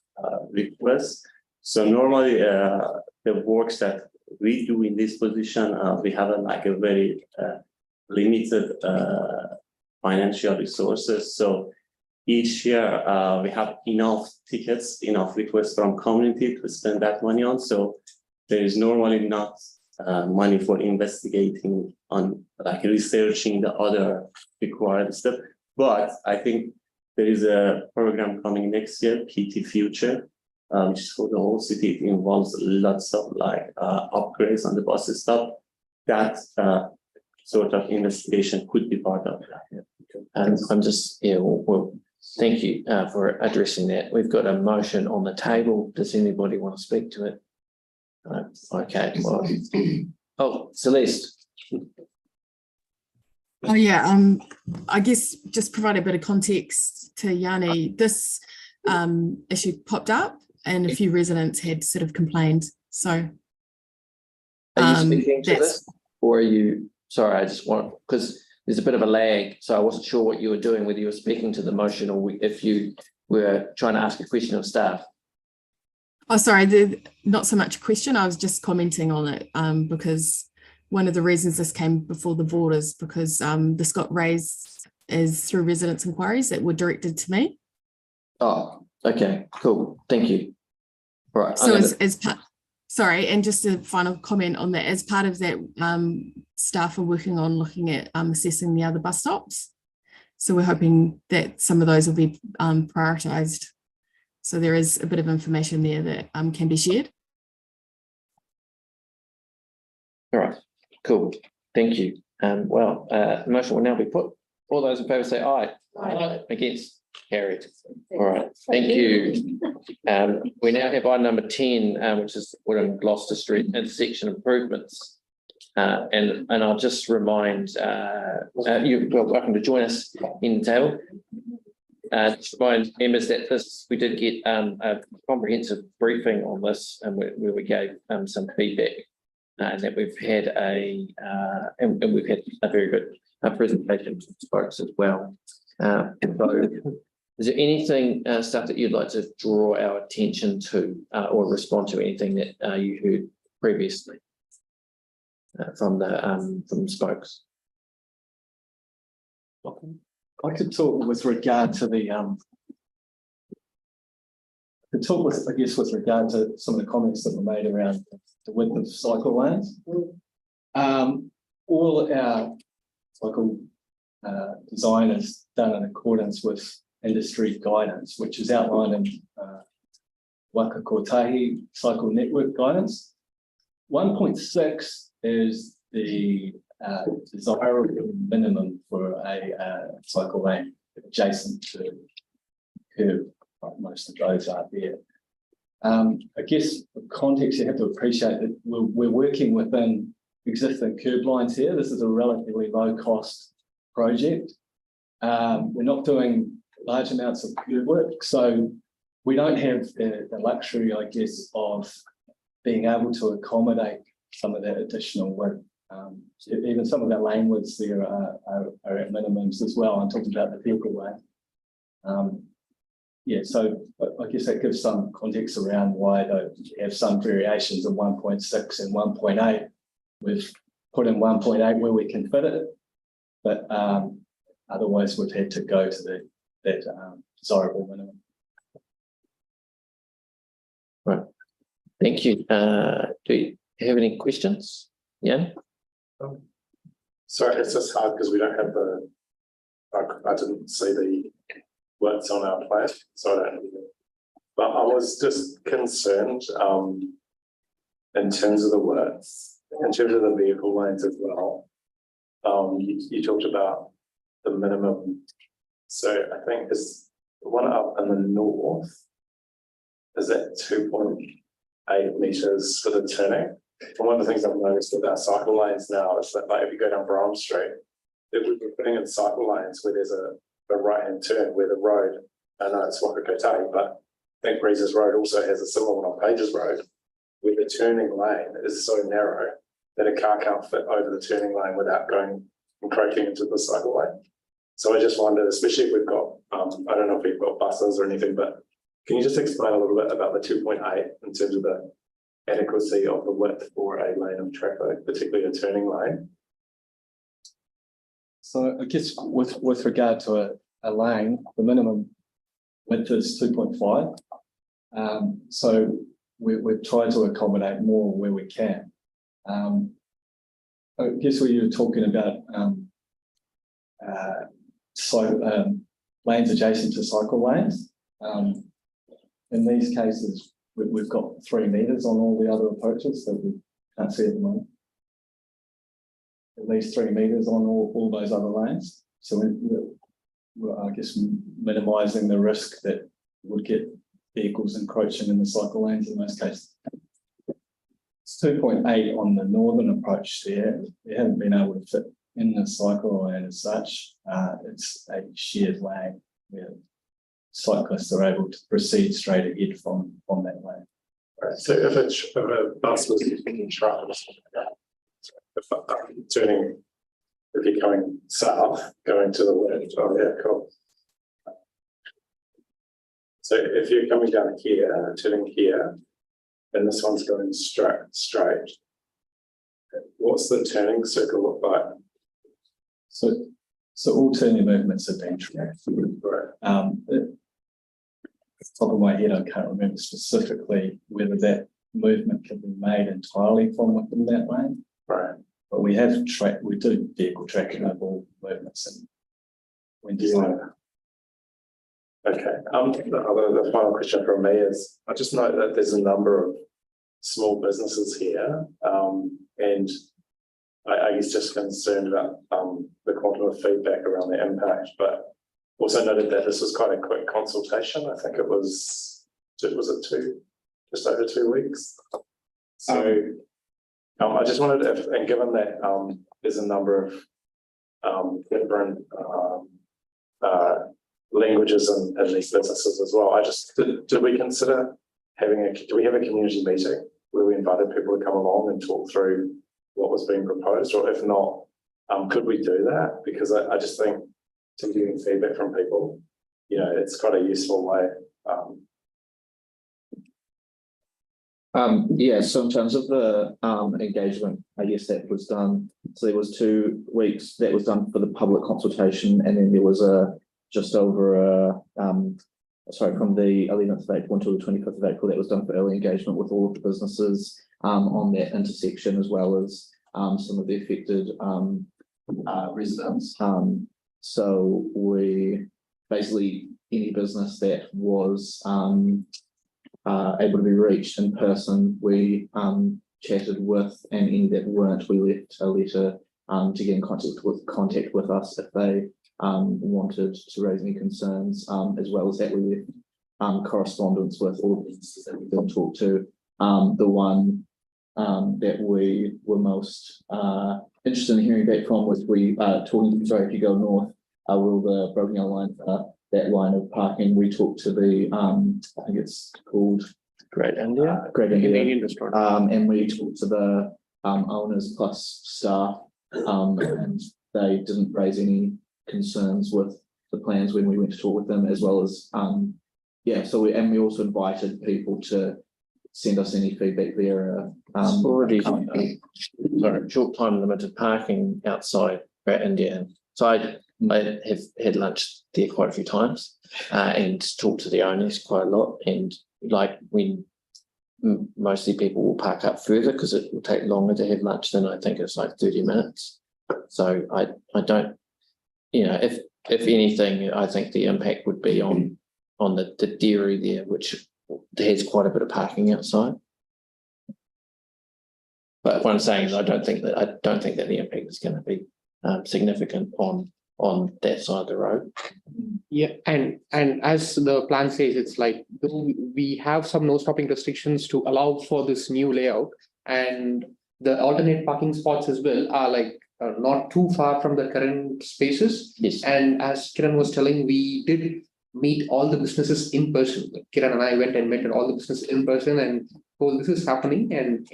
request. So normally the works that we do in this position, we have a very limited financial resources. So each year we have enough tickets, enough requests from community to spend that money on. So there is normally not money for investigating on researching the other required stuff. But I think there is a program coming next year, PT Future, which is for the whole city. It involves lots of upgrades on the bus stop. That sort of investigation could be part of that. And I'm just, well, thank you for addressing that. We've got a motion on the table. Does anybody want to speak to it? Okay. Well, Celeste. Oh yeah, I guess just provide a bit of context to Yanni. This issue popped up and a few residents had sort of complained. So are you speaking to this, or are you, sorry, I just want, because there's a bit of a lag, so I wasn't sure what you were doing, whether you were speaking to the motion or if you were trying to ask a question of staff. Oh, sorry, not so much a question. I was just commenting on it because one of the reasons this came before the board is because this got raised as through residents' inquiries that were directed to me. Oh, okay, cool. Thank you. All right. So as part, sorry, and just a final comment on that, as part of that, staff are working on looking at assessing the other bus stops. So we're hoping that some of those will be prioritised. So there is a bit of information there that can be shared. All right, cool. Thank you. Well, the motion will now be put. All those in favour say aye. Aye. Against, carried. All right, thank you. We now have item number 10, which is Woodham Gloucester Street intersection improvements. And I'll just remind you're welcome to join us in the table. Just remind members that we did get a comprehensive briefing on this, and where we gave some feedback, and that we've had and we've had a very good presentation from folks as well. So is there anything stuff that you'd like to draw our attention to, or respond to anything that you heard previously from the spokes? I could talk with regard to the with regard to some of the comments that were made around the width of cycle lanes. All our cycle design is done in accordance with industry guidance, which is outlined in Waka Kotahi cycle network guidance. 1.6 is the desirable minimum for a cycle lane adjacent to curb, like most of those are there. I guess the context, you have to appreciate that we're working within existing curb lines here. This is a relatively low cost project. We're not doing large amounts of curb work, so we don't have the luxury, I guess, of being able to accommodate some of that additional work. Even some of our lane widths there are at minimums as well. I'm talking about the vehicle lane. Yeah, so I guess that gives some context around why they have some variations of 1.6 and 1.8. We've put in 1.8 where we can fit it, but otherwise we've had to go to that desirable minimum. Right. Thank you. Do you have any questions? Yeah. Sorry, it's just hard because we don't have I didn't see the words on our plan, so I don't. But I was just concerned in terms of the words, in terms of the vehicle lanes as well. You talked about the minimum. So I think is the one up in the north is at 2.8 meters for the turning. And one of the things I've noticed with our cycle lanes now is that, like, if you go down Brown Street, that we're putting in cycle lanes where there's a right-hand turn where the road, I know it's Waka Kotahi, but I think Breezes Road also has a similar one on Pages Road, where the turning lane is so narrow that a car can't fit over the turning lane without encroaching into the cycle lane. So I just wondered, especially if we've got, I don't know if we've got buses or anything, but can you just explain a little bit about the 2.8 in terms of the adequacy of the width for a lane of traffic, particularly a turning lane? So I guess with regard to a lane, the minimum width is 2.5. So we've tried to accommodate more where we can. I guess where you're talking about lanes adjacent to cycle lanes. In these cases, we've got 3 meters on all the other approaches that we can't see at the moment. At least 3 meters on all those other lanes. So we're, I guess, minimising the risk that would get vehicles encroaching in the cycle lanes in most cases. It's 2.8 on the northern approach there. We haven't been able to fit in the cycle lane as such. It's a shared lane where cyclists are able to proceed straight ahead from that lane. Right. So if a bus was in truck, turning, if you're going south, going to the left, oh yeah, cool. So if you're coming down here, turning here, and this one's going straight, what's the turning circle look like? So all turning movements have been tracked. Right. Top of my head, I can't remember specifically whether that movement can be made entirely from within that lane. Right. But we do vehicle tracking of all movements and when design. Okay. The final question from me is, I just note that there's a number of small businesses here, and I guess just concerned about the quantum of feedback around the impact, but also noted that this was quite a quick consultation. I think it was just over 2 weeks. So I just wanted to, and given that there's a number of different languages in these businesses as well, did we consider do we have a community meeting where we invited people to come along and talk through what was being proposed, or if not, could we do that? Because I just think to getting feedback from people, it's quite a useful way. Yeah, so in terms of the engagement, I guess that was done. So there was 2 weeks that was done for the public consultation, and then there was from the 11th of April until the 25th of April, that was done for early engagement with all of the businesses on that intersection, as well as some of the affected residents. So we basically, any business that was able to be reached in person, we chatted with, and any that weren't, we left a letter to get in contact with us if they wanted to raise any concerns, as well as that we left correspondence with all the businesses that we didn't talk to. The one that we were most interested in hearing back from was if you go north, all the broken yellow line, that line of parking, we talked to the I think it's called Great India. Great India. Indian restaurant. And we talked to the owners plus staff, and they didn't raise any concerns with the plans when we went to talk with them, as well as so we also invited people to send us any feedback there. Already short time limited parking outside Great India. So I have had lunch there quite a few times and talked to the owners quite a lot. And like when mostly people will park up further because it will take longer to have lunch than I think it's like 30 minutes. So I don't, if anything, I think the impact would be on the dairy there, which has quite a bit of parking outside. But what I'm saying is I don't think that the impact is going to be significant on that side of the road. Yeah, and as the plan says, it's like we have some no stopping restrictions to allow for this new layout, and the alternate parking spots as well are like not too far from the current spaces. Yes. And as Kiran was telling, we did meet all the businesses in person. Like Kiran and I went and met all the businesses in person and told this is happening. And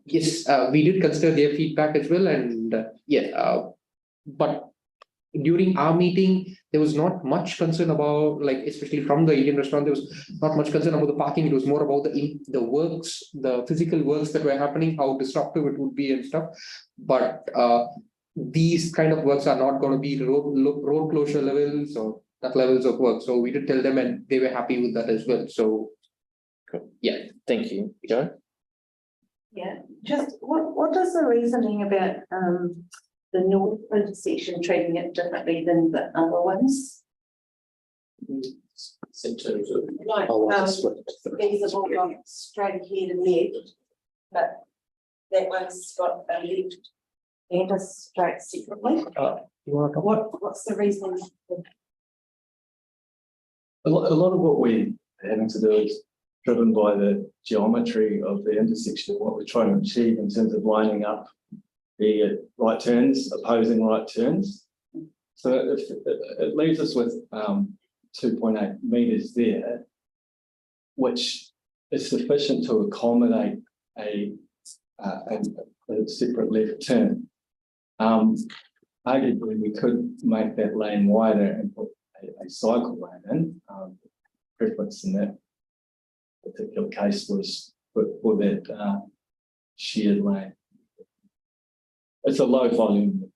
yes, we did consider their feedback as well. And but during our meeting, there was not much concern about, like, especially from the Indian restaurant, there was not much concern about the parking. It was more about the works, the physical works that were happening, how disruptive it would be and stuff. But these kind of works are not going to be road closure levels or that levels of work. So we did tell them, and they were happy with that as well. So yeah, thank you, Joe. Yeah, just what is the reasoning about the north intersection treating it differently than the other ones? In terms of Like these have all gone straight ahead and left, but that one's got a left and a straight separately. What's the reason? A lot of what we're having to do is driven by the geometry of the intersection, what we're trying to achieve in terms of lining up the right turns, opposing right turns. So it leaves us with 2.8 metres there, which is sufficient to accommodate a separate left turn. Arguably, we could make that lane wider and put a cycle lane in. Preference in that particular case was for that shared lane. It's a low volume.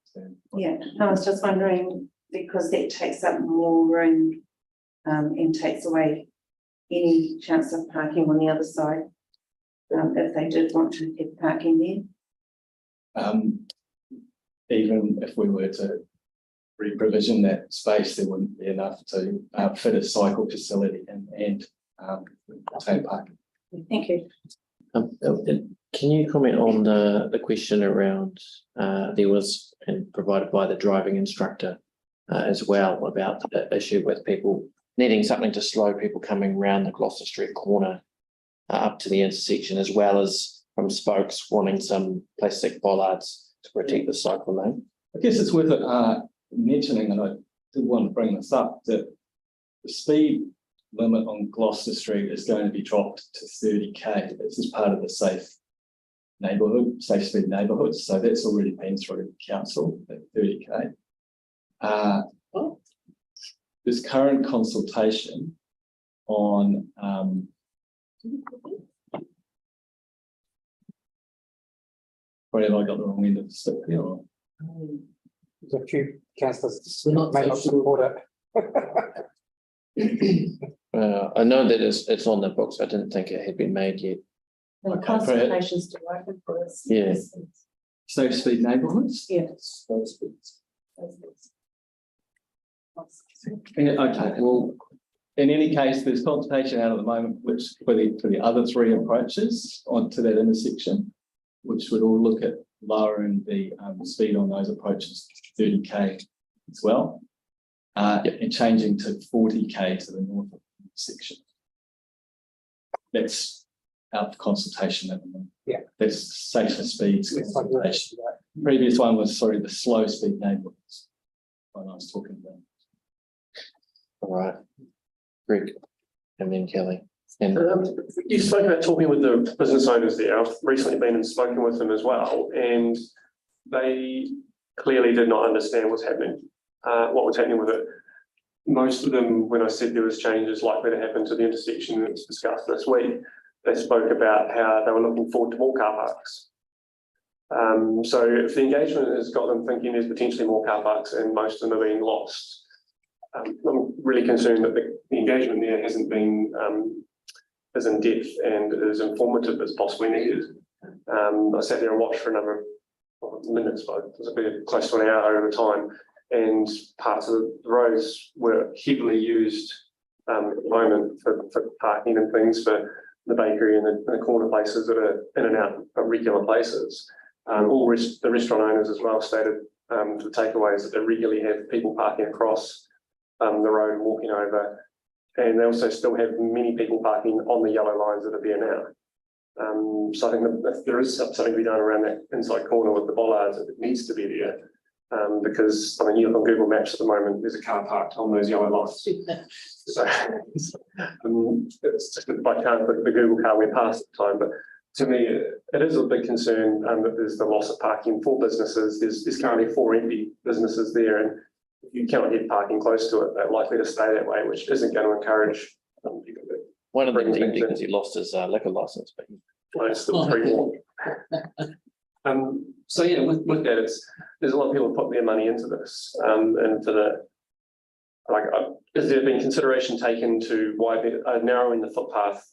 Yeah, I was just wondering, because that takes up more room and takes away any chance of parking on the other side, if they did want to have parking there. Even if we were to re-provision that space, there wouldn't be enough to fit a cycle facility and retain parking. Thank you. Can you comment on the question around, there was, and provided by the driving instructor as well, about the issue with people needing something to slow people coming around the Gloucester Street corner up to the intersection, as well as from spokes wanting some plastic bollards to protect the cycle lane? I guess it's worth mentioning, and I did want to bring this up, that the speed limit on Gloucester Street is going to be dropped to 30k. This is part of the safe speed neighbourhoods. So that's already been through council at 30k. This current consultation on probably have I got the wrong end of the stick here? Or? There's a few councillors may not support it. I know that it's on the books. I didn't think it had been made yet. The consultations do open for us. Yeah. Safe speed neighbourhoods? Yes. Okay, well, in any case, there's consultation out at the moment, which for the other three approaches onto that intersection, which would all look at lowering the speed on those approaches to 30k as well, and changing to 40k to the north of the intersection. That's out of consultation at the moment. Yeah, that's safer speeds consultation. Previous one was the slow speed neighbourhoods when I was talking about. All right, Greg, and then Kelly. And you spoke about talking with the business owners there. I've recently been and spoken with them as well, and they clearly did not understand what was happening with it. Most of them, when I said there was changes likely to happen to the intersection that's discussed this week, they spoke about how they were looking forward to more car parks. So if the engagement has got them thinking there's potentially more car parks and most of them are being lost, I'm really concerned that the engagement there hasn't been as in depth and as informative as possibly needed. I sat there and watched for a number of minutes, but it was a bit close to an hour over time, and parts of the roads were heavily used at the moment for parking and things for the bakery and the corner places that are in and out of regular places. The restaurant owners as well stated for the takeaways that they regularly have people parking across the road and walking over, and they also still have many people parking on the yellow lines that are there now. So I think that there is something to be done around that inside corner with the bollards. It needs to be there, because I mean, you look on Google Maps at the moment, there's a car parked on those yellow lines. So it's just if I can't put the Google car went past at the time, but to me, it is a big concern that there's the loss of parking for businesses. There's currently 4 empty businesses there, and if you cannot get parking close to it, they're likely to stay that way, which isn't going to encourage people to. One of them empty because he lost his liquor license, but it's still 3 more. So yeah, with that, there's a lot of people put their money into this, and for the has there been consideration taken to narrowing the footpath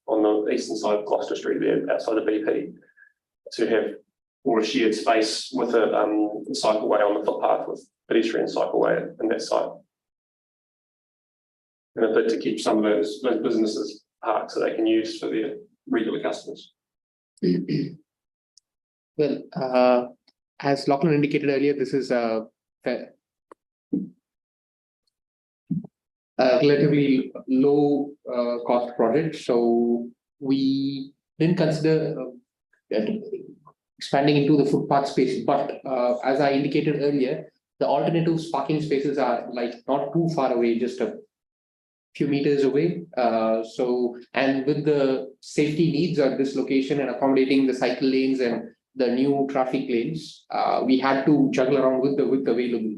on the eastern side of Gloucester Street there outside of BP to have more a shared space with a cycleway on the footpath with pedestrian cycleway in that side, and a bit to keep some of those businesses parked so they can use for their regular customers. Well, as Lachlan indicated earlier, this is a relatively low cost project, so we didn't consider expanding into the footpath space. But as I indicated earlier, the alternative parking spaces are not too far away, just a few meters away. And with the safety needs at this location and accommodating the cycle lanes and the new traffic lanes, we had to juggle around with the width available.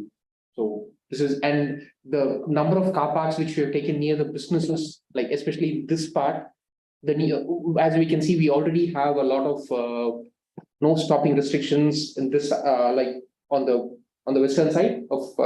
So this is, and the number of car parks which we have taken near the businesses, especially this part, as we can see, we already have a lot of no stopping restrictions in this, on the western side of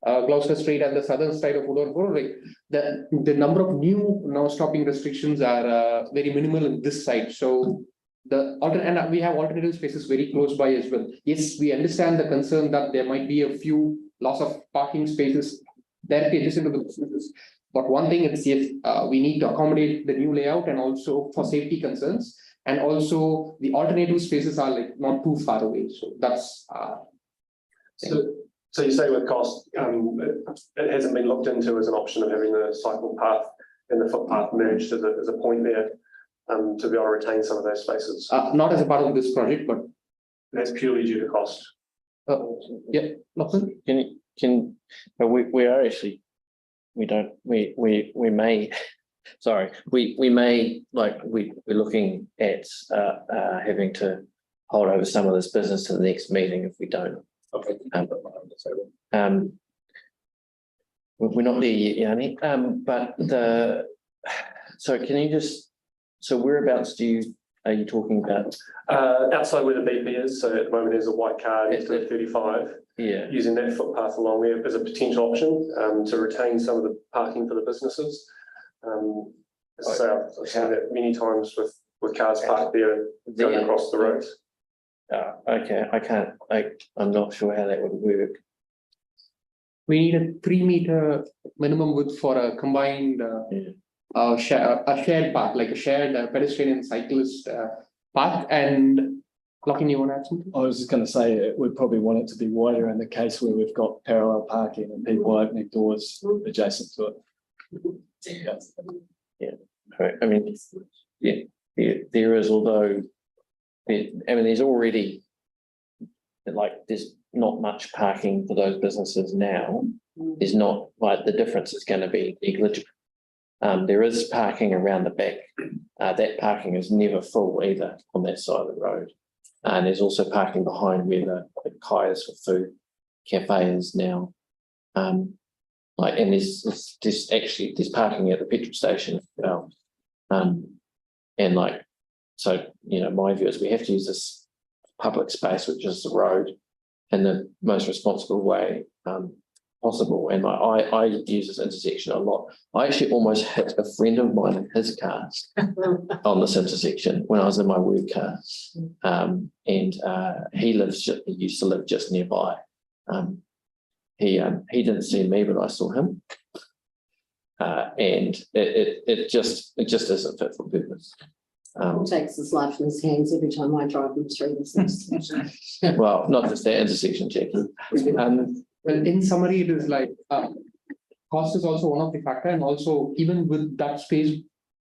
Gloucester Street and the southern side of Woodward. The number of new no stopping restrictions are very minimal in this side. So and we have alternative spaces very close by as well. Yes, we understand the concern that there might be a few loss of parking spaces directly adjacent to the businesses. But one thing is, yes, we need to accommodate the new layout, and also for safety concerns, And also the alternative spaces are like not too far away. So that's So you say with cost, it hasn't been looked into as an option of having the cycle path and the footpath merged as a point there, to be able to retain some of those spaces. not as a part of this project, but That's purely due to cost. yeah, nothing. But we are actually, we may, sorry, we may, like, we're looking at having to hold over some of this business to the next meeting if we don't. Okay. We're not there yet, Yanni, but so can you just, so whereabouts are you talking about? Outside where the BP is, so at the moment there's a white car next to the 35. Yeah. Using that footpath along there as a potential option to retain some of the parking for the businesses. So I've seen that many times with cars parked there going across the road. Okay, I'm not sure how that would work. We need a 3 meter minimum width for a combined shared path, like a shared pedestrian and cyclist path. And Lachlan, you want to add something? I was just going to say, we probably want it to be wider in the case where we've got parallel parking and people opening doors adjacent to it. Yeah, I mean, there is, although, there's already, like, there's not much parking for those businesses now. There's not, like, the difference is going to be negligible. There is parking around the back. That parking is never full either on that side of the road. And there's also parking behind where the Kai's for food cafe is now. And there's parking at the petrol station as well. And like, so, my view is we have to use this public space, which is the road, in the most responsible way possible. And I use this intersection a lot. I actually almost hit a friend of mine in his car on this intersection when I was in my work car. And he used to live just nearby. He didn't see me, but I saw him. And it just isn't fit for purpose. Takes his life in his hands every time I drive him through this intersection. Well, not just that intersection, Jackie. Well, in summary, it is like cost is also one of the factor, and also even with that space,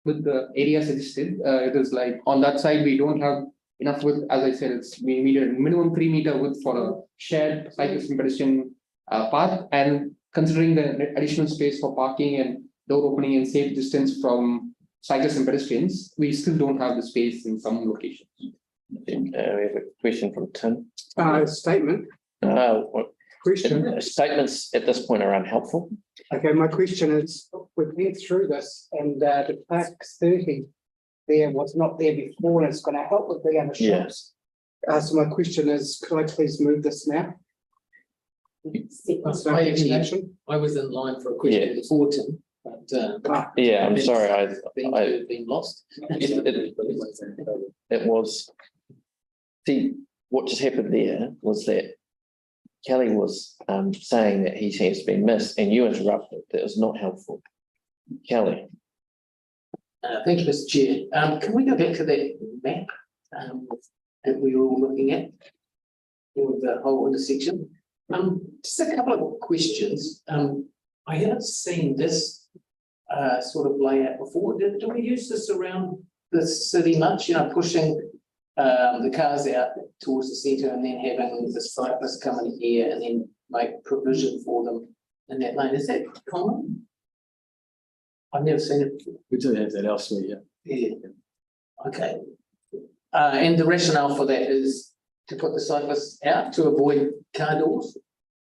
with the area suggested, it is like on that side we don't have enough width. As I said, we need a minimum 3 meter width for a shared cyclist and pedestrian path, and considering the additional space for parking and door opening and safe distance from cyclists and pedestrians, we still don't have the space in some locations. We have a question from Tim. Statement. Question. Statements at this point are unhelpful. Okay, my question is, we've been through this and the Park 30 there was not there before, and it's going to help with the other shops. So my question is, could I please move this now? I was in line for a question before Tim, but Yeah, I'm sorry, I've been lost. It was, see, what just happened there was that Kelly was saying that he has been missed and you interrupted. That was not helpful. Kelly. Thank you, Mr. Chair. Can we go back to that map that we were all looking at with the whole intersection? Just a couple of questions. I haven't seen this sort of layout before. Do we use this around the city much? Pushing the cars out towards the centre and then having the cyclists come in here and then make provision for them in that lane. Is that common? I've never seen it before. We do have that elsewhere, yeah. Yeah. Okay. And the rationale for that is to put the cyclists out to avoid car doors?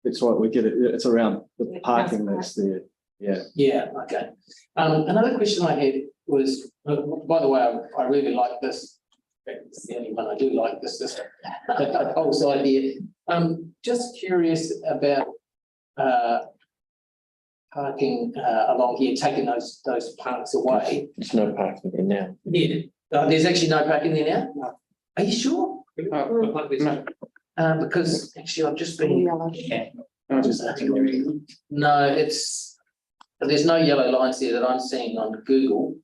It's right, we get it, it's around the parking that's there, yeah. Yeah, okay. Another question I had was, by the way, I really like this. It's the only one I do like this whole side here. Just curious about parking along here, taking those parks away. There's no parking there now. Yeah, there's actually no parking there now? No. Are you sure? Because actually I've just been. No, there's no yellow lines there that I'm seeing on Google.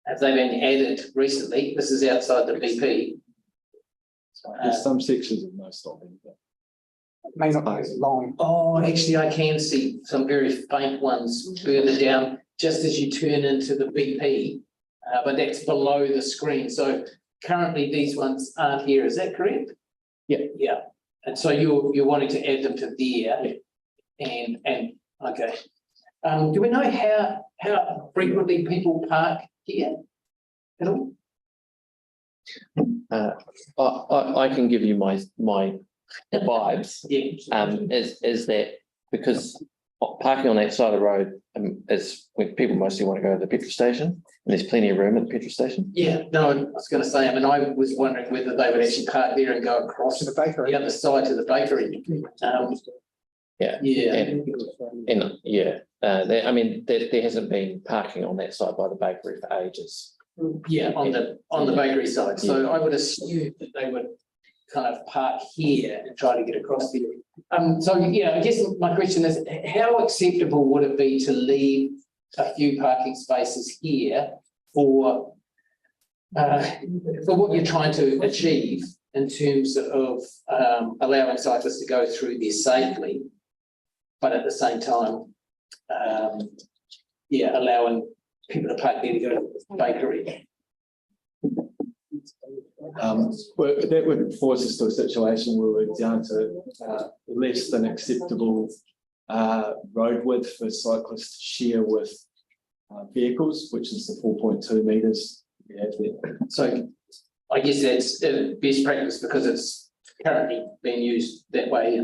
have they been added recently? This is outside the BP. There's some sections of no stopping. But May not be as long. Oh, actually, I can see some very faint ones further down, just as you turn into the BP, but that's below the screen. So currently these ones aren't here. Is that correct? Yeah. Yeah. And so you're wanting to add them to there, and okay. Do we know how frequently people park here at all? I can give you my vibes. Yeah. Is that because parking on that side of the road is when people mostly want to go to the petrol station, and there's plenty of room at the petrol station. Yeah, no, I was going to say, I mean, I was wondering whether they would actually park there and go across To the bakery. the other side to the bakery. Yeah. I mean, there hasn't been parking on that side by the bakery for ages. Yeah, on the bakery side. So I would assume that they would kind of park here and try to get across there. So yeah, I guess my question is, how acceptable would it be to leave a few parking spaces here for what you're trying to achieve in terms of allowing cyclists to go through there safely, but at the same time, allowing people to park there to go to the bakery? Well, that would force us to a situation where we're down to less than acceptable road width for cyclists to share with vehicles, which is the 4.2 metres we have there. So I guess that's best practice because it's currently being used that way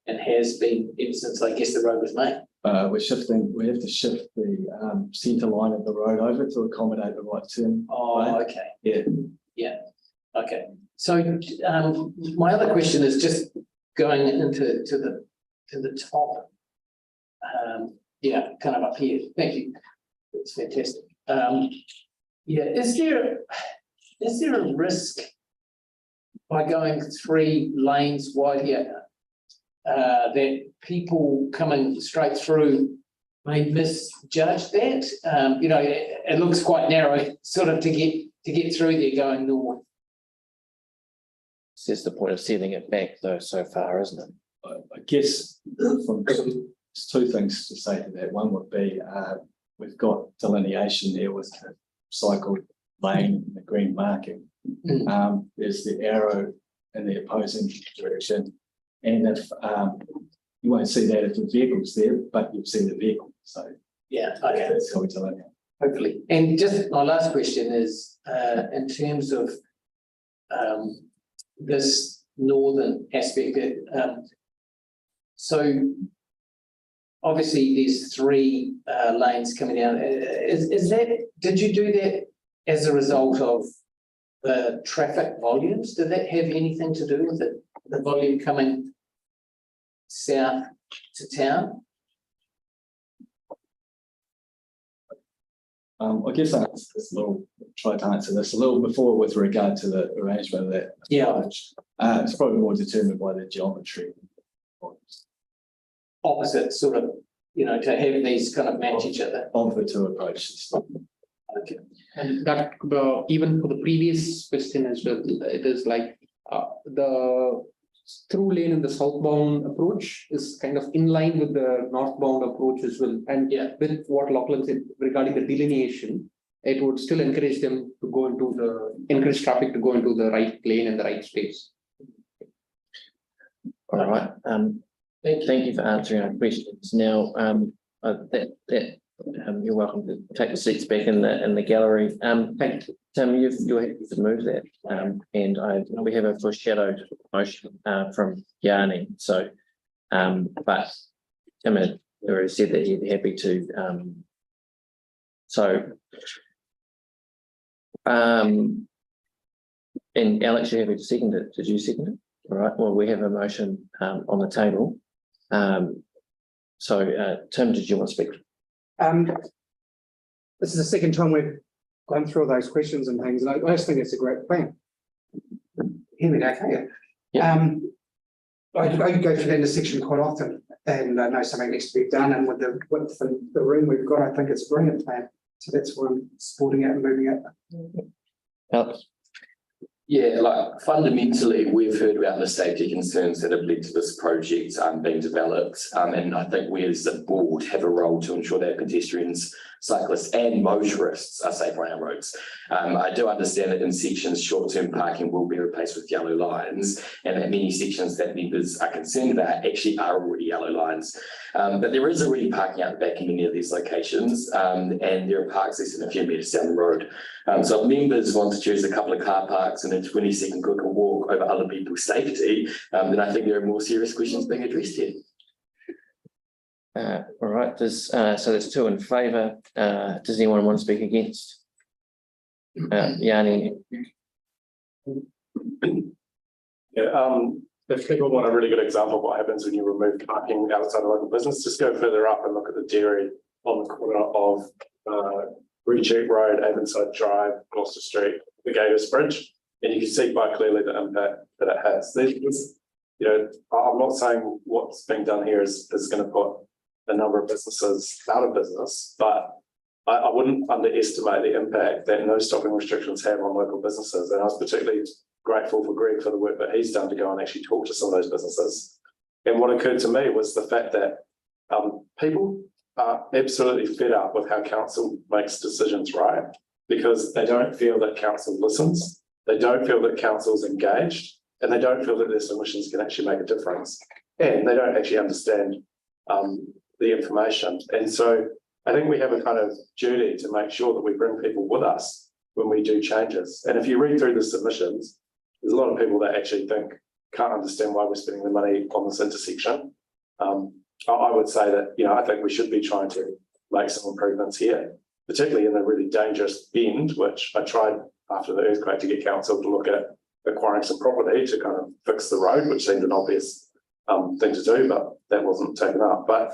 and has been ever since, I guess, the road was made. We have to shift the centre line of the road over to accommodate the right turn. Oh, okay. Yeah. Yeah. Okay. So my other question is just going into the top. Kind of up here. Thank you. That's fantastic. Is there a risk by going 3 lanes wide here that people coming straight through may misjudge that? It looks quite narrow, sort of to get through there going north. It's just the point of setting it back though so far, isn't it? I guess there's 2 things to say to that. One would be we've got delineation there with the cycle lane and the green marking. There's the arrow in the opposing direction, and if you won't see that if the vehicle's there, but you'll see the vehicle. So yeah, okay. That's how we delineate. Hopefully. And just my last question is in terms of this northern aspect. So obviously there's 3 lanes coming down. Did you do that as a result of the traffic volumes? Did that have anything to do with it? The volume coming south to town? I guess I tried to answer this a little before with regard to the arrangement of that. Yeah. It's probably more determined by the geometry. Opposite sort of, to have these kind of match each other. Of the 2 approaches. Okay. And that even for the previous question as well, it is like the through lane in the southbound approach is kind of in line with the northbound approach as well. And with what Lachlan said regarding the delineation, it would still encourage them to encourage traffic to go into the right lane and the right space. All right. Thank you for answering our questions. Now, you're welcome to take the seats back in the gallery. Tim, you're happy to move that, and we have a foreshadowed motion from Yanni. So, but Tim had already said that he'd be happy to. And Alex, you're happy to second it? Did you second it? All right. Well, we have a motion on the table. Tim, did you want to speak? This is the second time we've gone through all those questions and things, and I just think it's a great plan. Here we go, okay. I go through the intersection quite often, and I know something needs to be done, and with the width and the room we've got, I think it's a brilliant plan So that's why I'm supporting it and moving it. Alex? Yeah, like fundamentally, we've heard about the safety concerns that have led to this project being developed. And I think we as a board have a role to ensure that pedestrians, cyclists and motorists are safe on our roads. I do understand that in sections, short-term parking will be replaced with yellow lines, and that many sections that members are concerned about actually are already yellow lines. But there is already parking out the back in many of these locations, and there are parks less than a few metres down the road. So if members want to choose a couple of car parks and a 20-second quicker walk over other people's safety, then I think there are more serious questions being addressed here. All right, so there's 2 in favour. Does anyone want to speak against? Yanni? Yeah, if people want a really good example of what happens when you remove parking outside a local business, just go further up and look at the dairy on the corner of Recheck Road, Avonside Drive, Gloucester Street, the Gators Bridge, and you can see quite clearly the impact that it has. You know, I'm not saying what's being done here is going to put a number of businesses out of business, but I wouldn't underestimate the impact that no stopping restrictions have on local businesses. And I was particularly grateful for Greg for the work that he's done to go and actually talk to some of those businesses. And what occurred to me was the fact that people are absolutely fed up with how council makes decisions, right? Because they don't feel that council listens, they don't feel that council's engaged, and they don't feel that their submissions can actually make a difference. And they don't actually understand the information. And so I think we have a kind of duty to make sure that we bring people with us when we do changes. And if you read through the submissions, there's a lot of people that actually can't understand why we're spending the money on this intersection. I would say that, you know, I think we should be trying to make some improvements here, particularly in a really dangerous bend, which I tried after the earthquake to get council to look at acquiring some property to kind of fix the road, which seemed an obvious thing to do, but that wasn't taken up. But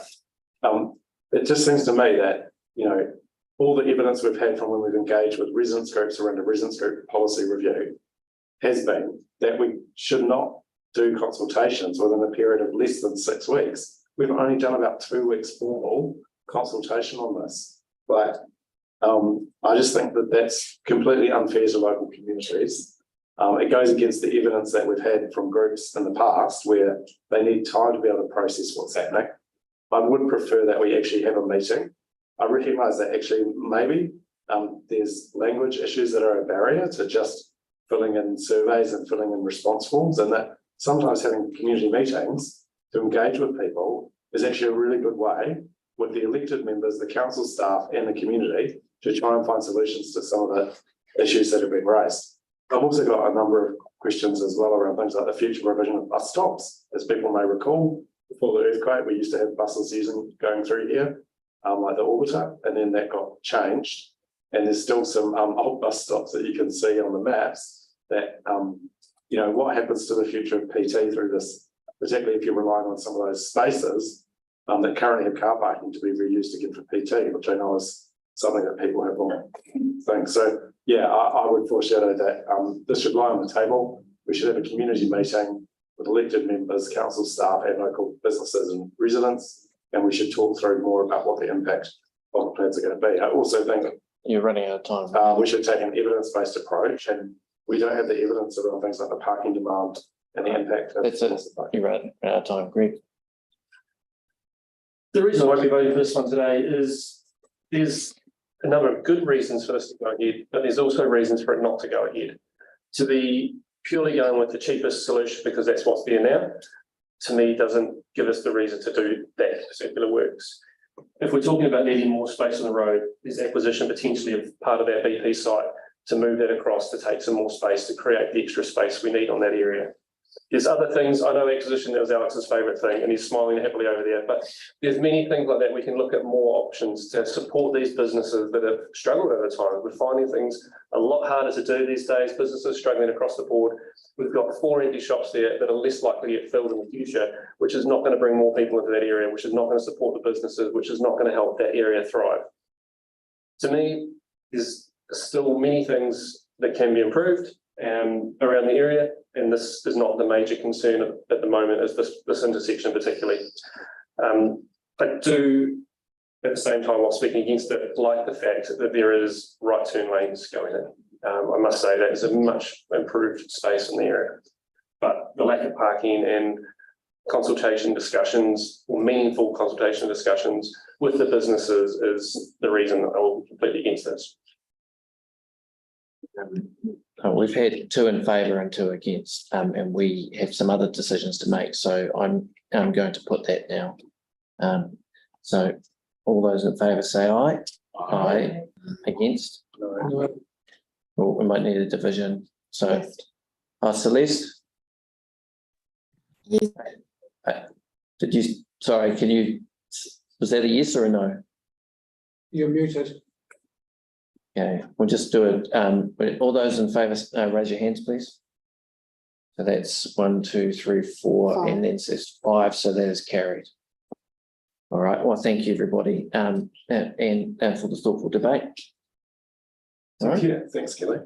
it just seems to me that, you know, all the evidence we've had from when we've engaged with residents groups around a residents group policy review has been that we should not do consultations within a period of less than 6 weeks. We've only done about 2 weeks formal consultation on this. But I just think that that's completely unfair to local communities. It goes against the evidence that we've had from groups in the past where they need time to be able to process what's happening. I would prefer that we actually have a meeting. I recognise that actually maybe there's language issues that are a barrier to just filling in surveys and filling in response forms, and that sometimes having community meetings to engage with people is actually a really good way with the elected members, the council staff and the community to try and find solutions to some of the issues that have been raised. I've also got a number of questions as well around things like the future provision of bus stops. As people may recall, before the earthquake, we used to have buses going through here, like the Orbiter, and then that got changed. And there's still some old bus stops that you can see on the maps that, you know, what happens to the future of PT through this, particularly if you're relying on some of those spaces that currently have car parking to be reused again for PT, which I know is something that people have long things. So yeah, I would foreshadow that this should lie on the table. We should have a community meeting with elected members, council staff and local businesses and residents, and we should talk through more about what the impact of the plans are going to be. I also think you're running out of time. We should take an evidence-based approach, and we don't have the evidence around things like the parking demand and the impact. That's it. You're running out of time, Greg. The reason I won't be voting for this one today is there's a number of good reasons for this to go ahead, but there's also reasons for it not to go ahead. To be purely going with the cheapest solution because that's what's there now, to me doesn't give us the reason to do that particular works. If we're talking about needing more space on the road, there's acquisition potentially of part of our BP site to move that across to take some more space to create the extra space we need on that area. There's other things, I know acquisition, that was Alex's favourite thing and he's smiling happily over there, but there's many things like that we can look at more options to support these businesses that have struggled over time. We're finding things a lot harder to do these days, businesses struggling across the board. We've got 4 empty shops there that are less likely to get filled in the future, which is not going to bring more people into that area, which is not going to support the businesses, which is not going to help that area thrive. To me, there's still many things that can be improved around the area, and this is not the major concern at the moment, is this intersection particularly. I do at the same time, while speaking against it, like the fact that there is right turn lanes going in. I must say that is a much improved space in the area. But the lack of parking and consultation discussions, or meaningful consultation discussions with the businesses is the reason that I will be completely against this. We've had 2 in favour and 2 against, and we have some other decisions to make. So I'm going to put that now. So all those in favour say aye. Aye. Against? No. Well, we might need a division. So, Celeste? Yes. Did you, sorry, can you, was that a yes or a no? You're muted. Okay, we'll just do it. All those in favour, raise your hands, please. So that's 1, 2, 3, 4, 5. and then says 5, so that is carried. All right, well, thank you, everybody, and for the thoughtful debate. All right. Yeah, thanks, Kelly.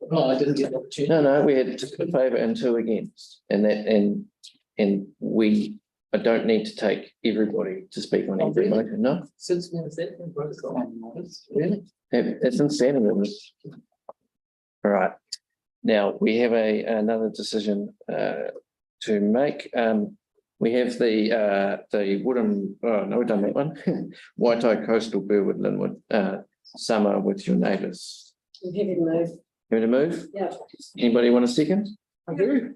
No, I didn't get the opportunity. No, we had 2 in favour and 2 against, and we, I don't need to take everybody to speak on every motion, no? Since when is that? Really? It's insanity. All right, now we have another decision to make. We have the wooden, oh no, we've done that one. Waitai Coastal-Burwood-Linwood summer with your neighbours. I'm happy to move. Happy to move? Yeah. Anybody want a second? I do.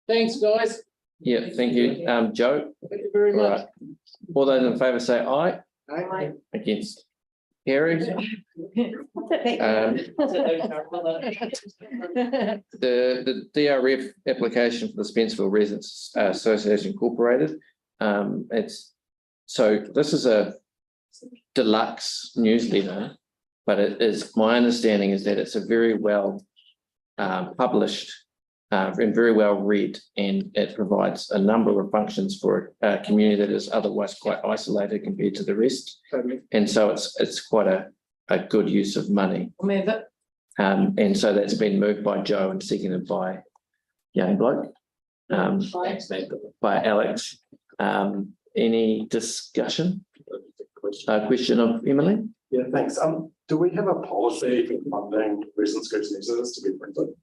Thanks, guys. Yeah, thank you. Joe? Thank you very All much. right. All those in favour say aye. Aye. Against? Carried. The DRF application for the Spencerville Residents Association Incorporated. This is a deluxe newsletter, but it is, my understanding is that it's a very well published and very well read, and it provides a number of functions for a community that is otherwise quite isolated compared to the rest. And so it's quite a good use of money. I'll move it. And so that's been moved by Joe and seconded by Young Bloke. By Alex. Any discussion? Question of Emily? Yeah, thanks. Do we have a policy for funding residents groups and users to be printed?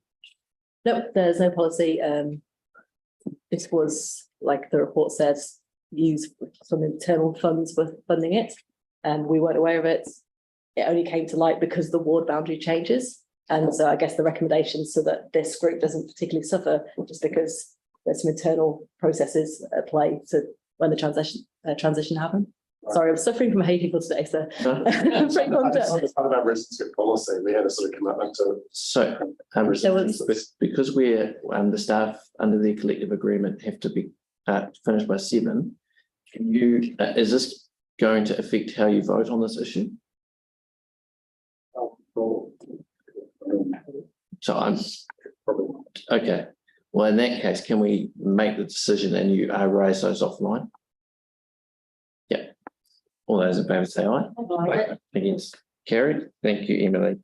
No, there's no policy. This was, like the report says, use some internal funds with funding it, and we weren't aware of it. It only came to light because the ward boundary changes, and so I guess the recommendations so that this group doesn't particularly suffer, just because there's some internal processes at play to when the transition happened. Sorry, I'm suffering from hay fever today, so. As part of our residents group policy, we had a sort of commitment to. So, because we're the staff under the collective agreement have to be finished by 7. Can you? Is this going to affect how you vote on this issue? So I'm okay. Well, in that case, can we make the decision and you raise those offline? Yeah. All those in favour say aye. Against? Carried. Thank you, Emily.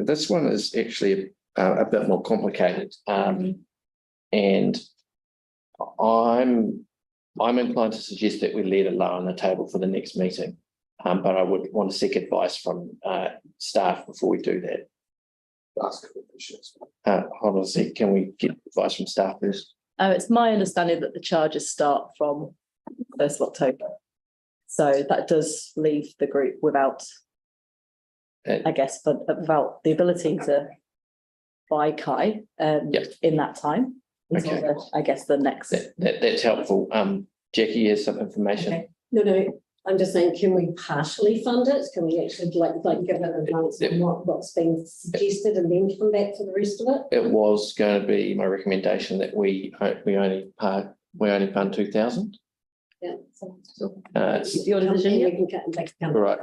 This one is actually a bit more complicated, and I'm inclined to suggest that we leave it low on the table for the next meeting, but I would want to seek advice from staff before we do that. Hold on a sec. Can we get advice from staff first? It's my understanding that the charges start from 1st of October. So that does leave the group without, I guess, but without the ability to buy Kai in that time. Okay. I guess the next. That's helpful. Jackie has some information. Okay. No, I'm just saying, can we partially fund it? Can we actually like give an advance on what's been suggested and then come back to the rest of it? It was going to be my recommendation that we only fund 2,000. Yeah. So, it's your decision. We can cut and take account. Right.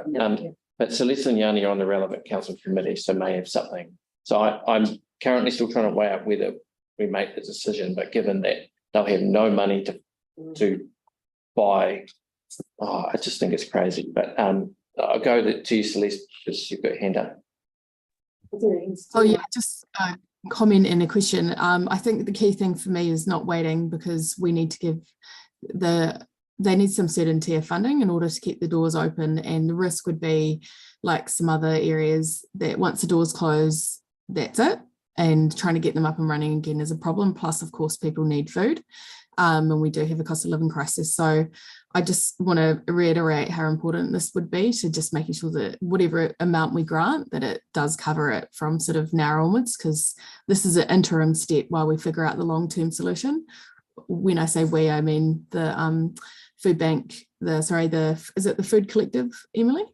But Celeste and Yanni are on the relevant council committee, so may have something. So I'm currently still trying to weigh up whether we make the decision, but given that they'll have no money to buy, I just think it's crazy. But I'll go to you, Celeste, because you've got your hand up. Oh yeah, just a comment and a question. I think the key thing for me is not waiting, because we need to give the they need some certainty of funding in order to keep the doors open, and the risk would be like some other areas that once the doors close, that's it, and trying to get them up and running again is a problem. Plus, of course, people need food, and we do have a cost of living crisis. So I just want to reiterate how important this would be to just making sure that whatever amount we grant, that it does cover it from sort of now onwards, because this is an interim step while we figure out the long-term solution. When I say we, I mean the food bank, is it the Food Collective, Emily?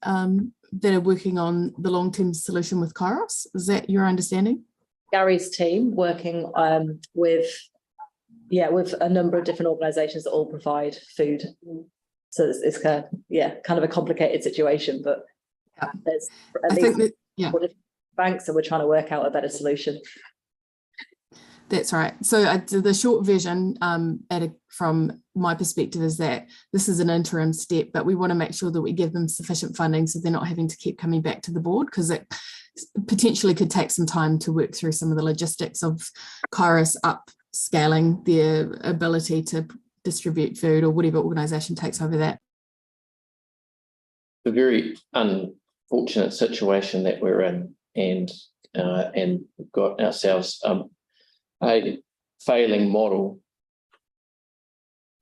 That are working on the long-term solution with Kairos. Is that your understanding? Gary's team working with a number of different organisations that all provide food. So it's kind of a complicated situation, but there's at least banks, and we're trying to work out a better solution. That's right. So the short version from my perspective is that this is an interim step, but we want to make sure that we give them sufficient funding so they're not having to keep coming back to the board, because it potentially could take some time to work through some of the logistics of Kairos upscaling their ability to distribute food, or whatever organisation takes over that. A very unfortunate situation that we're in, and we've got ourselves a failing model.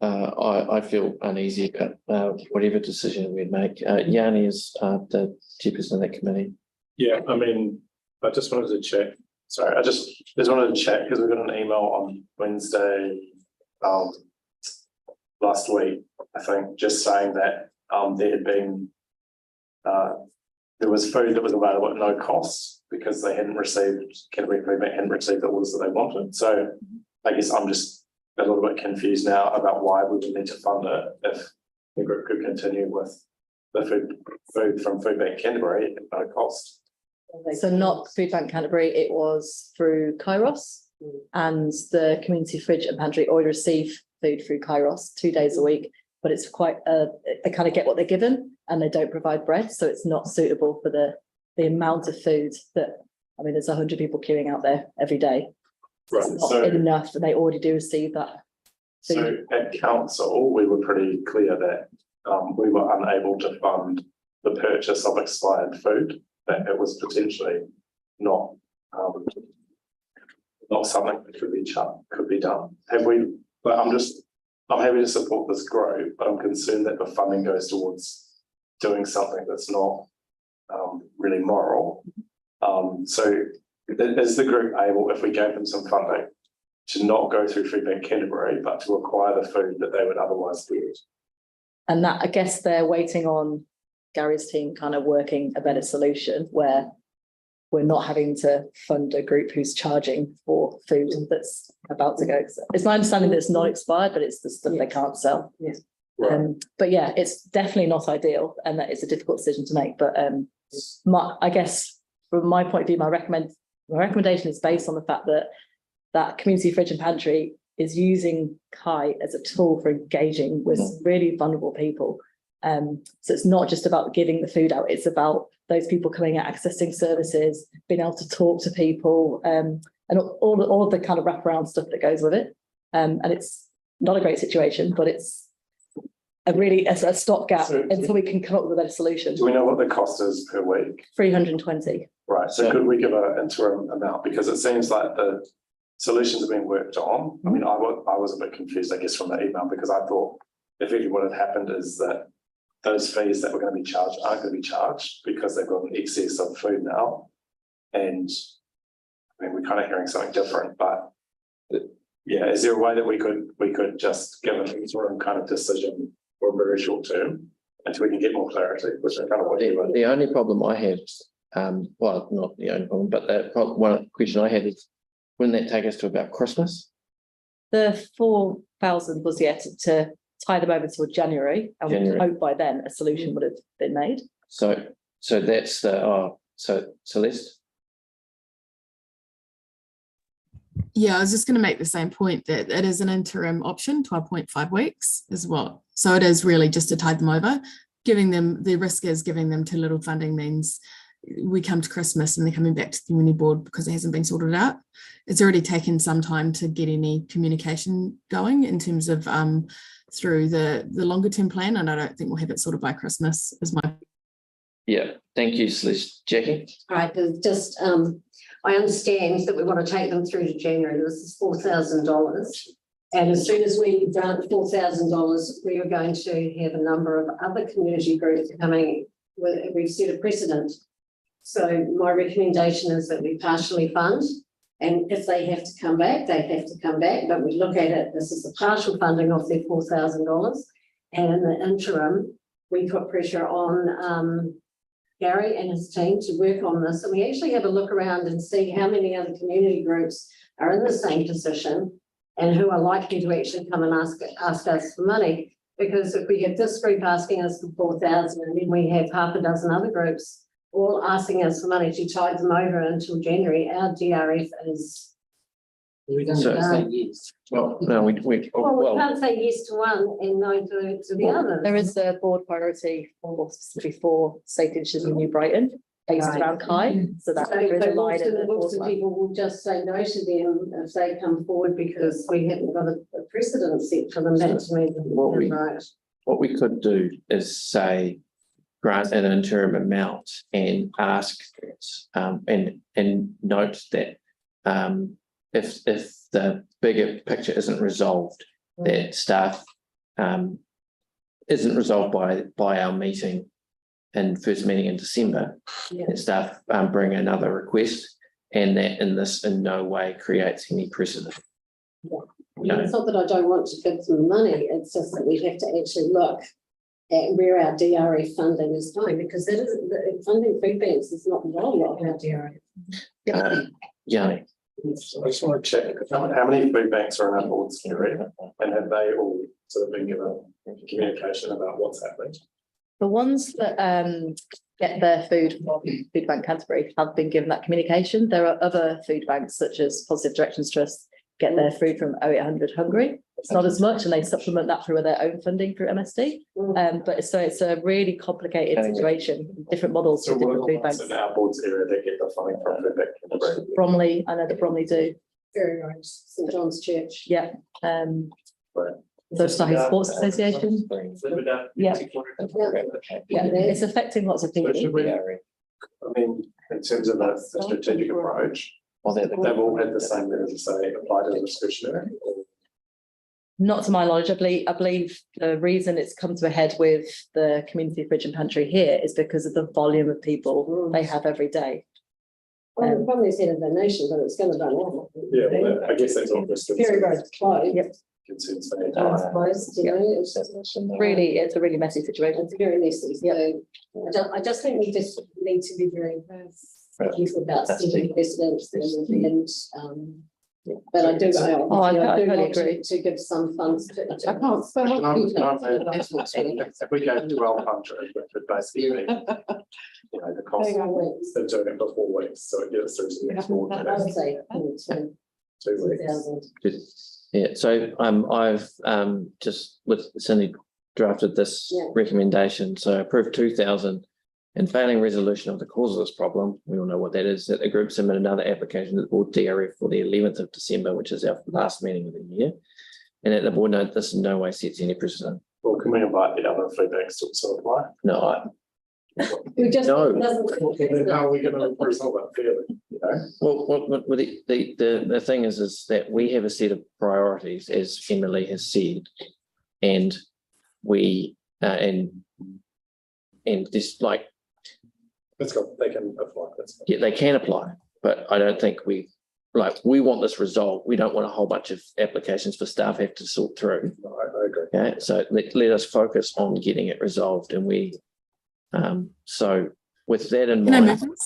I feel uneasy about whatever decision we make. Yanni is the chairperson of that committee. Yeah, I mean, I just wanted to check. Sorry, I just wanted to check because we got an email on Wednesday last week, I think, just saying that there had been there was food that was available at no cost because they hadn't received, Canterbury Food Bank hadn't received the orders that they wanted. So I guess I'm just a little bit confused now about why we would need to fund it if the group could continue with the food from Food Bank Canterbury at no cost. So not Food Bank Canterbury, it was through Kairos, and the community fridge and pantry already receive food through Kairos 2 days a week, but it's quite they kind of get what they're given, and they don't provide bread, so it's not suitable for the amount of food that, I mean, there's 100 people queuing out there every day. Right, it's not enough, and they already do receive that food. So at council, we were pretty clear that we were unable to fund the purchase of expired food, that it was potentially not something that could be done. I'm happy to support this growth, but I'm concerned that the funding goes towards doing something that's not really moral. So is the group able, if we gave them some funding, to not go through Food Bank Canterbury, but to acquire the food that they would otherwise get? And that, I guess they're waiting on Gary's team kind of working a better solution where we're not having to fund a group who's charging for food that's about to go. It's my understanding that it's not expired, but it's the stuff they can't sell. Yes. But yeah, it's definitely not ideal, and that it's a difficult decision to make. But I guess from my point of view, my recommendation is based on the fact that community fridge and pantry is using Kai as a tool for engaging with really vulnerable people. So it's not just about giving the food out, it's about those people coming out, accessing services, being able to talk to people, and all of the kind of wraparound stuff that goes with it. And it's not a great situation, but it's a stopgap until we can come up with a better solution. Do we know what the cost is per week? 320. Right, so could we give an interim amount? Because it seems like the solutions are being worked on. I mean, I was a bit confused, I guess, from the email, because I thought effectively what had happened is that those fees that were going to be charged aren't going to be charged because they've got an excess of food now. And I mean, we're kind of hearing something different, but yeah, is there a way that we could just give an interim kind of decision for a very short term until we can get more clarity, which I kind of want to do. The only problem I have, well, not the only problem, but one question I had is, wouldn't that take us to about Christmas? The 4,000 was to tie them over till January, and we hope by then a solution would have been made. So that's the so Celeste. Yeah, I was just going to make the same point that it is an interim option, 12.5 weeks is what. So it is really just to tide them over. Giving them, the risk is giving them too little funding means we come to Christmas and they're coming back to the community board because it hasn't been sorted out. It's already taken some time to get any communication going in terms of through the longer term plan, and I don't think we'll have it sorted by Christmas is my. Yeah, thank you, Celeste. Jackie? Right, there's just, I understand that we want to take them through to January. This is $4,000. And as soon as we grant $4,000, we are going to have a number of other community groups coming. We've set a precedent. So my recommendation is that we partially fund. And if they have to come back, they have to come back. But we look at it, this is a partial funding of their $4,000. And in the interim, we put pressure on Gary and his team to work on this. And we actually have a look around and see how many other community groups are in the same position and who are likely to actually come and ask us for money. Because if we have this group asking us for 4,000 and then we have half a dozen other groups all asking us for money to tide them over until January, our DRF is. We don't So- say yes. Well, no, we Well, we can't say yes to one and no to the other. There is a board priority for specifically for safety initiatives in New Brighton, based Right. around Kai, so that So there is a line in the lots of board. people will just say no to them if they come forward because we haven't got a precedent set for them. That to me What we- isn't right. What we could do is say, grant an interim amount and ask, and note that if the bigger picture isn't resolved, that staff isn't resolved by our meeting in first meeting in December, Yeah. that staff bring another request, and that this in no way creates any precedent. No. It's not that I don't want to give them money, it's just that we have to actually look at where our DRF funding is going, because that is, the funding food banks is not a lot of our DRF. Yeah. I just want to check, how many food banks are in our board's area, and have they all sort of been given communication about what's happening? The ones that get their food from Food Bank Canterbury have been given that communication. There are other food banks such as Positive Directions Trust get their food from 0800 Hungry. It's not as much, and they supplement that through their own funding through MSD. But it's a really complicated situation, different models So for what are different the food ones banks. in our board's area that get the funding from food bank? Canterbury? Bromley, I know that Bromley do. Very nice, St John's Church. Yeah. Right. The Sky Sports Association. Yeah. Yeah, it's affecting lots of people. So should we, I mean, in terms of a strategic approach, they've all had the same, as I say, applied as discretionary. Not to my knowledge, I believe the reason it's come to a head with the community fridge and pantry here is because of the volume of people they have every day. Well, the problem is in a donation, but it's going to run out. Yeah, well, I guess that's all just. Very, very close. Yep. Concerns for me. Close, you know, it's It's a really messy situation. it's very messy. So I just think we just need to be very careful about setting precedents and but I do, I do totally want agree. to give some funds to. I can't spell. Can I say, if we go 12 countries, we could basically, you know, the cost Hang on. of doing it for 4 weeks, so it gets through to the next board. I would say 2 weeks. 2,000. Yeah, so I've just with Cindy drafted this recommendation, so approve 2,000 and failing resolution of the cause of this problem, we all know what that is, that the group submit another application to the board DRF for the 11th of December, which is our last meeting of the year. And that the board note this in no way sets any precedent. Well, can we invite the other food banks to also apply? No, We just No. Then how are we going to resolve that fairly, you know? well, the thing is that we have a set of priorities, as Emily has said, and we and this like. Let's go, they can apply, that's. Yeah, they can apply, but I don't think we want this resolved. We don't want a whole bunch of applications for staff have to sort through. No, I agree. Okay, so let us focus on getting it resolved, and we. So with that in Can I mind, move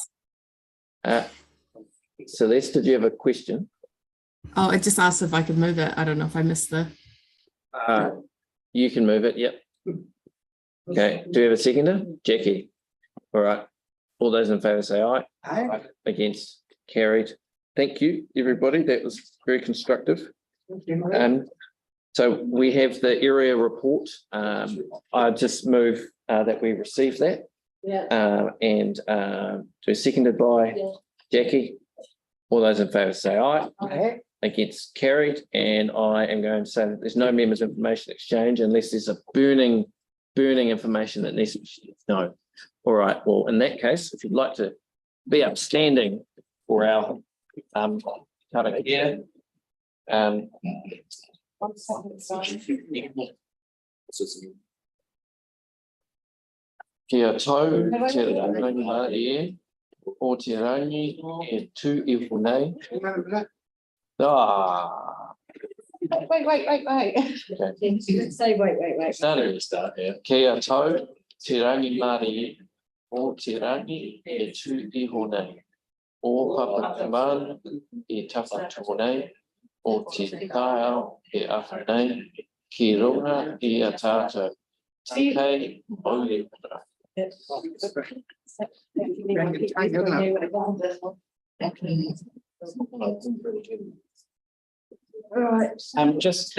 this? Celeste, did you have a question? Oh, I just asked if I could move it. I don't know if I missed the. You can move it. Yep. Okay. Do you have a seconder, Jackie? All right. All those in favour say aye. Aye. Against, carried. Thank you, everybody. That was very constructive. So we have the area report. I just move that we receive that. Yeah. And to seconded by Jackie. All those in favour say aye. Aye. against carried, and I am going to say that there's no members information exchange unless there's a burning information that needs to be no. All right, well, in that case, if you'd like to be upstanding for our karakia, kia tau, te rangi mā e, o te rangi e tū I whunei. Wait. Okay. Say wait. Start here. Kia tau, te rangi mā e, o te rangi e tū I whunei. O Papakamana e tawhatu nei, o te tāo e awha nei, ki runga I a tātou. Tikei mauri mana. Right. Just